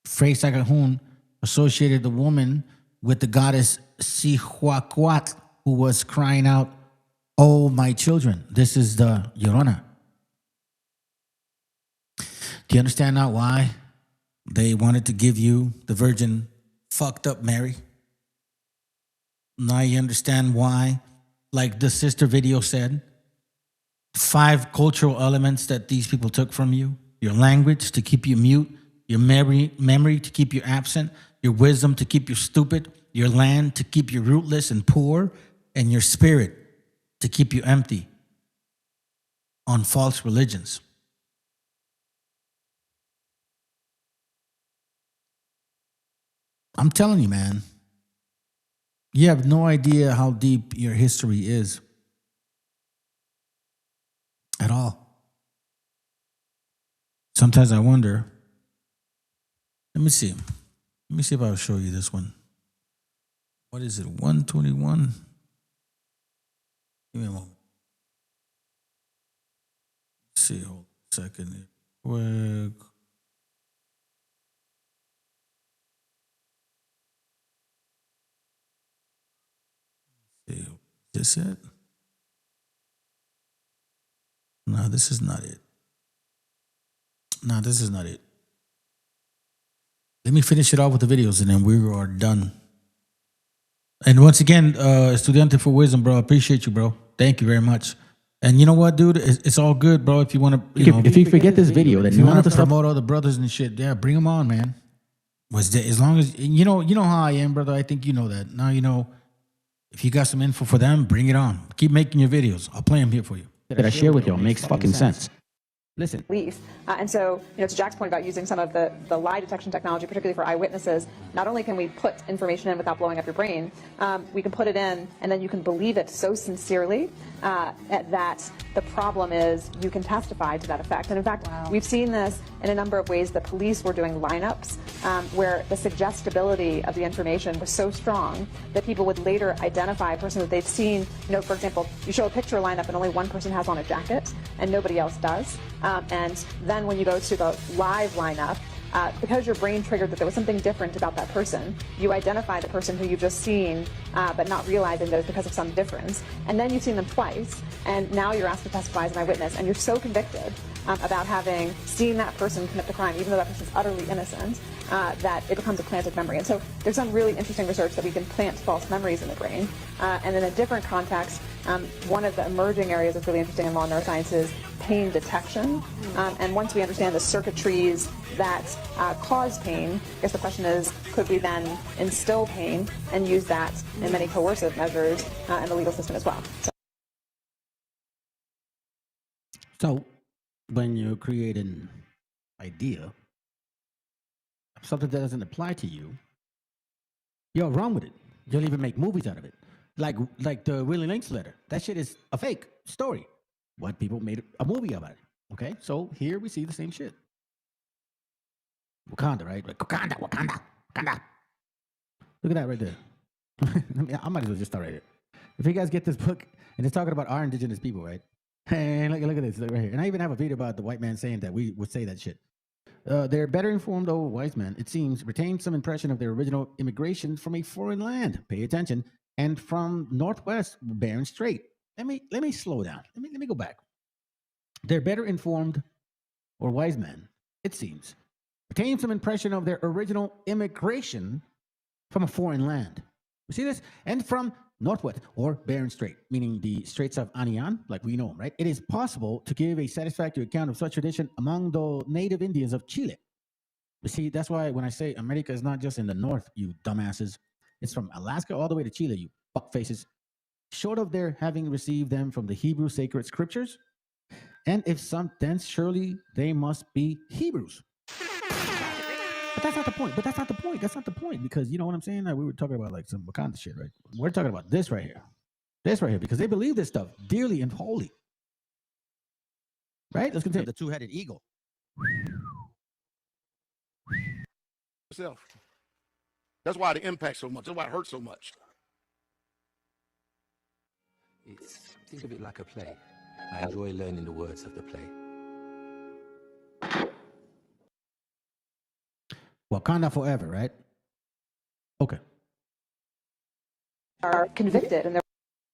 Fray Sagahun associated the woman with the goddess Cihuacuatl, who was crying out, oh, my children. This is the Llorona. Do you understand now why they wanted to give you the Virgin fucked up Mary? Now you understand why, like the sister video said, 5 cultural elements that these people took from you, your language to keep you mute, your memory to keep you absent, your wisdom to keep you stupid, your land to keep you rootless and poor, and your spirit to keep you empty on false religions. I'm telling you, man, you have no idea how deep your history is at all. Sometimes I wonder. Let me see. Let me see if I'll show you this one. What is it? 121? Give me a moment. Let's see, hold a second. Quick. See, is this it? No, this is not it. No, this is not it. Let me finish it off with the videos and then we are done. And once again, Estudiante for Wisdom, bro, I appreciate you, bro. Thank you very much. And you know what, dude? It's all good, bro. If you want to, If you forget this video, then if you want to promote all the brothers and shit, yeah, bring them on, man. As long as you know how I am, brother. I think you know that. Now you know. If you got some info for them, bring it on. Keep making your videos. I'll play them here for you. that I share with y'all makes fucking sense. Listen. And so, to Jack's point about using some of the lie detection technology, particularly for eyewitnesses, not only can we put information in without blowing up your brain, we can put it in and then you can believe it so sincerely that the problem is you can testify to that effect. And in fact, we've seen this in a number of ways. The police were doing lineups where the suggestibility of the information was so strong that people would later identify a person that they've seen. For example, you show a picture lineup and only one person has on a jacket and nobody else does. And then when you go to the live lineup, because your brain triggered that there was something different about that person, you identify the person who you've just seen, but not realizing that it's because of some difference. And then you've seen them twice, and now you're asked to testify as an eyewitness, and you're so convicted about having seen that person commit the crime, even though that person's utterly innocent, that it becomes a planted memory. And so there's some really interesting research that we can plant false memories in the brain. And in a different context, one of the emerging areas that's really interesting in law neuroscience is pain detection. And once we understand the circuitries that cause pain, I guess the question is, could we then instill pain and use that in many coercive measures in the legal system as well? So when you create an idea, something that doesn't apply to you, you're wrong with it. You'll even make movies out of it. Like the Willie Lynch letter. That shit is a fake story. White people made a movie about it. Okay, so here we see the same shit. Wakanda, right? Like, Wakanda. Look at that right there. I might as well just start right here. If you guys get this book, and it's talking about our indigenous people, right? Hey, look at this, look right here. And I even have a video about the white man saying that we would say that shit. They're better informed old wise men, it seems, retain some impression of their original immigration from a foreign land. Pay attention. And from Northwest Bering Strait. Let me slow down. Let me go back. They're better informed, or wise men, it seems, retain some impression of their original immigration from a foreign land. You see this? And from Northwest or Bering Strait, meaning the Straits of Anian, like we know them, right? It is possible to give a satisfactory account of such tradition among the native Indians of Chile. You see, that's why when I say America is not just in the north, you dumbasses, it's from Alaska all the way to Chile, you fuckfaces. Short of their having received them from the Hebrew sacred scriptures, and if some, then surely they must be Hebrews. But that's not the point. That's not the point. Because you know what I'm saying? Like we were talking about like some Wakanda shit, right? We're talking about this right here. This right here, because they believe this stuff dearly and wholly. Right? Let's continue. The two-headed eagle. That's why the impact so much. That's why it hurts so much. Think of it like a play. I enjoy learning the words of the play. Wakanda forever, right? Okay. Are convicted in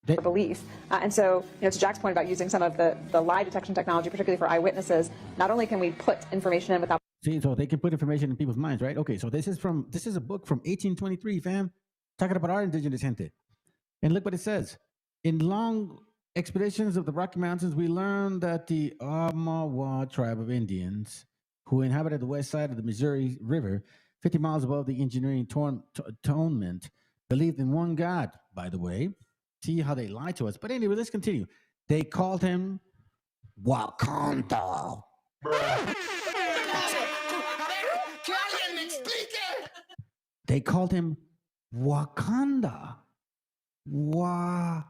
their belief. And so, to Jack's point about using some of the lie detection technology, particularly for eyewitnesses, not only can we put information in without... See, so they can put information in people's minds, right? Okay, so this is a book from 1823, fam, talking about our indigenous gente. And look what it says. In long expeditions of the Rocky Mountains, we learned that the Amawa tribe of Indians who inhabited the west side of the Missouri River, 50 miles above the engineering atonement, believed in one God, by the way. See how they lied to us. But anyway, let's continue. They called him Wakanda. They called him Wakanda. Wakanda.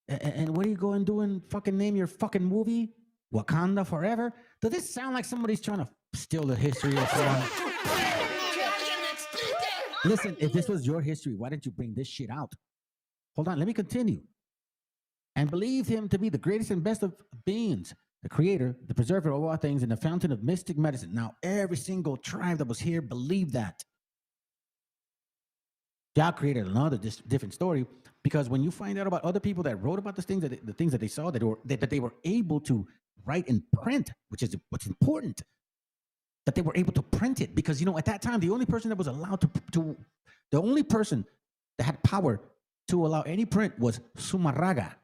And what are you going to do and fucking name your fucking movie? Wakanda Forever? Does this sound like somebody's trying to steal the history of someone? Listen, if this was your history, why didn't you bring this shit out? Hold on, let me continue. And believed him to be the greatest and best of beings, the creator, the preserver of all things, and the fountain of mystic medicine. Now, every single tribe that was here believed that. God created another different story, because when you find out about other people that wrote about the things that they saw, that they were able to write and print, which is what's important, that they were able to print it, because you know at that time the only person that was allowed the only person that had power to allow any print was Sumarraga.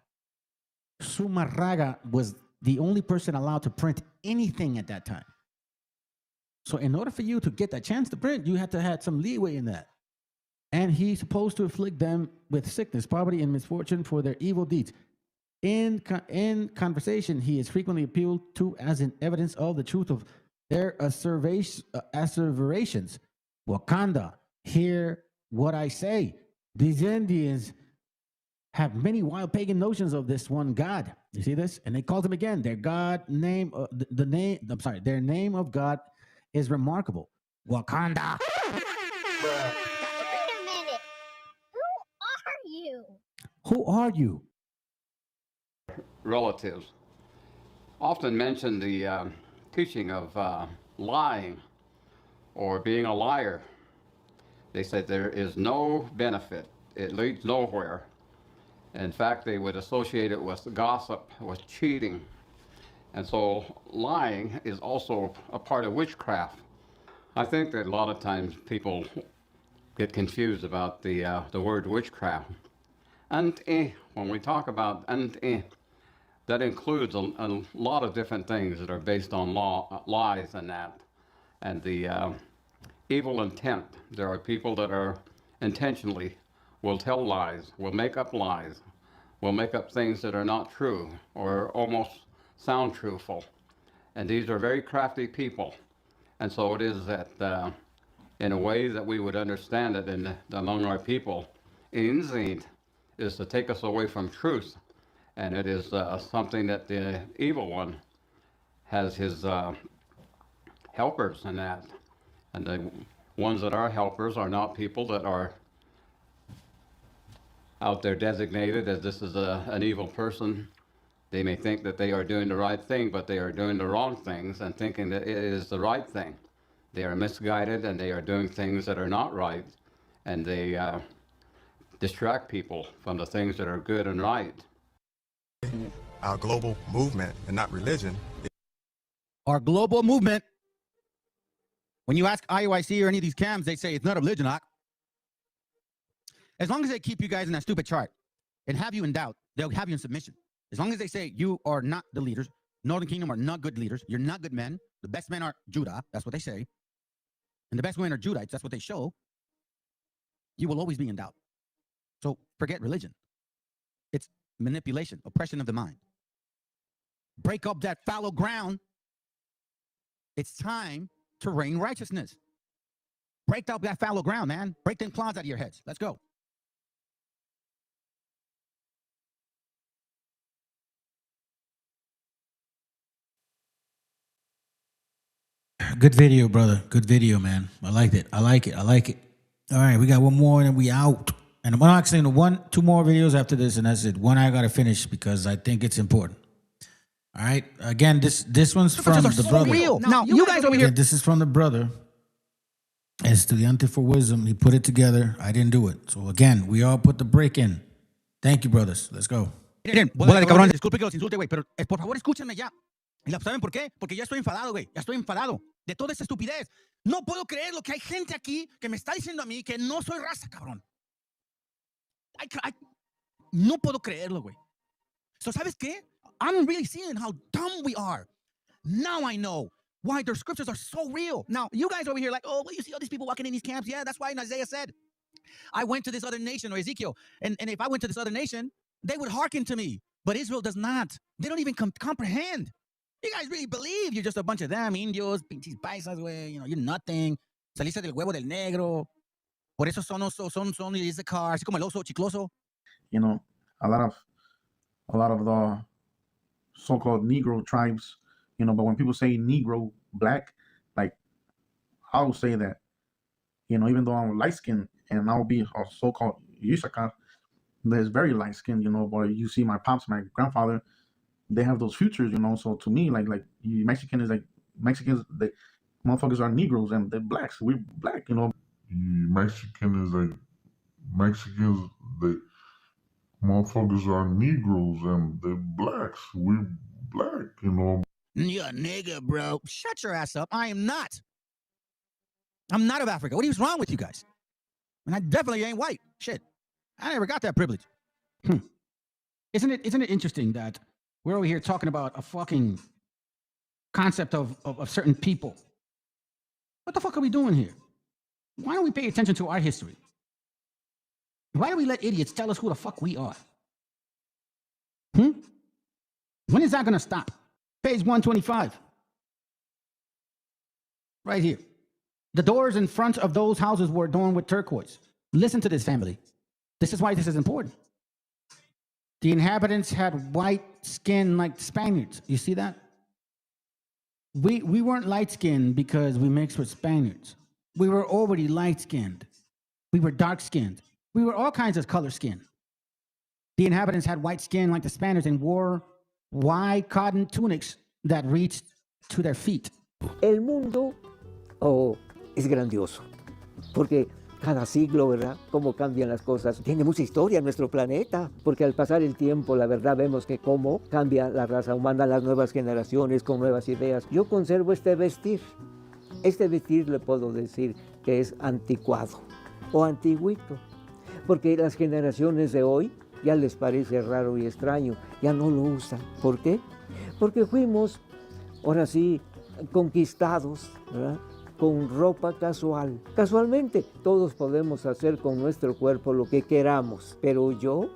Sumarraga was the only person allowed to print anything at that time. So in order for you to get that chance to print, you had to have some leeway in that. And he's supposed to afflict them with sickness, poverty, and misfortune for their evil deeds. In conversation, he is frequently appealed to as an evidence of the truth of their asseverations. Wakanda, hear what I say. These Indians have many wild pagan notions of this one God. You see this? And they called him again. Their God name, their name of God is remarkable. Wakanda. Who are you? Relatives often mention the teaching of lying or being a liar. They said there is no benefit. It leads nowhere. In fact, they would associate it with gossip, with cheating. And so lying is also a part of witchcraft. I think that a lot of times people get confused about the word witchcraft. When we talk about that includes a lot of different things that are based on lies and that. And the evil intent. There are people that are intentionally will tell lies, will make up lies, will make up things that are not true or almost sound truthful. And these are very crafty people. And so it is that in a way that we would understand it among our people, inzint is to take us away from truth. And it is something that the evil one has his helpers in that. And the ones that are helpers are not people that are out there designated as this is an evil person. They may think that they are doing the right thing, but they are doing the wrong things and thinking that it is the right thing. They are misguided and they are doing things that are not right. And they distract people from the things that are good and right. Our global movement, and not religion. Our global movement. When you ask IUIC or any of these camps, they say it's not a religion. As long as they keep you guys in that stupid chart and have you in doubt, they'll have you in submission. As long as they say you are not the leaders, Northern Kingdom are not good leaders, you're not good men, the best men are Judah, that's what they say, and the best men are Judites, that's what they show, you will always be in doubt. So forget religion. It's manipulation, oppression of the mind. Break up that fallow ground. It's time to reign righteousness. Break up that fallow ground, man. Break them claws out of your heads. Let's go. Good video, brother. Good video, man. I liked it. I like it. I like it. All right, we got one more and then we out. And I'm actually in two more videos after this, and that's it. One I gotta finish because I think it's important. All right. Again, this one's from the brother. Real. Now, you guys over here. This is from the brother. Estudiante for Wisdom. He put it together. I didn't do it. So again, we all put the break in. Thank you, brothers. Let's go. Miren, bola de cabrones. Disculpe que los insulte, güey, pero por favor escúchenme ya. ¿Saben por qué? Porque ya estoy enfadado, güey. Ya estoy enfadado de toda esta estupidez. No puedo creer lo que hay gente aquí que me está diciendo a mí que no soy raza, cabrón. No puedo creerlo, güey. So, ¿sabes qué? I'm really seeing how dumb we are. Now I know why their scriptures are so real. Now, you guys over here like, oh, well, you see all these people walking in these camps? Yeah, that's why Isaiah said, I went to this other nation, or Ezekiel, and if I went to this other nation, they would hearken to me. But Israel does not. They don't even comprehend. You guys really believe you're just a bunch of them, indios, pinches paisas, güey, you know, you're nothing. Saliste del huevo del negro. Por eso son Issachar, así como el oso chicloso. You know, a lot of the so-called Negro tribes, you know, but when people say Negro, black, like, I will say that, you know, even though I'm light-skinned and I'll be a so-called Issachar, that's very light-skinned, you know, but you see my pops, my grandfather, they have those futures, you know, so to me, like Mexican is like, Mexicans, they motherfuckers are Negroes and they're blacks, we're black, you know. Mexican is like, Mexicans, they motherfuckers are Negroes and they're blacks, we're black, you know. You're a nigga, bro. Shut your ass up. I am not. I'm not of Africa. What is wrong with you guys? And I definitely ain't white. Shit. I never got that privilege. Isn't it interesting that we're over here talking about a fucking concept of certain people? What the fuck are we doing here? Why don't we pay attention to our history? Why do we let idiots tell us who the fuck we are? When is that gonna stop? Page 125. Right here. The doors in front of those houses were adorned with turquoise. Listen to this, family. This is why this is important. The inhabitants had white skin like Spaniards. You see that? We weren't light-skinned because we mixed with Spaniards. We were already light-skinned. We were dark-skinned. We were all kinds of color skin. The inhabitants had white skin like the Spaniards and wore wide cotton tunics that reached to their feet. El mundo es grandioso, porque cada siglo, ¿verdad? Cómo cambian las cosas. Tiene mucha historia nuestro planeta, porque al pasar el tiempo, la verdad, vemos que cómo cambia la raza humana, las nuevas generaciones con nuevas ideas. Yo conservo este vestir. Este vestir le puedo decir que es anticuado o antiguito, porque las generaciones de hoy ya les parece raro y extraño, ya no lo usan. ¿Por qué? Porque fuimos, ahora sí, conquistados, ¿verdad? Con ropa casual. Casualmente, todos podemos hacer con nuestro cuerpo lo que queramos, pero yo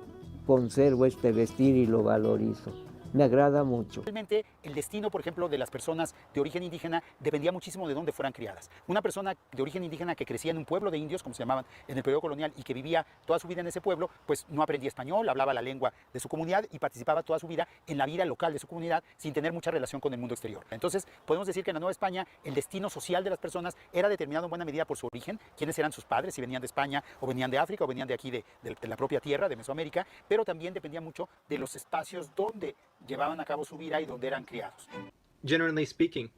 conservo este vestir y lo valorizo. Me agrada mucho. Realmente el destino, por ejemplo, de las personas de origen indígena dependía muchísimo de dónde fueran criadas. Una persona de origen indígena que crecía en un pueblo de indios, como se llamaban en el periodo colonial, y que vivía toda su vida en ese pueblo, pues no aprendía español, hablaba la lengua de su comunidad y participaba toda su vida en la vida local de su comunidad sin tener mucha relación con el mundo exterior. Entonces, podemos decir que en la Nueva España el destino social de las personas era determinado en buena medida por su origen, quiénes eran sus padres, si venían de España o venían de África o venían de aquí de la propia tierra, de Mesoamérica, pero también dependía mucho de los espacios donde llevaban a cabo su vida y donde eran criados. Generally speaking,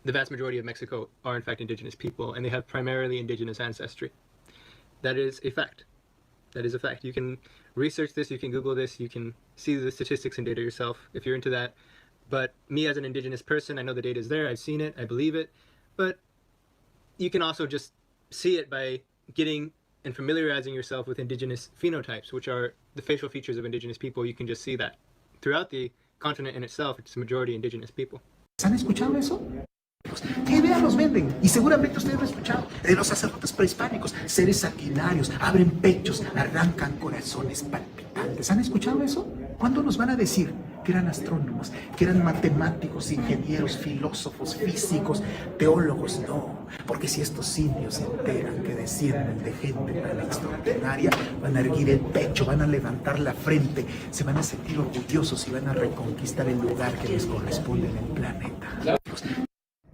the vast majority of Mexico are in fact indigenous people, and they have primarily indigenous ancestry. That is a fact. That is a fact. You can research this, you can Google this, you can see the statistics and data yourself if you're into that. But me as an indigenous person, I know the data is there, I've seen it, I believe it, but you can also just see it by getting and familiarizing yourself with indigenous phenotypes, which are the facial features of indigenous people. You can just see that. Throughout the continent in itself, it's a majority indigenous people. ¿Han escuchado eso? ¿Qué ideas los venden? Y seguramente ustedes lo han escuchado. De los sacerdotes prehispánicos, seres sanguinarios, abren pechos, arrancan corazones palpitantes. ¿Han escuchado eso? ¿Cuándo nos van a decir que eran astrónomos, que eran matemáticos, ingenieros, filósofos, físicos, teólogos? No, porque si estos indios se enteran que descienden de gente tan extraordinaria, van a erguir el pecho, van a levantar la frente, se van a sentir orgullosos y van a reconquistar el lugar que les corresponde en el planeta.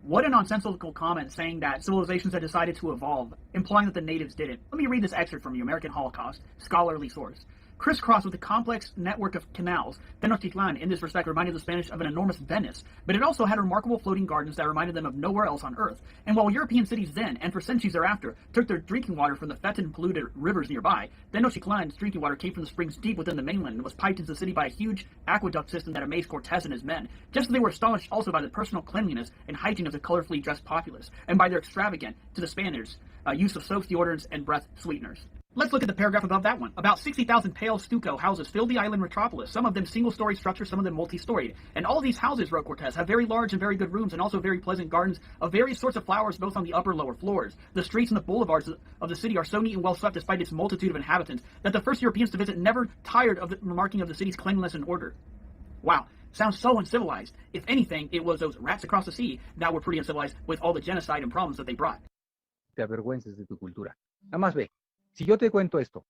What a nonsensical comment saying that civilizations had decided to evolve, implying that the natives didn't. Let me read this excerpt from you, American Holocaust, scholarly source. Crisscrossed with a complex network of canals, Tenochtitlan in this respect reminded the Spanish of an enormous Venice, but it also had remarkable floating gardens that reminded them of nowhere else on Earth. And while European cities then, and for centuries thereafter, took their drinking water from the fetid and polluted rivers nearby, Tenochtitlan's drinking water came from the springs deep within the mainland and was piped into the city by a huge aqueduct system that amazed Cortez and his men, just as they were astonished also by the personal cleanliness and hygiene of the colorfully dressed populace, and by their extravagant, to the Spaniards, use of soaps, deodorants, and breath sweeteners. Let's look at the paragraph above that one. About 60,000 pale stucco houses fill the island metropolis, some of them single-story structures, some of them multi-storied. And all these houses, wrote Cortez, have very large and very good rooms and also very pleasant gardens of various sorts of flowers both on the upper and lower floors. The streets and the boulevards of the city are so neat and well swept despite its multitude of inhabitants that the first Europeans to visit never tired of remarking of the city's cleanliness and order. Wow. Sounds so uncivilized. If anything, it was those rats across the sea that were pretty uncivilized with all the genocide and problems that they brought. Te avergüences de tu cultura. Nada más ve. Si yo te cuento esto,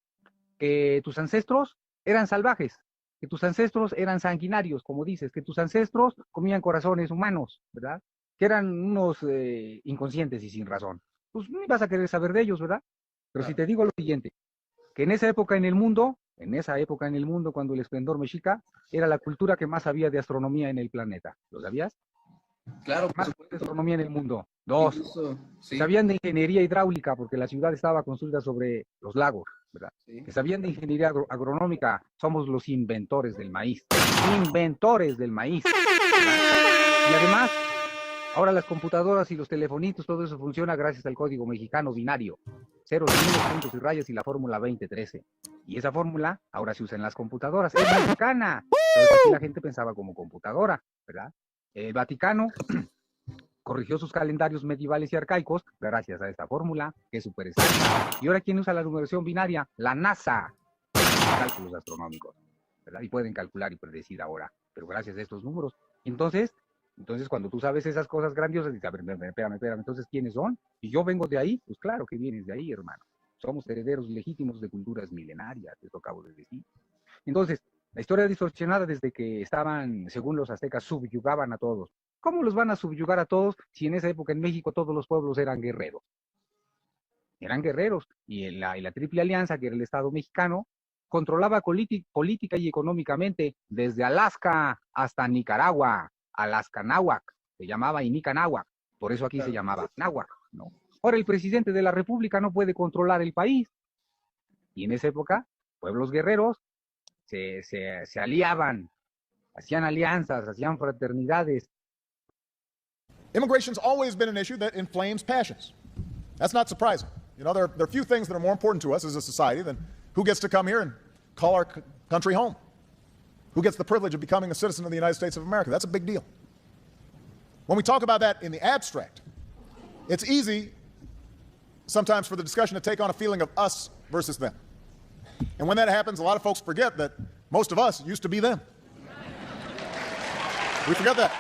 que tus ancestros eran salvajes, que tus ancestros eran sanguinarios, como dices, que tus ancestros comían corazones humanos, ¿verdad? Que eran unos inconscientes y sin razón. Pues no ibas a querer saber de ellos, ¿verdad? Pero si te digo lo siguiente, que en esa época en el mundo, cuando el esplendor mexica, era la cultura que más sabía de astronomía en el planeta. ¿Lo sabías? Claro, más de astronomía en el mundo. Dos, incluso, sí. sabían de ingeniería hidráulica porque la ciudad estaba construida sobre los lagos, ¿verdad? Sí. Que sabían de ingeniería agronómica. Somos los inventores del maíz. Inventores del maíz, ¿verdad? Y además, ahora las computadoras y los telefonitos, todo eso funciona gracias al código mexicano binario. Ceros, unos, puntos y rayas y la fórmula 2013. Y esa fórmula ahora se usa en las computadoras. Es mexicana. Pero aquí la gente pensaba como computadora, ¿verdad? El Vaticano corrigió sus calendarios medievales y arcaicos gracias a esta fórmula, que es súper exacta. Y ahora, ¿quién usa la numeración binaria? La NASA. Cálculos astronómicos, ¿verdad? Y pueden calcular y predecir ahora, pero gracias a estos números. Entonces, cuando tú sabes esas cosas grandiosas, dices, a ver, espérame, entonces, ¿quiénes son? Y yo vengo de ahí, pues claro que vienes de ahí, hermano. Somos herederos legítimos de culturas milenarias, eso acabo de decir. Entonces, la historia distorsionada desde que estaban, según los aztecas, subyugaban a todos. ¿Cómo los van a subyugar a todos si en esa época en México todos los pueblos eran guerreros? Eran guerreros. Y la Triple Alianza, que era el Estado mexicano, controlaba política y económicamente desde Alaska hasta Nicaragua. Alaska Náhuac, se llamaba Inica Náhuac. Por eso aquí se llamaba Náhuac, ¿no? Ahora el presidente de la República no puede controlar el país. Y en esa época, pueblos guerreros se aliaban, hacían alianzas, hacían fraternidades. Immigration's always been an issue that inflames passions. That's not surprising. You know, there are few things that are more important to us as a society than who gets to come here and call our country home. Who gets the privilege of becoming a citizen of the United States of America. That's a big deal. When we talk about that in the abstract, it's easy sometimes for the discussion to take on a feeling of us versus them. And when that happens, a lot of folks forget that most of us used to be them. We forget that.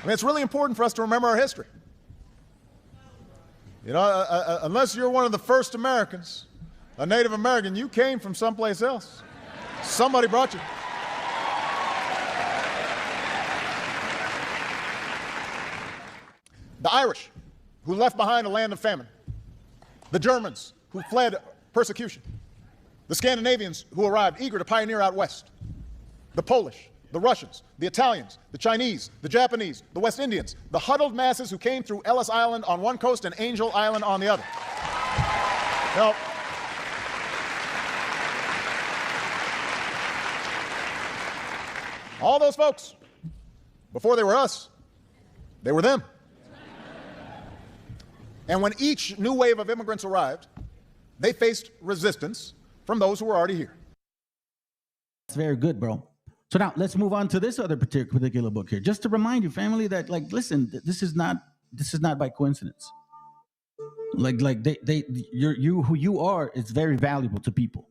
I mean, it's really important for us to remember our history. You know, unless you're one of the first Americans, a Native American, you came from someplace else. Somebody brought you. The Irish, who left behind a land of famine. The Germans, who fled persecution. The Scandinavians, who arrived eager to pioneer out west. The Polish, the Russians, the Italians, the Chinese, the Japanese, the West Indians, the huddled masses who came through Ellis Island on one coast and Angel Island on the other. Now, all those folks, before they were us, they were them. And when each new wave of immigrants arrived, they faced resistance from those who were already here. That's very good, bro. So now let's move on to this other particular book here. Just to remind you, family, that like, listen, this is not by coincidence. Who you are is very valuable to people.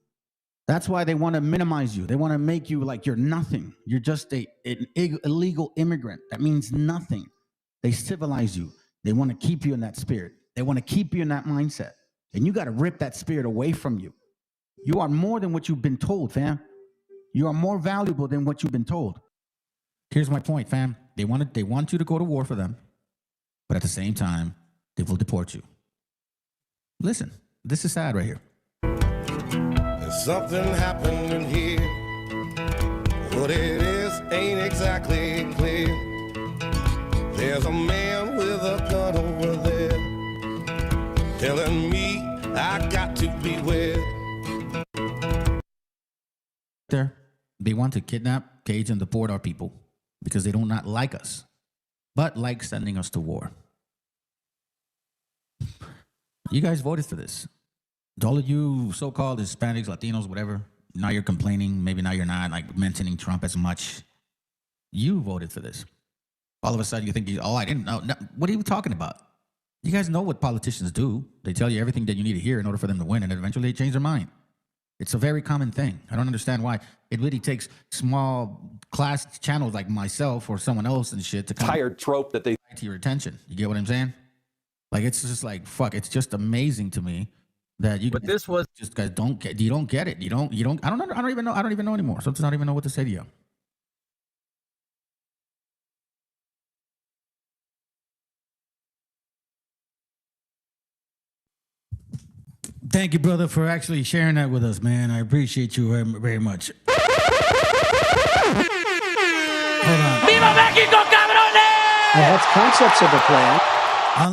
That's why they want to minimize you. They want to make you like you're nothing. You're just an illegal immigrant. That means nothing. They civilize you. They want to keep you in that spirit. They want to keep you in that mindset. And you got to rip that spirit away from you. You are more than what you've been told, fam. You are more valuable than what you've been told. Here's my point, fam. They want you to go to war for them, but at the same time, they will deport you. Listen, this is sad right here. There's something happening here. What it is ain't exactly clear. There's a man with a gun over there telling me I got to beware. There, they want to kidnap, cage, and deport our people because they do not like us. but like sending us to war. You guys voted for this. All of you so-called Hispanics, Latinos, whatever, now you're complaining. Maybe now you're not like mentioning Trump as much. You voted for this. All of a sudden you think, oh, I didn't know. No, what are you talking about? You guys know what politicians do. They tell you everything that you need to hear in order for them to win, and eventually they change their mind. It's a very common thing. I don't understand why it really takes small class channels like myself or someone else and shit to come tired trope that they to your attention. You get what I'm saying? Like, it's just like, fuck, it's just amazing to me that you But this was just guys don't get it. You don't I don't even know anymore. So I don't even know what to say to you. Thank you, brother, for actually sharing that with us, man. I appreciate you very, very much. Hold on. ¡Viva México, cabrones! I have concepts of a plan.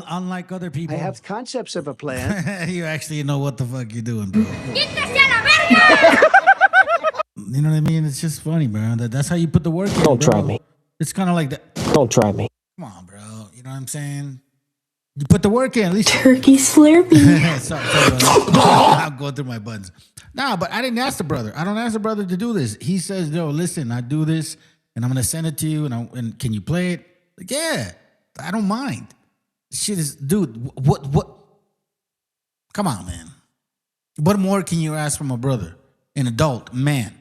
Unlike other people. I have concepts of a plan. You actually know what the fuck you're doing, bro. You know what I mean? It's just funny, bro. That's how you put the work in, Don't bro. try me. It's kind of like that. Don't try me. Come on, bro. You know what I'm saying? You put the work in, at least. Turkey Slurpee. sorry, I'm going through my buttons. Nah, but I didn't ask the brother. I don't ask the brother to do this. He says, "Yo, listen, I do this, and I'm gonna send it to you, and can you play it?" Like, yeah, I don't mind. Shit is, dude. What? Come on, man. What more can you ask from a brother, an adult man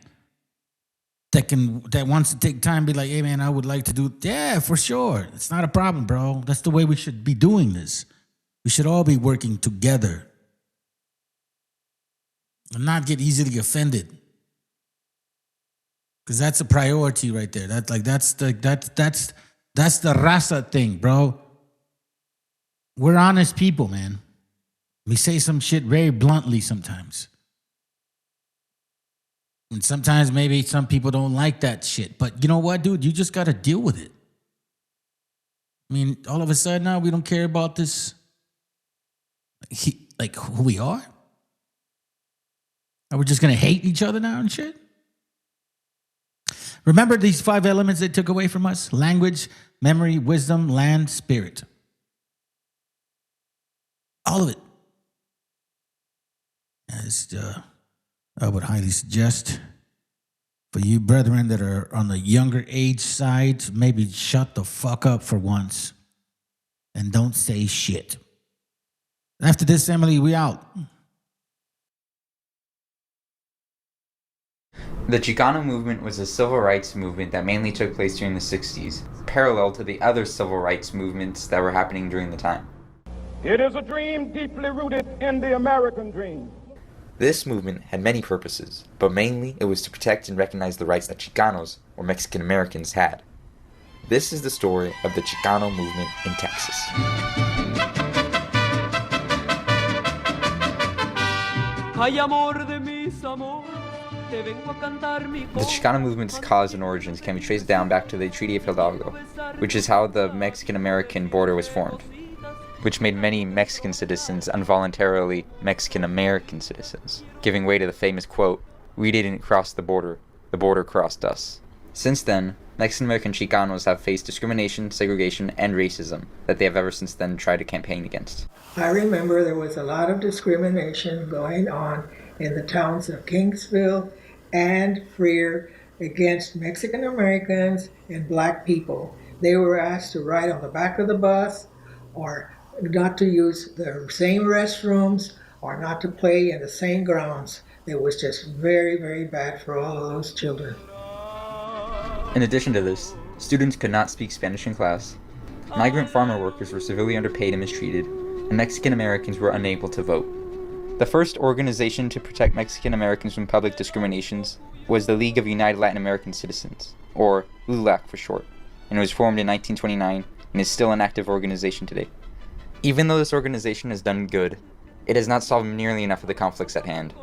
that wants to take time, be like, "Hey, man, I would like to do." Yeah, for sure. It's not a problem, bro. That's the way we should be doing this. We should all be working together and not get easily offended, because that's a priority right there. That's the raza thing, bro. We're honest people, man. We say some shit very bluntly sometimes. And sometimes maybe some people don't like that shit. But you know what, dude? You just got to deal with it. I mean, all of a sudden now we don't care about this, like who we are? Are we just going to hate each other now and shit? Remember these 5 elements they took away from us? Language, memory, wisdom, land, spirit. All of it. I would highly suggest for you brethren that are on the younger age side, maybe shut the fuck up for once and don't say shit. After this, Emily, we out. The Chicano movement was a civil rights movement that mainly took place during the 60s, parallel to the other civil rights movements that were happening during the time. It is a dream deeply rooted in the American dream. This movement had many purposes, but mainly it was to protect and recognize the rights that Chicanos, or Mexican Americans, had. This is the story of the Chicano movement in Texas. The Chicano movement's cause and origins can be traced down back to the Treaty of Hidalgo, which is how the Mexican-American border was formed, which made many Mexican citizens involuntarily Mexican-American citizens, giving way to the famous quote, "We didn't cross the border crossed us." Since then, Mexican-American Chicanos have faced discrimination, segregation, and racism that they have ever since then tried to campaign against. I remember there was a lot of discrimination going on in the towns of Kingsville and Freer against Mexican Americans and black people. They were asked to ride on the back of the bus, or not to use the same restrooms, or not to play in the same grounds. It was just very, very bad for all of those children. In addition to this, students could not speak Spanish in class, migrant farmer workers were severely underpaid and mistreated, and Mexican Americans were unable to vote. The first organization to protect Mexican Americans from public discriminations was the League of United Latin American Citizens, or LULAC for short, and it was formed in 1929 and is still an active organization today. Even though this organization has done good, it has not solved nearly enough of the conflicts at hand.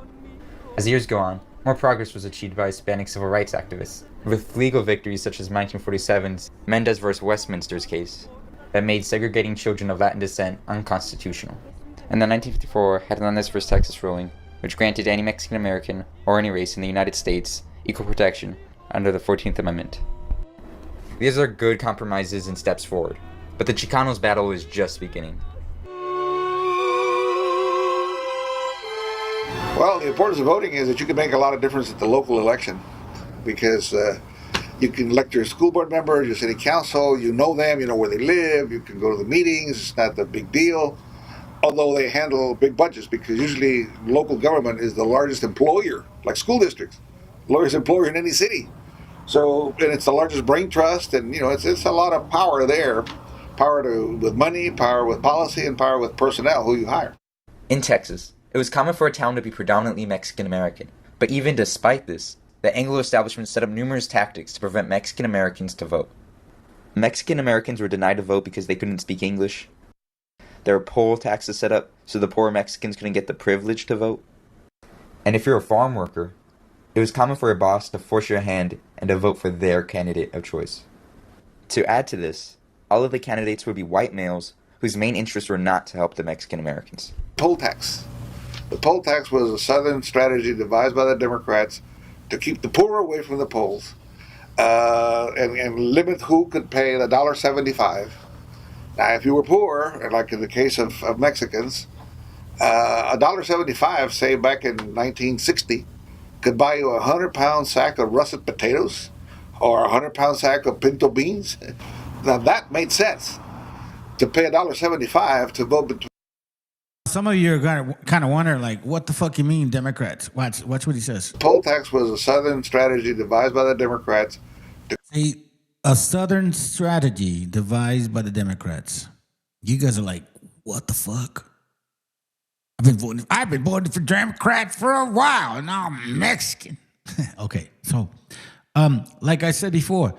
As years go on, more progress was achieved by Hispanic civil rights activists, with legal victories such as 1947's Mendez v. Westminster's case, that made segregating children of Latin descent unconstitutional, and the 1954 Hernandez v. Texas ruling, which granted any Mexican American or any race in the United States equal protection under the 14th Amendment. These are good compromises and steps forward, but the Chicanos' battle is just beginning. Well, the importance of voting is that you can make a lot of difference at the local election, because you can elect your school board members, your city council, you know them, you know where they live, you can go to the meetings, it's not a big deal. Although they handle big budgets, because usually local government is the largest employer, like school districts, largest employer in any city. So, and it's the largest brain trust, and it's a lot of power there, with money, power with policy, and power with personnel who you hire. In Texas, it was common for a town to be predominantly Mexican American, but even despite this, the Anglo establishment set up numerous tactics to prevent Mexican Americans to vote. Mexican Americans were denied to vote because they couldn't speak English. There were poll taxes set up so the poor Mexicans couldn't get the privilege to vote. And if you're a farm worker, it was common for a boss to force your hand and to vote for their candidate of choice. To add to this, all of the candidates would be white males whose main interests were not to help the Mexican Americans. Poll tax. The poll tax was a Southern strategy devised by the Democrats to keep the poor away from the polls, and limit who could pay $1.75. Now, if you were poor, and like in the case of Mexicans, $1.75, say back in 1960, could buy you a 100-pound sack of russet potatoes or a 100-pound sack of pinto beans. Now that made sense, to pay $1.75 to vote between. Some of you are gonna kind of wonder, like, what the fuck you mean, Democrats? Watch what he says. Poll tax was a Southern strategy devised by the Democrats. See, a Southern strategy devised by the Democrats. You guys are like, what the fuck? I've been voting for Democrats for a while, and now I'm Mexican. Okay, so, like I said before,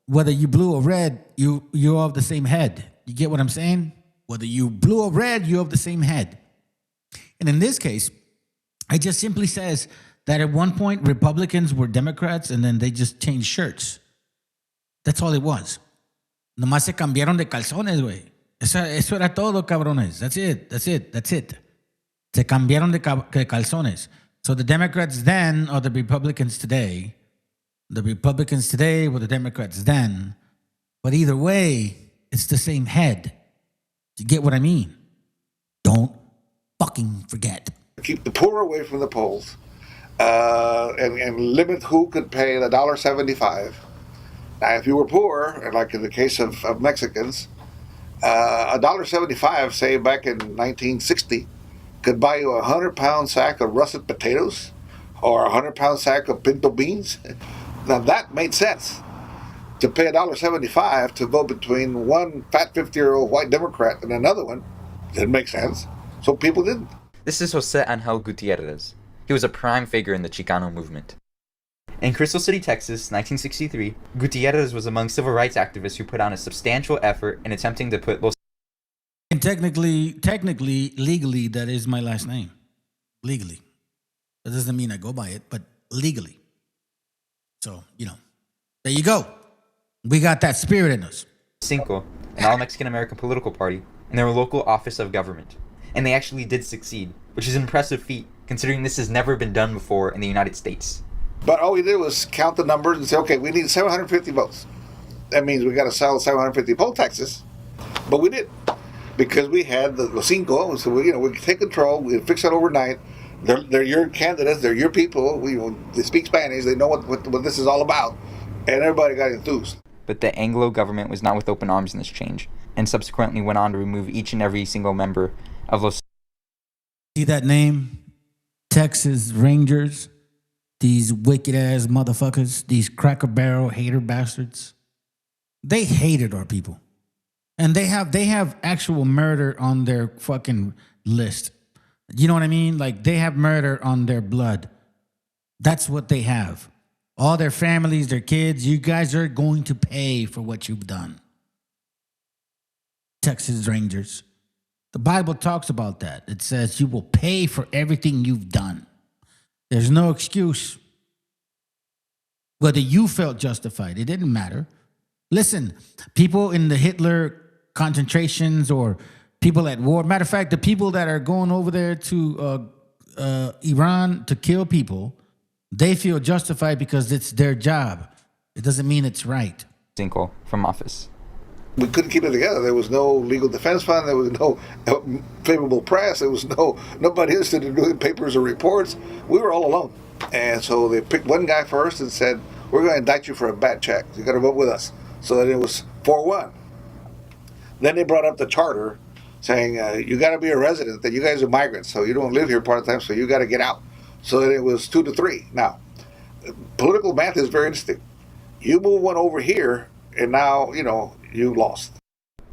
whether you blue or red, you're of the same head. You get what I'm saying? Whether you blue or red, you have the same head. And in this case, it just simply says that at one point Republicans were Democrats and then they just changed shirts. That's all it was. Nomás se cambiaron de calzones, güey. Eso era todo, cabrones. That's it. Se cambiaron de calzones. So the Democrats then are the Republicans today. The Republicans today were the Democrats then. But either way, it's the same head. You get what I mean? Don't fucking forget. Keep the poor away from the polls, and limit who could pay $1.75. Now, if you were poor, and like in the case of Mexicans, $1.75, say back in 1960, could buy you a 100-pound sack of russet potatoes or a 100-pound sack of pinto beans. Now that made sense, to pay $1.75 to vote between one fat 50-year-old white Democrat and another one. Didn't make sense, so people didn't. This is Jose Angel Gutierrez. He was a prime figure in the Chicano movement. In Crystal City, Texas, 1963, Gutierrez was among civil rights activists who put on a substantial effort in attempting to put Los... And technically, legally, that is my last name. Legally. That doesn't mean I go by it, but legally. So, there you go. We got that spirit in us. Cinco, an all-Mexican American political party, in their local office of government. And they actually did succeed, which is an impressive feat, considering this has never been done before in the United States. But all we did was count the numbers and say, okay, we need 750 votes. That means we got to sell 750 poll taxes. But we did, because we had the Cinco, so we could take control, we fix it overnight. They're your candidates, they're your people. They speak Spanish, they know what this is all about, and everybody got enthused. But the Anglo government was not with open arms in this change, and subsequently went on to remove each and every single member of Los... See that name? Texas Rangers? These wicked-ass motherfuckers, these Cracker Barrel hater bastards. They hated our people. And they have actual murder on their fucking list. You know what I mean? Like, they have murder on their blood. That's what they have. All their families, their kids, you guys are going to pay for what you've done. Texas Rangers. The Bible talks about that. It says you will pay for everything you've done. There's no excuse. Whether you felt justified, it didn't matter. Listen, people in the Hitler concentrations or people at war, matter of fact, the people that are going over there to Iran to kill people, they feel justified because it's their job. It doesn't mean it's right. Cinco from office. We couldn't keep it together. There was no legal defense fund. There was no favorable press. There was nobody interested in doing papers or reports. We were all alone. And so they picked one guy first and said, we're going to indict you for a bad check. You got to vote with us. So then it was 4-1. Then they brought up the charter saying, you got to be a resident, that you guys are migrants, so you don't live here part-time, so you got to get out. So then it was 2-3. Now, political math is very interesting. You move one over here, and now, you lost.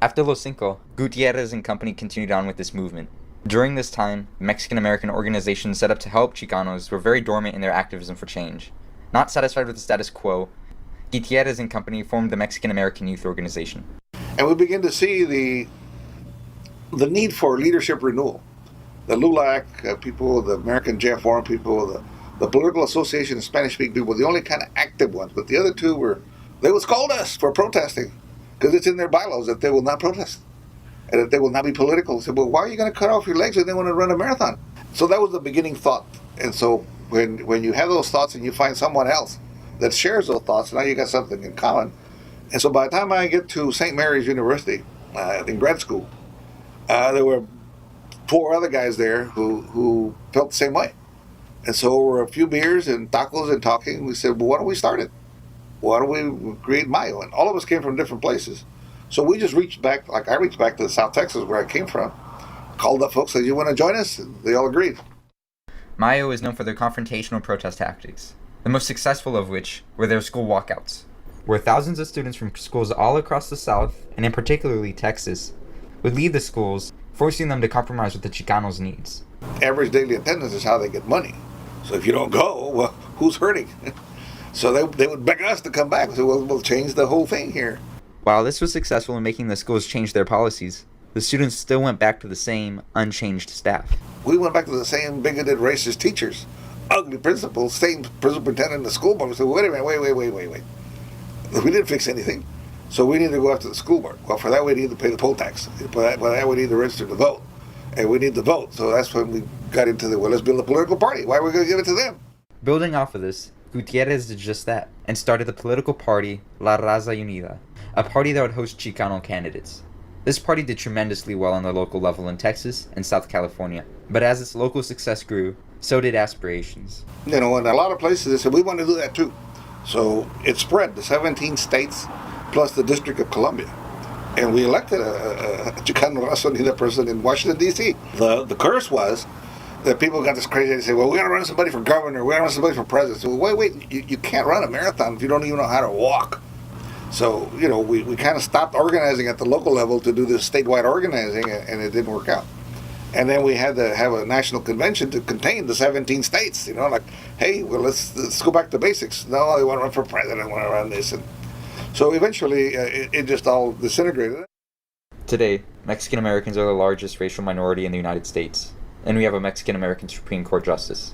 After Los Cinco, Gutierrez and company continued on with this movement. During this time, Mexican-American organizations set up to help Chicanos were very dormant in their activism for change. Not satisfied with the status quo, Gutierrez and company formed the Mexican-American Youth Organization. And we begin to see the need for leadership renewal. The LULAC people, the American Jet Forum people, the Political Association of Spanish-speaking people, the only kind of active ones. But the other two they would scold us for protesting, because it's in their bylaws that they will not protest and that they will not be political. They said, well, why are you going to cut off your legs if they want to run a marathon? So that was the beginning thought. And so when you have those thoughts and you find someone else that shares those thoughts, now you got something in common. And so by the time I get to St. Mary's University in grad school, there were 4 other guys there who felt the same way. And so over a few beers and tacos and talking, we said, well, why don't we start it? Why don't we create Mayo? And all of us came from different places. So we just reached back, like I reached back to South Texas where I came from, called up folks, said, you want to join us? And they all agreed. Mayo is known for their confrontational protest tactics, the most successful of which were their school walkouts, where thousands of students from schools all across the South, and in particularly Texas, would leave the schools, forcing them to compromise with the Chicanos' needs. Average daily attendance is how they get money. So if you don't go, well, who's hurting? So they would beg us to come back. So we'll change the whole thing here. While this was successful in making the schools change their policies, the students still went back to the same unchanged staff. We went back to the same bigoted, racist teachers, ugly principals, same superintendent in the school board. We said, wait a minute, wait. We didn't fix anything. So we need to go after the school board. Well, for that we need to pay the poll tax. For that we need to register to vote. And we need to vote. So that's when we got into let's build a political party. Why are we going to give it to them? Building off of this, Gutierrez did just that, and started the political party La Raza Unida, a party that would host Chicano candidates. This party did tremendously well on the local level in Texas and South California, but as its local success grew, so did aspirations. In a lot of places they said, we want to do that too. So it spread to 17 states plus the District of Columbia. And we elected a Chicano Raza Unida person in Washington, D.C. The curse was that people got this crazy, they say, well, we got to run somebody for governor, we got to run somebody for president. So wait, you can't run a marathon if you don't even know how to walk. So, we kind of stopped organizing at the local level to do this statewide organizing, and it didn't work out. And then we had to have a national convention to contain the 17 states, hey, well, let's go back to basics. No, they want to run for president, they want to run this. And so eventually, it just all disintegrated. Today, Mexican Americans are the largest racial minority in the United States, and we have a Mexican American Supreme Court Justice.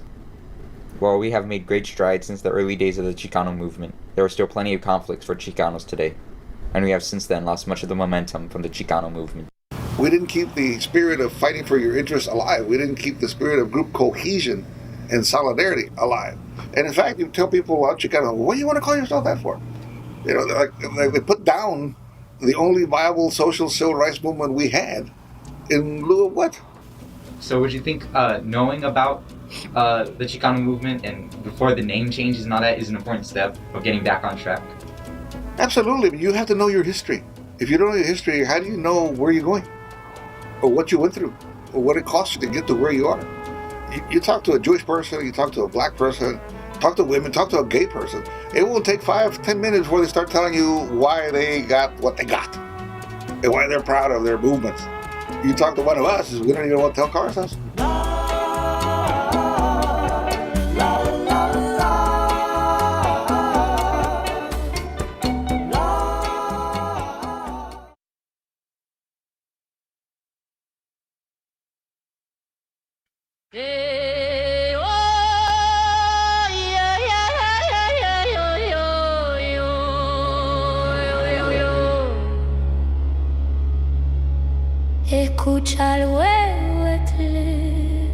While we have made great strides since the early days of the Chicano movement, there are still plenty of conflicts for Chicanos today, and we have since then lost much of the momentum from the Chicano movement. We didn't keep the spirit of fighting for your interests alive. We didn't keep the spirit of group cohesion and solidarity alive. And in fact, you tell people out Chicano, what do you want to call yourself that for? They put down the only viable social civil rights movement we had in lieu of what? So would you think knowing about the Chicano movement and before the name changes and all that is an important step of getting back on track? Absolutely, but you have to know your history. If you don't know your history, how do you know where you're going? Or what you went through? Or what it cost you to get to where you are? You talk to a Jewish person, you talk to a black person, talk to women, talk to a gay person. It will take 5-10 minutes before they start telling you why they got what they got and why they're proud of their movements. You talk to one of us, we don't even want to tell ourselves. Escucha el huehuetle,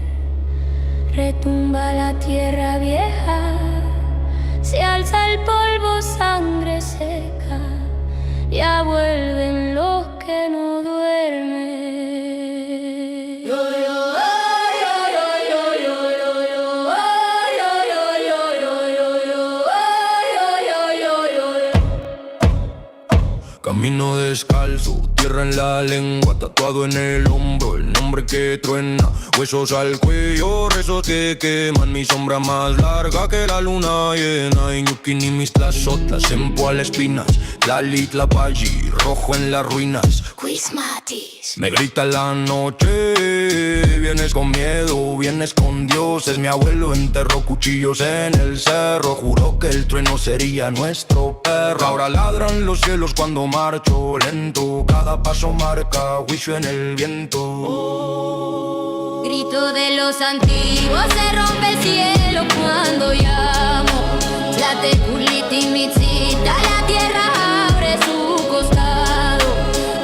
retumba la tierra vieja, se alza el polvo, sangre seca, Camino descalzo, tierra en la lengua, tatuado en el hombro, el nombre que truena, huesos al cuello, rezos que queman, mi sombra más larga que la luna llena. En Yukin y mis tlazotas, en Poal espinas, Tlalit, Tlapayi, rojo en las ruinas. Me grita la noche, vienes con miedo, vienes con Dios. Es mi abuelo, enterró cuchillos en el cerro, juró que el trueno sería nuestro perro. Ahora ladran los cielos cuando marcho lento, cada paso marca juicio en el viento. Grito de los antiguos, se rompe el cielo cuando llamo. La teculiti mitzita, la tierra abre su costado.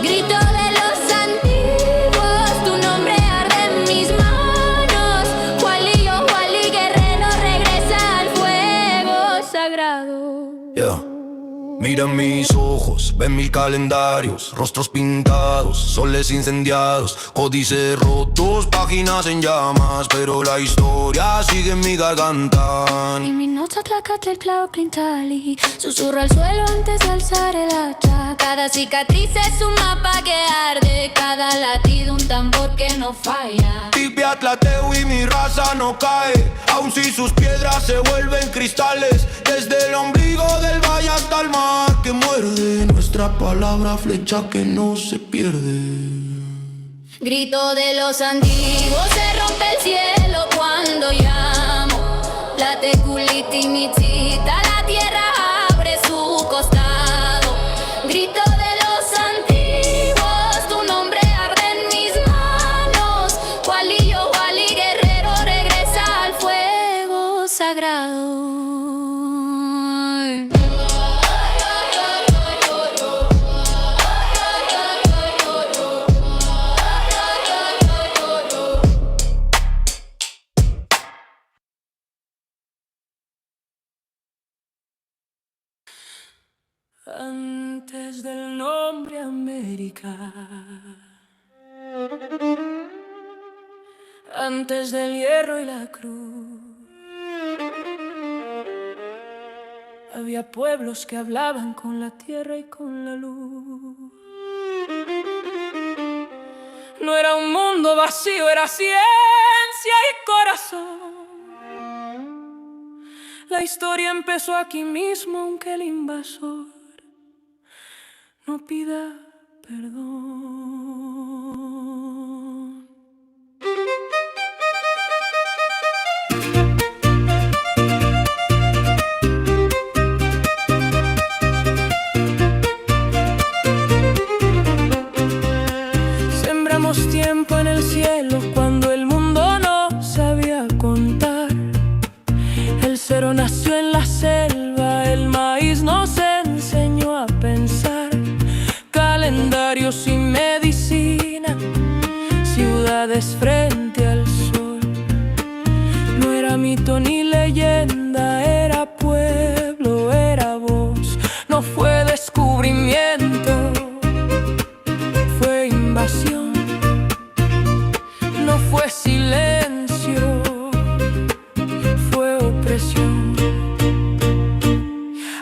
Grito de los antiguos, tu nombre arde en mis manos. Juali guerrero, regresa al fuego sagrado. Yeah. Mira mis ojos, ven mil calendarios, rostros pintados, soles incendiados, códices rotos, páginas en llamas, pero la historia sigue en mi garganta. Y mi nota tlacate el clavo clintali, susurra al suelo antes de alzar el hacha. Cada cicatriz es un mapa que arde, cada latido un tambor que no falla. Tibia, tlateo y mi raza no cae, aun si sus piedras se vuelven cristales. Desde el ombligo del valle hasta el mar que muerde, nuestra palabra flecha que no se pierde. Grito de los antiguos, se rompe el cielo cuando llamo. La teculiti mitzita, la tierra abre su costado. Grito de los antiguos, tu nombre arde en mis manos. Juali guerrero, regresa al fuego sagrado. Antes del nombre América, antes del hierro y la cruz, había pueblos que hablaban con la tierra y con la luz. No era un mundo vacío, era ciencia y corazón. La historia empezó aquí mismo, aunque el invasor no pida perdón. Sembramos tiempo en el cielo cuando el mundo no sabía contar. El cero nació en la selva, el maíz nos enseñó a pensar. Calendarios y medicina, ciudades frente al sol. No era mito ni leyenda, era pueblo, era voz. No fue descubrimiento, fue invasión. No fue silencio, fue opresión.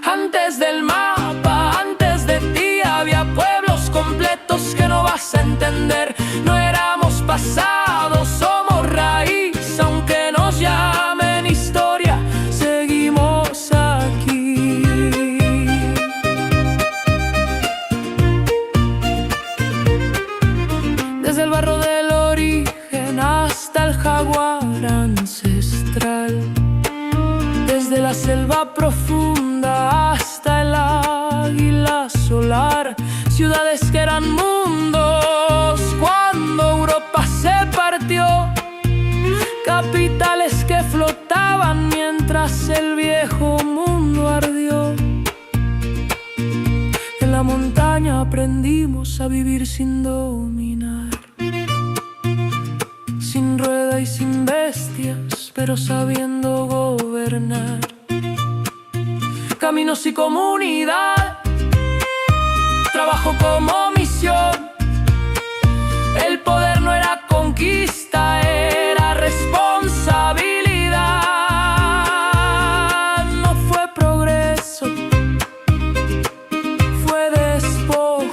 Antes del mapa, antes de ti, había pueblos completos que no vas a entender. No éramos pasado, somos raíz, aunque nos llamen historia, seguimos aquí. Desde el barro del origen hasta el jaguar ancestral, desde la selva profunda hasta el águila solar, ciudades que eran mundos cuando Europa se partió, capitales que flotaban mientras el viejo mundo ardió. En la montaña aprendimos a vivir sin dominar, sin rueda y sin bestias, pero sabiendo gobernar. Caminos y comunidad, trabajo como misión. El poder no era conquista, era responsabilidad. No fue progreso, fue despojo.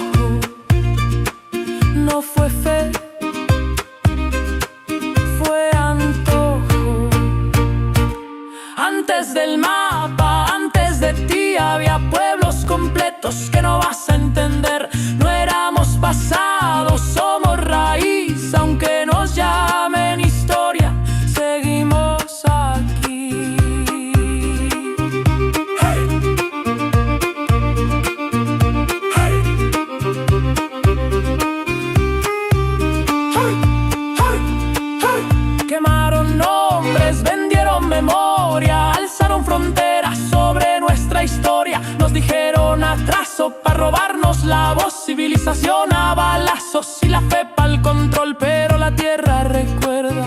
nos dijeron atraso para robarnos la voz, civilización a balazos y la fe pa'l control, pero la tierra recuerda,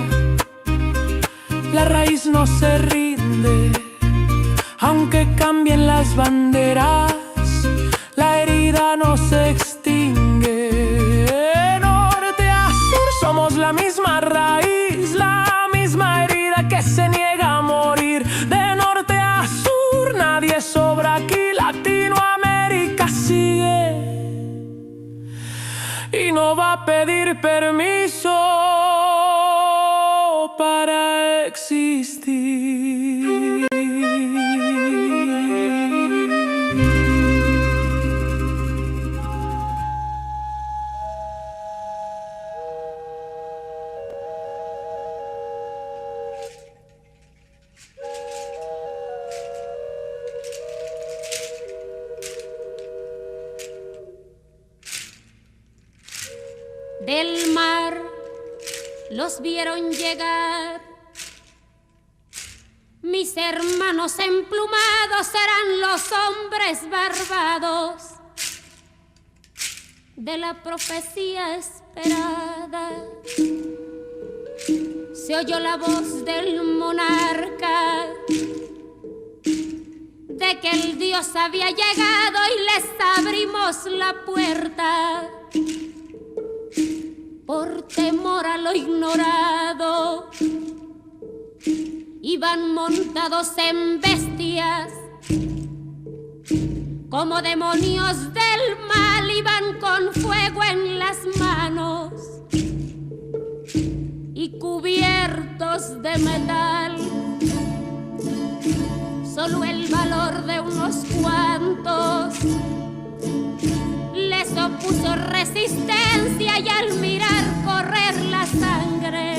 la raíz no se rinde, aunque cambien las banderas, la herida no se extingue. De norte a sur somos la misma raíz, la misma herida que se niega a morir. De norte a sur nadie sobra aquí, Latinoamérica sigue y no va a pedir permiso para existir. Del mar los vieron llegar, mis hermanos emplumados serán los hombres barbados de la profecía esperada. Se oyó la voz del monarca de que el Dios había llegado y les abrimos la puerta. Por temor a lo ignorado, iban montados en bestias, como demonios del mal, iban con fuego en las manos y cubiertos de metal. Solo el valor de unos cuantos les opuso resistencia, y al mirar correr la sangre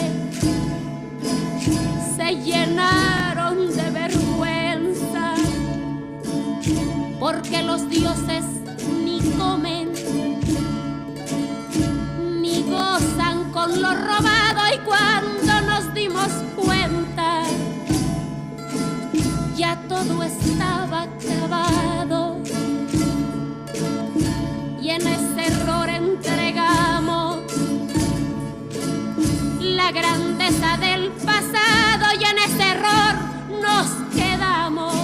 se llenaron de vergüenza, porque los dioses ni comen ni gozan con lo robado. Y cuando nos dimos cuenta, ya todo estaba acabado, y en ese error entregamos la grandeza del pasado, y en ese error nos quedamos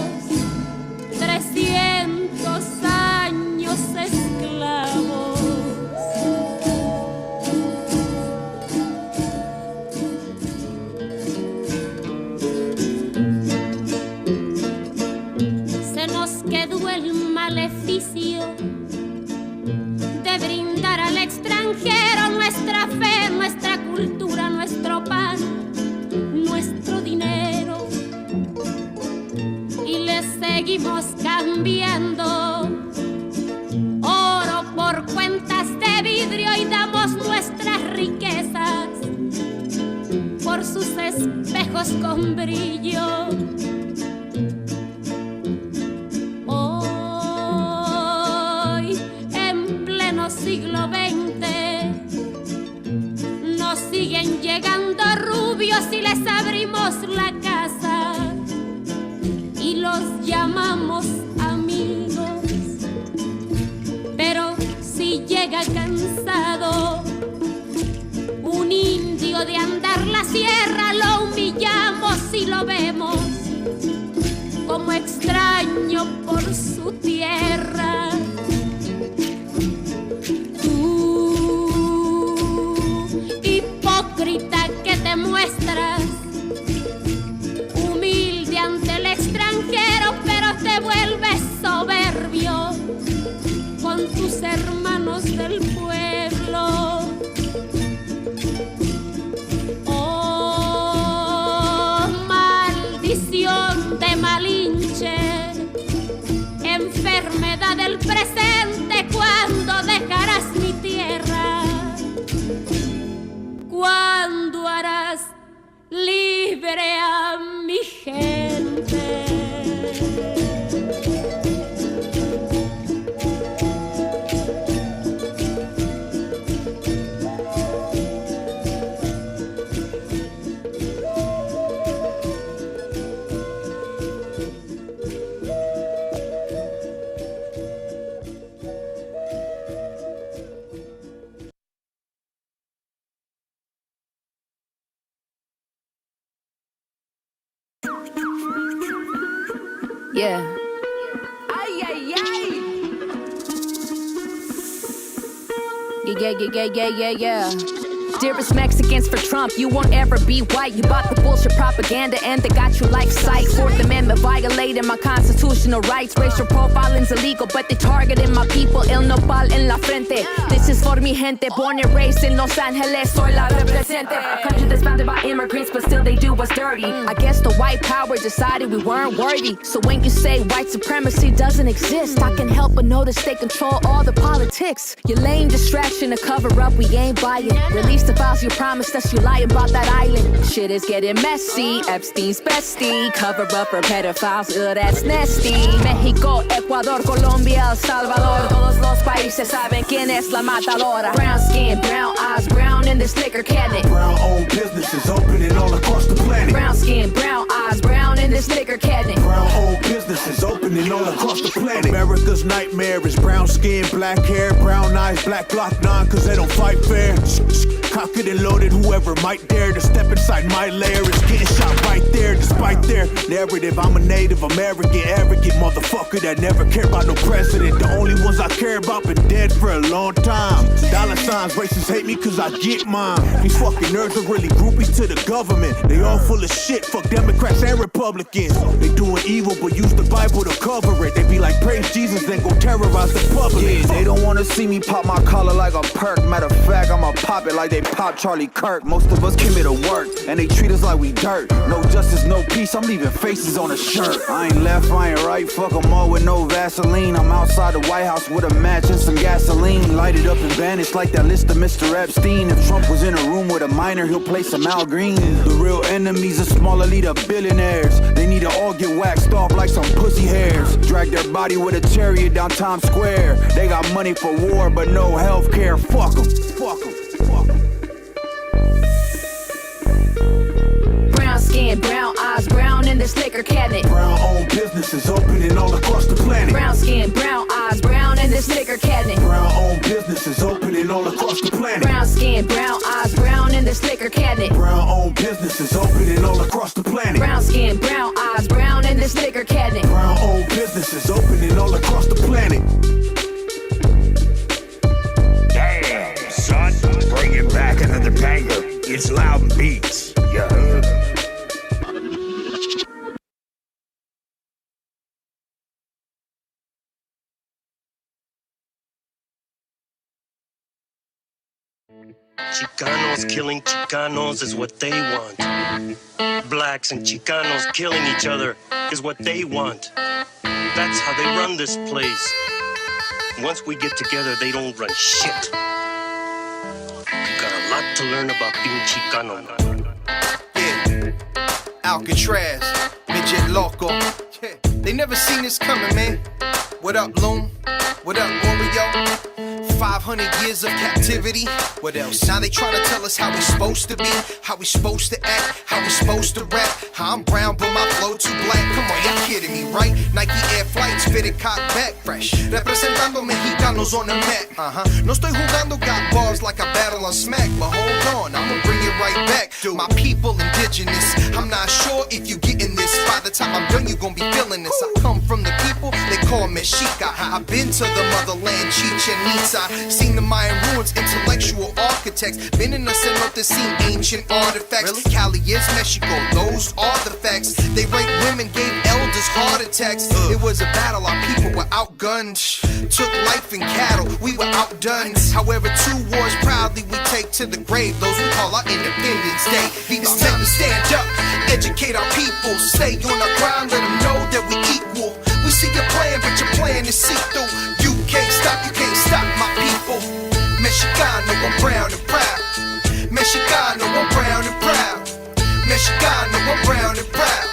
300 años esclavos. Se nos quedó el maleficio de brindar al extranjero nuestra fe, nuestra cultura, nuestro pan, nuestro dinero, y le seguimos cambiando oro por cuentas de vidrio, y damos nuestras riquezas por sus espejos con brillo. Siglo XX nos siguen llegando rubios y les abrimos la casa y los llamamos amigos, pero si llega cansado un indio de andar la sierra, lo humillamos y lo vemos como extraño por su tierra. Hipócrita que te muestras humilde ante el extranjero, pero te vuelves soberbio con tus hermanos del pueblo. Oh, maldición de Malinche, enfermedad del presente, ¿cuándo dejarás mi tierra? ¿Cuándo harás libre a mi gente? Yeah. Ay, ay, ay. Yeah. Dearest Mexicans for Trump, you won't ever be white. You bought the bullshit propaganda and they got you like psych. Fourth Amendment violating my constitutional rights. Racial profiling's illegal, but they targeting my people. El nopal en la frente. This is for mi gente, born and raised in Los Angeles. Soy la represente. A country that's founded by immigrants, but still they do what's dirty. I guess the white power decided we weren't worthy. So when you say white supremacy doesn't exist, I can help but notice they control all the politics. Your lame distraction to cover up, we ain't buying. Release the files you promised us, you lying about that island. Shit is getting messy, Epstein's bestie. Cover up for pedophiles, that's nasty. México, Ecuador, Colombia, El Salvador. Todos los países saben quién es la matadora. Brown skin, brown eyes, brown in this liquor cabinet. Brown owned businesses opening all across the planet. Brown skin, brown eyes, brown in this liquor cabinet. Brown owned businesses opening all across the planet. America's nightmare is brown skin, black hair, brown eyes, black Glock 9, cause they don't fight fair. Cock it and loaded, whoever might dare to step inside my lair is getting shot right there. Despite their narrative, I'm a Native American, arrogant motherfucker that never cared about no president. The only ones I care about been dead for a long time. Dollar signs, racists hate me cause I get mine. These fucking nerds are really groupies to the government. They all full of shit, fuck Democrats and Republicans. They doing evil but use the Bible to cover it. They be like, praise Jesus, then go terrorize the public. Yeah, they don't wanna see me pop my collar like a perk. Matter of fact, I'ma pop it like they pop Charlie Kirk. Most of us came here to work, and they treat us like we dirt. No justice, no peace, I'm leaving faces on a shirt. I ain't left, I ain't right, fuck them all with no Vaseline. I'm outside the White House with a match and some gasoline. Light it up and vanish like that list of Mr. Epstein. If Trump was in a room with a minor, he'll play some Al Green. The real enemies are small elite of billionaires. They need to all get waxed off like some pussy hairs. Drag their body with a chariot down Times Square. They got money for war, but no health care. Fuck them, fuck them. Brown skin, brown eyes, brown in this liquor cabinet. Brown owned businesses opening all across the planet. Brown skin, brown eyes, brown in this liquor cabinet. Brown owned businesses opening all across the planet. Brown skin, brown eyes, brown in this liquor cabinet. Brown owned businesses opening all across the planet. Brown skin, brown eyes, brown in this liquor cabinet. Brown owned businesses opening all across the planet. Damn, son, bringing back another banger. It's Loud and Beats. You heard? Chicanos killing Chicanos is what they want. Blacks and Chicanos killing each other is what they want. That's how they run this place. Once we get together, they don't run shit. You got a lot to learn about being Chicano. Yeah, Alcatraz, midget loco. Yeah. They never seen this coming, man. What up, Loon? What up, Oreo? 500 years of captivity. What else? Now they trying to tell us how we supposed to be, how we supposed to act, how we supposed to rap. How I'm brown but my flow too black. Come on, y'all kidding me, right? Nike Air Flights fitted cock back fresh. Representando Mexicanos on the mat. No estoy jugando, got bars like a battle on smack. But hold on, I'ma bring it right back. My people indigenous. I'm not sure if you getting this. By the time I'm done, you gon' be feeling this. I come from the people they call Mexica. I've been to the motherland, Chichen Itza. Seen the Mayan ruins, intellectual architects. Been in the cenote, seen ancient artifacts. Really? Cali is Mexico, those are the facts. They raped women, gave elders heart attacks. It was a battle, our people were outgunned. Took life and cattle, we were outdone. However, 2 wars proudly we take to the grave. Those we call our Independence Day. It's time to stand up, educate our people. Stay on our ground, let them know that we equal. We see your plan, but your plan is see-through. You can't stop my people. Mexicano, I'm brown and proud. Mexicano, I'm brown and proud. Mexicano, I'm brown and proud.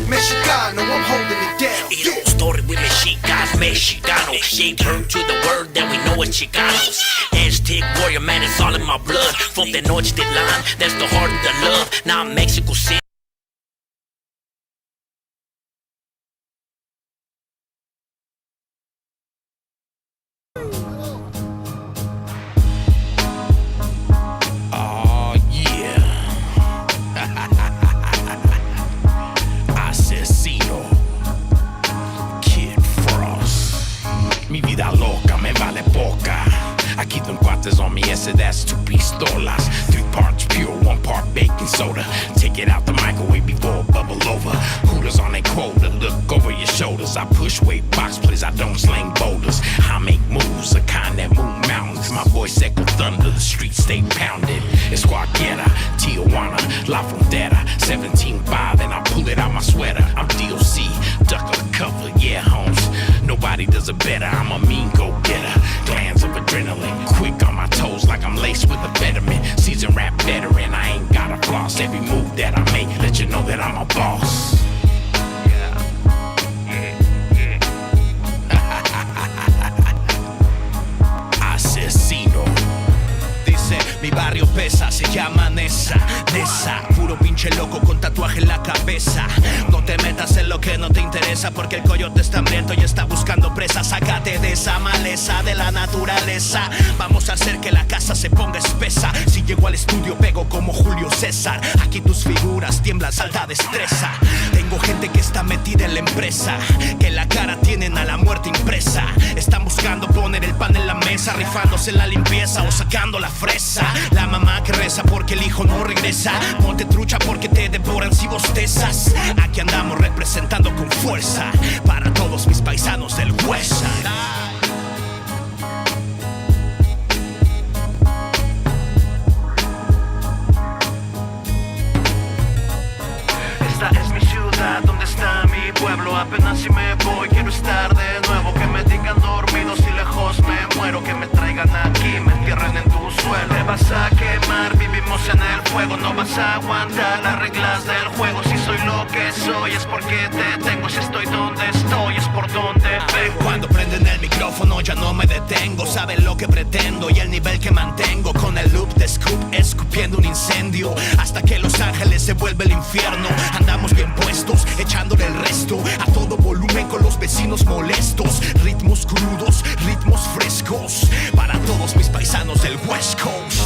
Mexicano, I'm holding it down. Yeah. Story with Mexicans, Mexicano. Gave birth to the word that we know as Chicanos. Aztec warrior, man, it's all in my blood. From the Tenochtitlan, that's the heart of the love. Now Mexico City. Mi vida loca me vale poca. I keep them cuates on me, ese that's 2 pistolas. 3 parts pure, 1 part baking soda. Take it out the microwave before it bubble over. Hooters on a quota, look over your shoulders. I push weight box plays, I don't sling boulders. I make moves, the kind that move mountains. My voice echo thunder, the streets stay pounded. It's cualquiera, Tijuana, La Frontera. 17.5 and I pull it out my sweater. I'm DOC, duck of the cover, yeah homes. Nobody does it better, I'm a mean go-getter. Glands of adrenaline, quick on my toes like I'm laced with a betterment. Seasoned rap veteran, I ain't got a floss. Every move that I make, let you know that I'm a boss. Asesino. Dice, mi barrio pesa, se llama Nessa. Puro pinche loco con tatuaje en la cabeza. No te metas en lo que no te interesa, porque el coyote está hambriento y está buscando presa. Sácate de esa maleza de la naturaleza. Vamos a hacer que la casa se ponga espesa. Si llego al estudio pego como Julio César. Aquí tus figuras tiemblan, alta destreza. Tengo gente que está metida en la empresa, que en la cara tienen a la muerte impresa. Están buscando poner el pan en la mesa, rifándose en la limpieza o sacando la fresa. La mamá que reza porque el hijo no regresa. Ponte trucha porque te devoran si bostezas. Aquí andamos representando con fuerza para todos mis paisanos del West Side. Esta es mi ciudad, ¿dónde está mi pueblo? Apenas si me voy, quiero estar de nuevo. Que me digan dormido, si lejos me muero. Que me traigan aquí, me entierren en tu suelo. Te vas a quemar, vivimos en el fuego. No vas a aguantar las reglas del juego. Si soy lo que soy, es porque te tengo. Si estoy donde estoy, es por donde vengo. Cuando prenden el micrófono ya no me detengo. Saben lo que pretendo y el nivel que mantengo. Con el loop de scoop, escupiendo un incendio. Hasta que Los Ángeles se vuelve el infierno. Andamos bien puestos, echándole el resto. A todo volumen con los vecinos molestos. Ritmos crudos, ritmos frescos. Para todos mis paisanos del West Coast.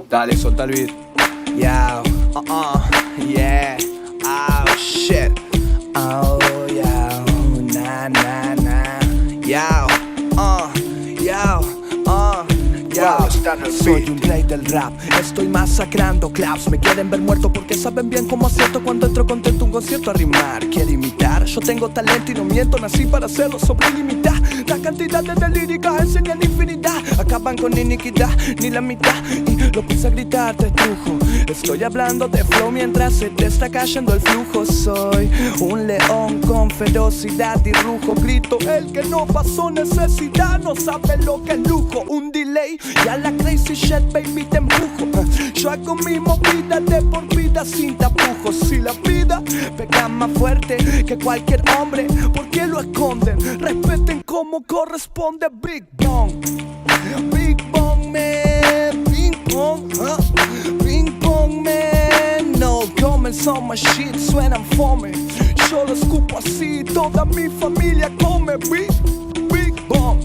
Dale, solta el beat. Yeah, yeah. Oh, shit. Oh, yeah. Nah, nah, nah. Yeah, yeah. Soy un rey del rap, estoy masacrando claps. Me quieren ver muerto porque saben bien cómo acierto. Cuando entro contento un concierto a rimar. Quiere imitar, yo tengo talento y no miento. Nací para hacerlo sobre limitar. La cantidad de líricas enseñan infinidad. Acaban con iniquidad, ni la mitad. Y lo puse a gritar, te trujo. Estoy hablando de flow mientras se te está cayendo el flujo. Soy un león con ferocidad y rujo. Grito, el que no pasó necesidad no sabe lo que es lujo. Un delay y a la crazy shit, baby, te empujo. Yo hago mi movida de por vida sin tapujos. Si la vida pega más fuerte que cualquier hombre, ¿por qué lo esconden? Respeten como corresponde. Big Bang, Big Bang man, Ping Pong, Ping Pong man. No comenzó my shit, suenan fome. Yo lo escupo así, toda mi familia come. Big Bang,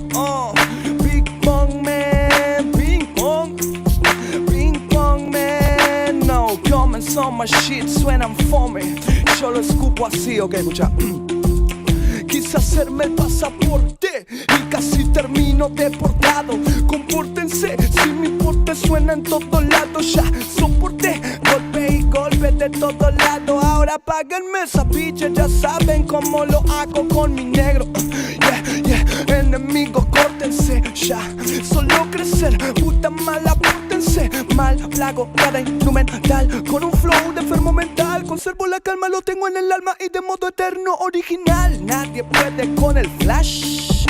Big Bang man, Ping Pong, Ping Pong man. No comenzó my shit, suenan fome. Yo lo escupo así, ok, escucha. Quise hacerme el pasaporte y casi termino deportado. Compórtense, si mi porte suena en todos lados. Ya soporté golpe y golpe de todos lados. Ahora páguenme esa bicha, ya saben cómo lo hago con mi negro. Yeah, enemigos, córtense ya. Solo crecer, puta mala, pórtense mal. Plago cada instrumental con un flow de enfermo mental. Conservo la calma, lo tengo en el alma y de modo eterno original. Nadie puede con el flash.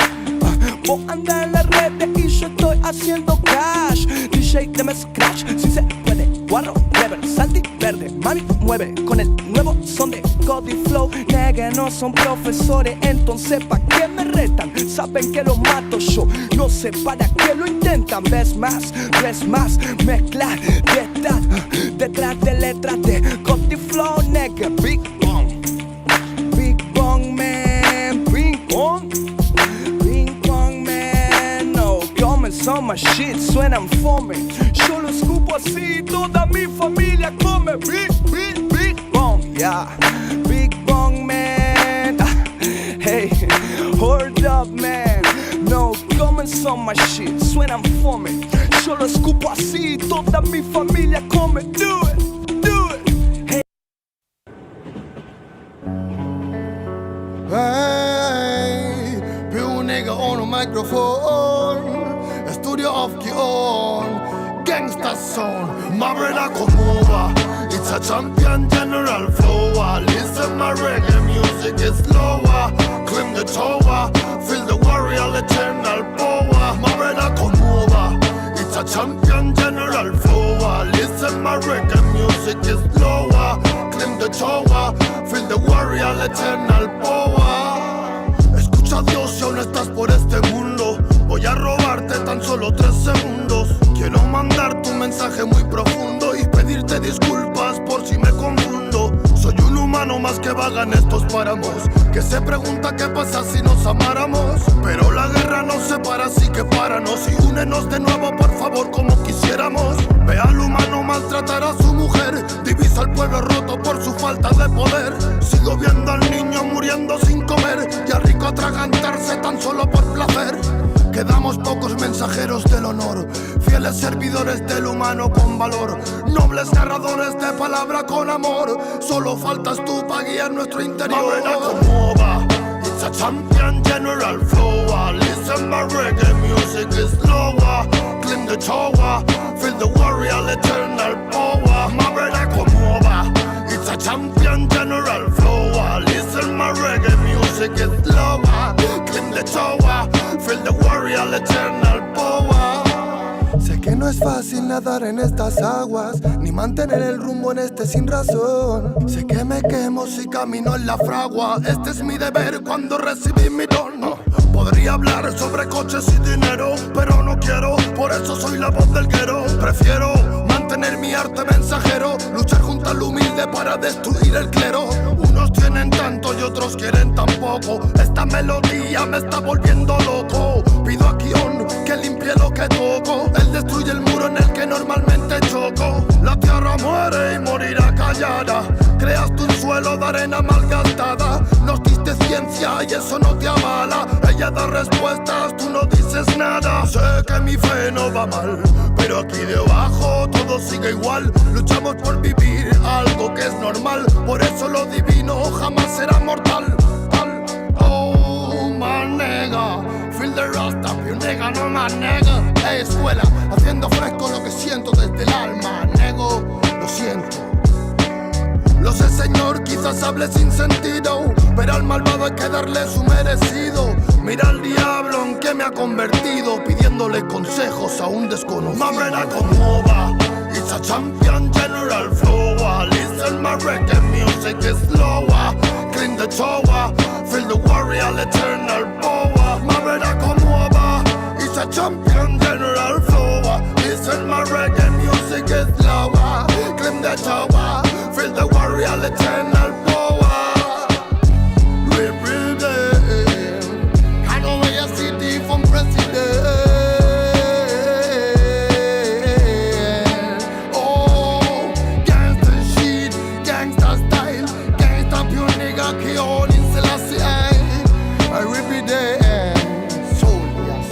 Vos andás en las redes y yo estoy haciendo cash. DJ de scratch, si se puede. Guarro, rever, salty, verde. Mami, mueve con el nuevo son de Cody Flow. Nega, no son profesores, entonces ¿pa' qué me retan? Saben que lo mato yo, no sé para qué lo intentan. Ves más, mezclar detrás de letras de Cody Flow. Nega, Big Bang, my shit, suenan fome. Yo lo escupo así, toda mi familia come. Big bong, yeah. Big bong, man. Hey, hold up, man. No comments on my shit, suenan fome. Yo lo escupo así, toda mi familia come. Do it. Hey, più nigga on a microphone, studio of Kion, gangsta song, Marina Komova. It's a champion general flow. Listen, my reggae music is lower. Climb the tower, feel the warrior eternal power. Marina Komova. It's a champion general flow. Listen, my reggae music is lower. Climb the tower, feel the warrior eternal power. Escucha Dios, si aún estás por este mundo, voy a robarte tan solo 3 segundos. Quiero mandar tu mensaje muy profundo y pedirte disculpas por si me confundo. Soy un humano más que vaga en estos páramos, que se pregunta qué pasa si nos amáramos. Pero la guerra nos separa, así que páranos y únenos de nuevo, por favor, como quisiéramos. Ve al humano maltratar a su mujer, divisa al pueblo roto por su falta de poder. Sigo viendo al niño muriendo sin comer y al rico atragantarse tan solo por placer. Quedamos pocos mensajeros del honor, fieles servidores del humano con valor, nobles narradores de palabra con amor. Solo faltas tú para guiar nuestro interior. It's a champion general flow. Listen, my reggae music is lower. Climb the tower, feel the warrior eternal power. Marina Komova. It's a champion general flow. Listen, my reggae music is lower. Climb the tower, feel the warrior eternal power. Sé que no es fácil nadar en estas aguas, ni mantener el rumbo en este sin razón. Sé que me quemo si camino en la fragua. Este es mi deber cuando recibí mi don. Podría hablar sobre coches y dinero, pero no quiero, por eso soy la voz del guero. Prefiero mantener mi arte mensajero, luchar junto al humilde para destruir el clero. Unos tienen tanto y otros quieren tan poco. Esta melodía me está volviendo loco. Pido a Kion que limpie lo que toco. Él destruye el muro en el que normalmente choco. La tierra muere y morirá callada. Creaste un suelo de arena malgastada. Nos diste ciencia y eso no te avala. Ella da respuestas, tú no dices nada. Sé que mi fe no va mal, pero aquí debajo todo sigue igual. Luchamos por vivir algo que es normal. Por eso lo divino jamás será mortal. Oh, my nigga, feel the rasta, you nigga, no my nigga. Hey, escuela, haciendo fresco lo que siento desde el alma. Nego, lo siento. Lo sé, señor, quizás hable sin sentido, pero al malvado hay que darle su merecido. Mira al diablo en que me ha convertido, pidiéndole consejos a un desconocido. Marina Komova, it's a champion general flow. Listen, my reggae music is lower. Clean the tower, feel the warrior eternal power. Marina Komova, it's a champion general flow. Listen, my reggae music is lower. Clean the tower, feel the warrior eternal power. Represent Hanoi City from president. Oh, gangsta shit, gangsta style, gangsta pure nigga Kion in Selassie. I represent soul, yes.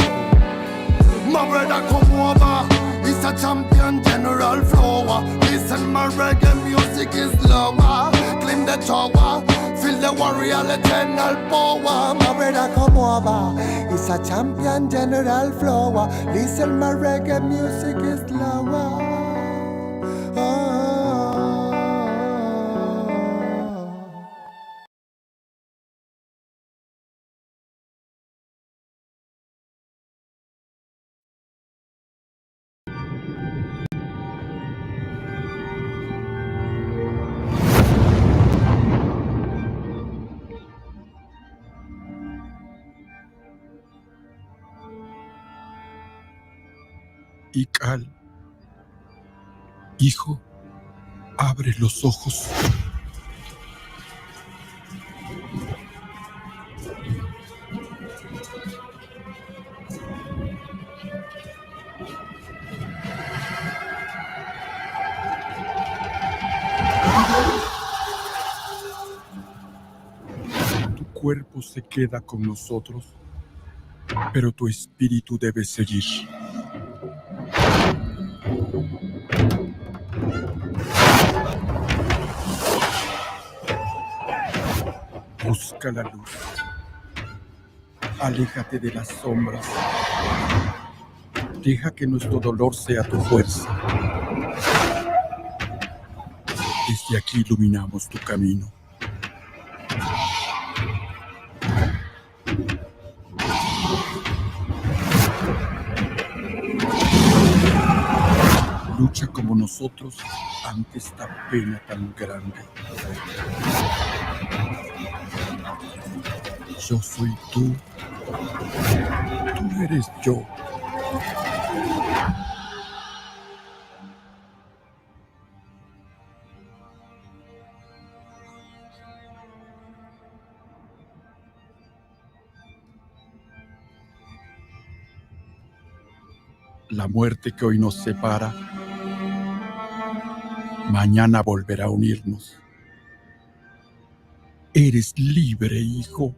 My brother come over, he's a champion general flow. Listen, my reggae music is lower. Climb the tower, feel the warrior eternal power. My brother come over, he's a champion general flow. Listen, my reggae music is lower. Y Cal, hijo, abre los ojos. cuerpo se queda con nosotros, pero tu espíritu debe seguir. Busca la luz. Aléjate de las sombras. Deja que nuestro dolor sea tu fuerza. Desde aquí iluminamos tu camino. Lucha como nosotros ante esta pena tan grande. Yo soy tú. Tú eres yo. La muerte que hoy nos separa, mañana volverá a unirnos. Eres libre, hijo.